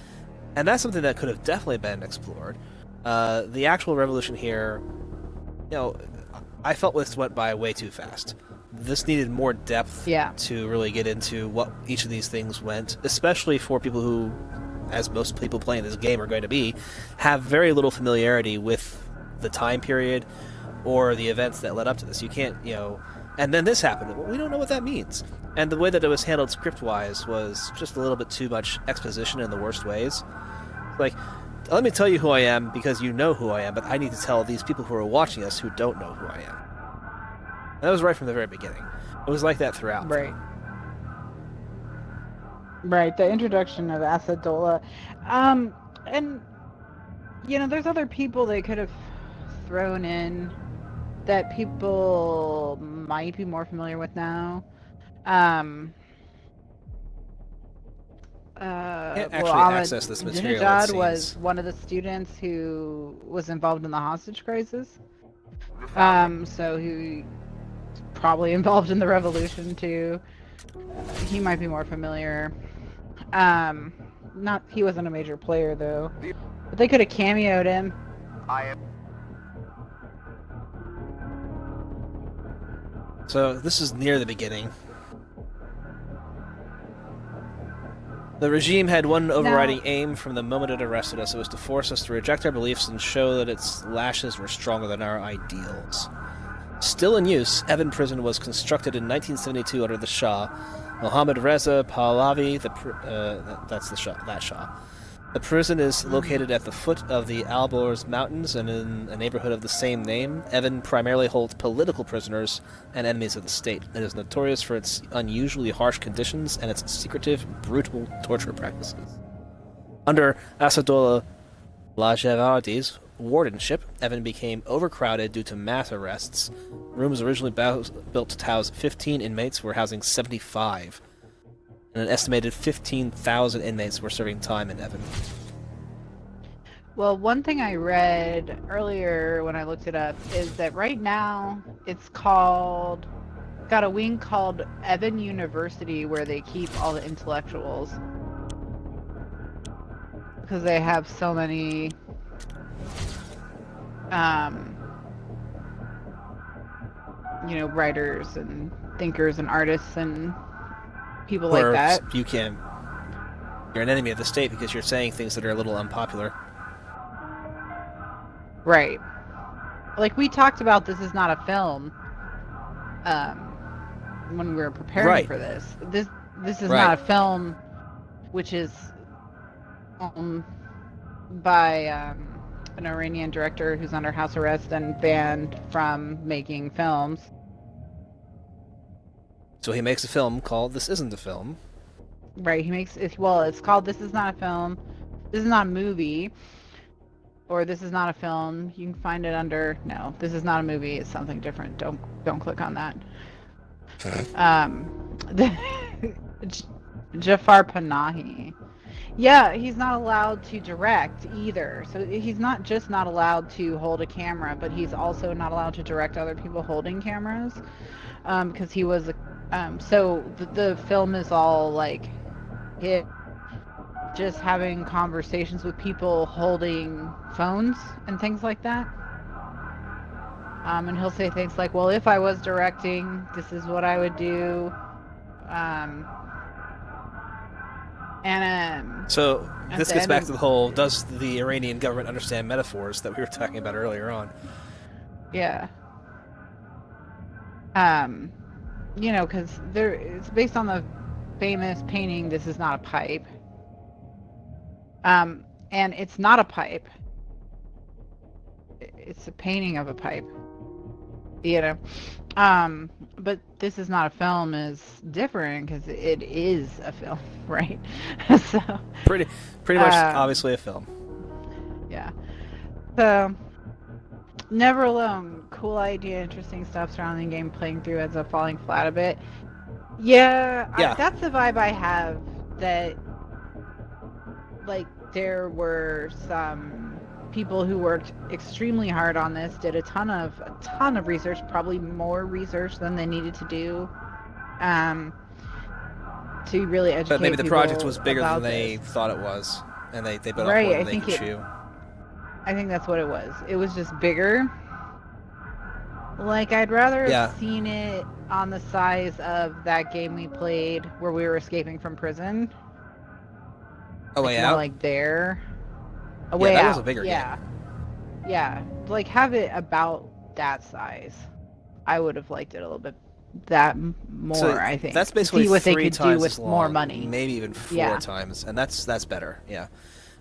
And that's something that could have definitely been explored. The actual revolution here, you know, I felt this went by way too fast. This needed more depth to really get into what each of these things went, especially for people who, as most people playing this game are going to be, have very little familiarity with the time period or the events that led up to this. You can't, you know, and then this happened. Well, we don't know what that means. And the way that it was handled script-wise was just a little bit too much exposition in the worst ways. Like, let me tell you who I am because you know who I am, but I need to tell these people who are watching us who don't know who I am. And that was right from the very beginning. It was like that throughout. Right. Right, the introduction of Asadola. And, you know, there's other people they could have thrown in that people might be more familiar with now. Can't well, actually access this material, it Ahmadinejad was seems. one of the students who was involved in the hostage crisis. So he probably involved in the revolution too. He might be more familiar. Not he wasn't a major player though, but they could have cameoed him. So this is near the beginning. The regime had one overriding aim from the moment it arrested us. It was to force us to reject our beliefs and show that its lashes were stronger than our ideals. Still in use, Evin Prison was constructed in 1972 under the Shah, Mohammad Reza Pahlavi. That's the Shah. That Shah. The prison is located at the foot of the Alborz Mountains and in a neighborhood of the same name. Evin primarily holds political prisoners and enemies of the state. It is notorious for its unusually harsh conditions and its secretive, brutal torture practices. Under Asadollah Lajevardi's wardenship, Evin became overcrowded due to mass arrests. Rooms originally built to house 15 inmates were housing 75. And an estimated 15,000 inmates were serving time in Evin. Well, one thing I read earlier when I looked it up is that right now it's got a wing called Evin University where they keep all the intellectuals. Because they have so many writers and thinkers and artists and people like that. You're an enemy of the state because you're saying things that are a little unpopular. Right. Like we talked about this is not a film when we were preparing for this. This is not a film which is by an Iranian director who's under house arrest and banned from making films. So he makes a film called This Isn't a Film. Right, it's called This Is Not a Film. This is not a movie. Or This Is Not a Film. You can find it under This Is Not a Movie. It's something different. Don't click on that. Jafar Panahi. Yeah, he's not allowed to direct either. So he's not just not allowed to hold a camera, but he's also not allowed to direct other people holding cameras. Because he was so the film is all like it just having conversations with people holding phones and things like that. And he'll say things like, well, if I was directing, this is what I would do. So this gets back to the whole, does the Iranian government understand metaphors that we were talking about earlier on? Yeah. Because it's based on the famous painting, This Is Not a Pipe. And it's not a pipe. It's a painting of a pipe. But This Is Not a Film is different because it is a film, right? So pretty much obviously a film. Yeah. So Never Alone, cool idea, interesting stuff surrounding the game. Playing through ends up falling flat a bit. Yeah. That's the vibe I have. That like there were some people who worked extremely hard on this, did a ton of research, probably more research than they needed to do, to really educate. But maybe the project people was bigger than about they this. thought it was, and they bit off Right, more I than they think could chew. I think that's what it was. It was just bigger. Like, I'd rather have seen it on the size of that game we played where we were escaping from prison. A Way more Out? like there. A Yeah, Way that Out. was a bigger yeah. Yeah. Like, have it about that size. I would have liked it a little bit more, So I think. that's basically see what they 3 could times do with as more long, money. maybe even 4 Yeah. times, and that's better. Yeah,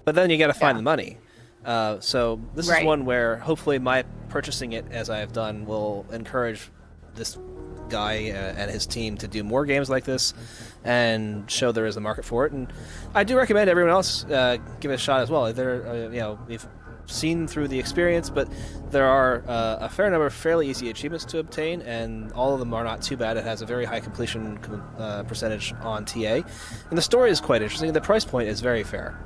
but then you got to find the money. So this is one where hopefully my purchasing it, as I have done, will encourage this guy and his team to do more games like this and show there is a market for it. And I do recommend everyone else give it a shot as well. We've seen through the experience, but there are a fair number of fairly easy achievements to obtain, and all of them are not too bad. It has a very high completion percentage on TA, and the story is quite interesting. The price point is very fair.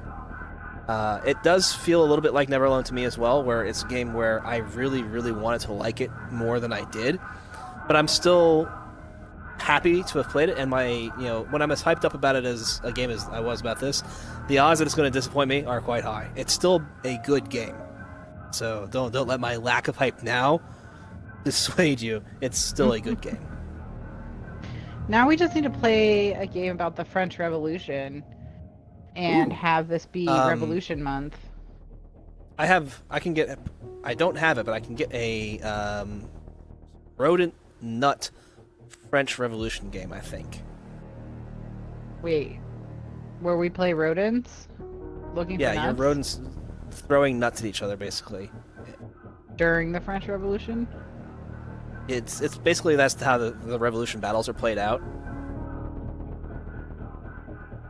It does feel a little bit like Never Alone to me as well, where it's a game where I really, really wanted to like it more than I did, but I'm still happy to have played it, and when I'm as hyped up about it as a game as I was about this, the odds that it's going to disappoint me are quite high. It's still a good game, so don't let my lack of hype now dissuade you. It's still a good game. Now we just need to play a game about the French Revolution and have this be Revolution Month. I don't have it, but I can get a rodent nut French Revolution game, I think. Wait, where we play rodents? Looking for nuts? Yeah, your rodents throwing nuts at each other, basically. During the French Revolution? It's basically that's how the revolution battles are played out.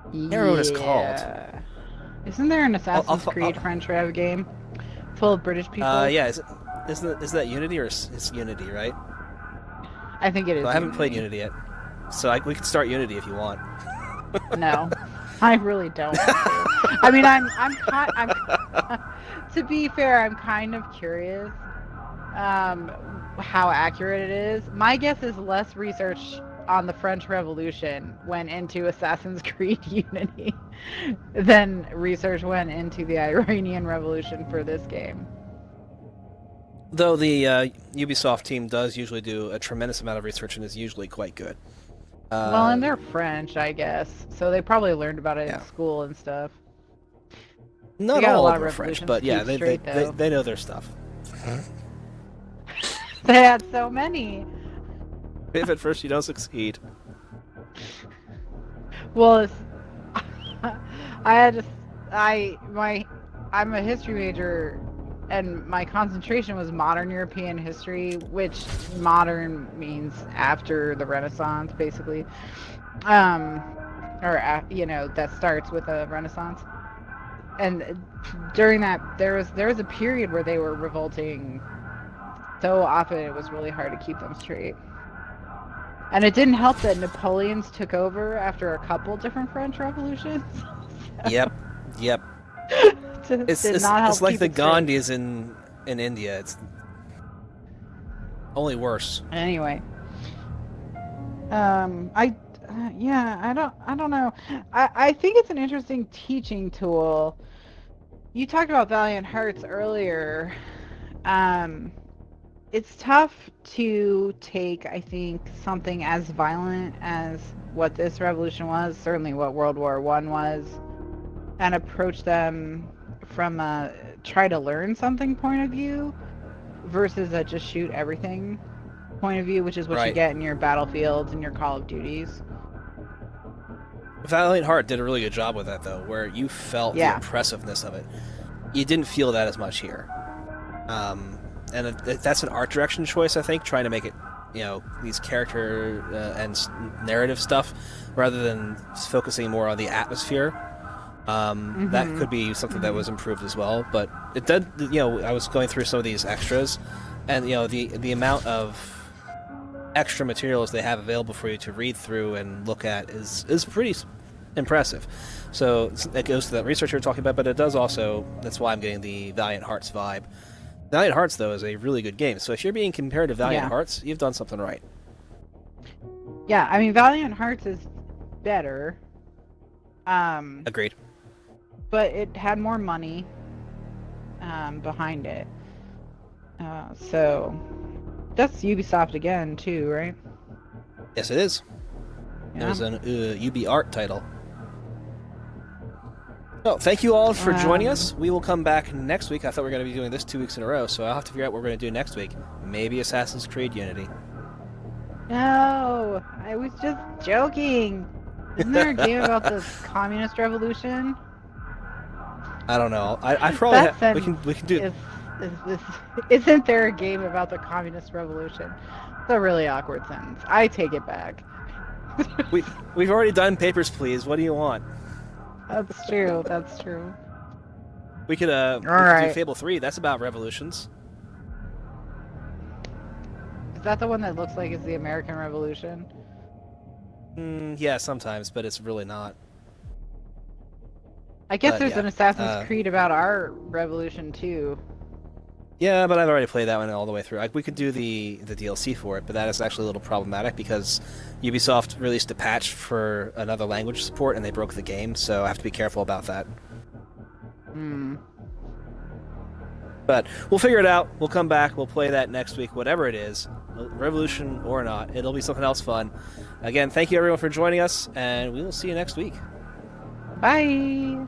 I can't remember what it's called. Isn't there an Assassin's Creed French Rev game full of British people? Yeah, is that Unity, or it's Unity, right? I think it is. Well, I haven't played Unity yet, so we can start Unity if you want. No, I really don't. I mean, I'm to be fair, I'm kind of curious how accurate it is. My guess is less research on the French Revolution went into Assassin's Creed Unity than research went into the Iranian Revolution for this game. Though the Ubisoft team does usually do a tremendous amount of research and is usually quite good. Well, and they're French, I guess, so they probably learned about it in school and stuff. Not all of them are French, but yeah, they know their stuff. They had so many. If at first you don't succeed. Well, I'm a history major, and my concentration was modern European history, which modern means after the Renaissance, basically. That starts with a Renaissance. And during that, there was a period where they were revolting so often it was really hard to keep them straight. And it didn't help that Napoleon's took over after a couple different French revolutions. Yep. It's like the Gandhis in India. It's only worse. Anyway, I don't know. I think it's an interesting teaching tool. You talked about Valiant Hearts earlier. It's tough to take, I think, something as violent as what this revolution was, certainly what World War I was, and approach them from a try to learn something point of view versus a just shoot everything point of view, which is what you get in your Battlefields and your Call of Duties. Valiant Heart did a really good job with that, though, where you felt the impressiveness of it. You didn't feel that as much here. And that's an art direction choice, I think, trying to make it, these character and narrative stuff, rather than focusing more on the atmosphere. That could be something that was improved as well. But it did, I was going through some of these extras, and, the amount of extra materials they have available for you to read through and look at is pretty impressive. So it goes to that research you're talking about, but it does also, that's why I'm getting the Valiant Hearts vibe. Valiant Hearts, though, is a really good game. So if you're being compared to Valiant Hearts, you've done something right. Yeah, I mean, Valiant Hearts is better. Agreed. But it had more money behind it. So that's Ubisoft again, too, right? Yes, it is. Yeah. It was an UB Art title. So, thank you all for joining us. We will come back next week. I thought we were going to be doing this 2 weeks in a row, so I'll have to figure out what we're going to do next week. Maybe Assassin's Creed Unity. No, I was just joking. Isn't there a game about the communist revolution? I don't know. I probably we can do. Isn't there a game about the communist revolution? It's a really awkward sentence. I take it back. We've already done Papers, Please. What do you want? That's true. That's true. We could do right. Fable 3. That's about revolutions. Is that the one that looks like it's the American Revolution? Yeah, sometimes, but it's really not. I guess But, there's yeah, an Assassin's Creed about our revolution too. Yeah, but I've already played that one all the way through. We could do the DLC for it, but that is actually a little problematic because Ubisoft released a patch for another language support and they broke the game, so I have to be careful about that. But we'll figure it out. We'll come back. We'll play that next week, whatever it is, Revolution or not. It'll be something else fun. Again, thank you everyone for joining us, and we will see you next week. Bye!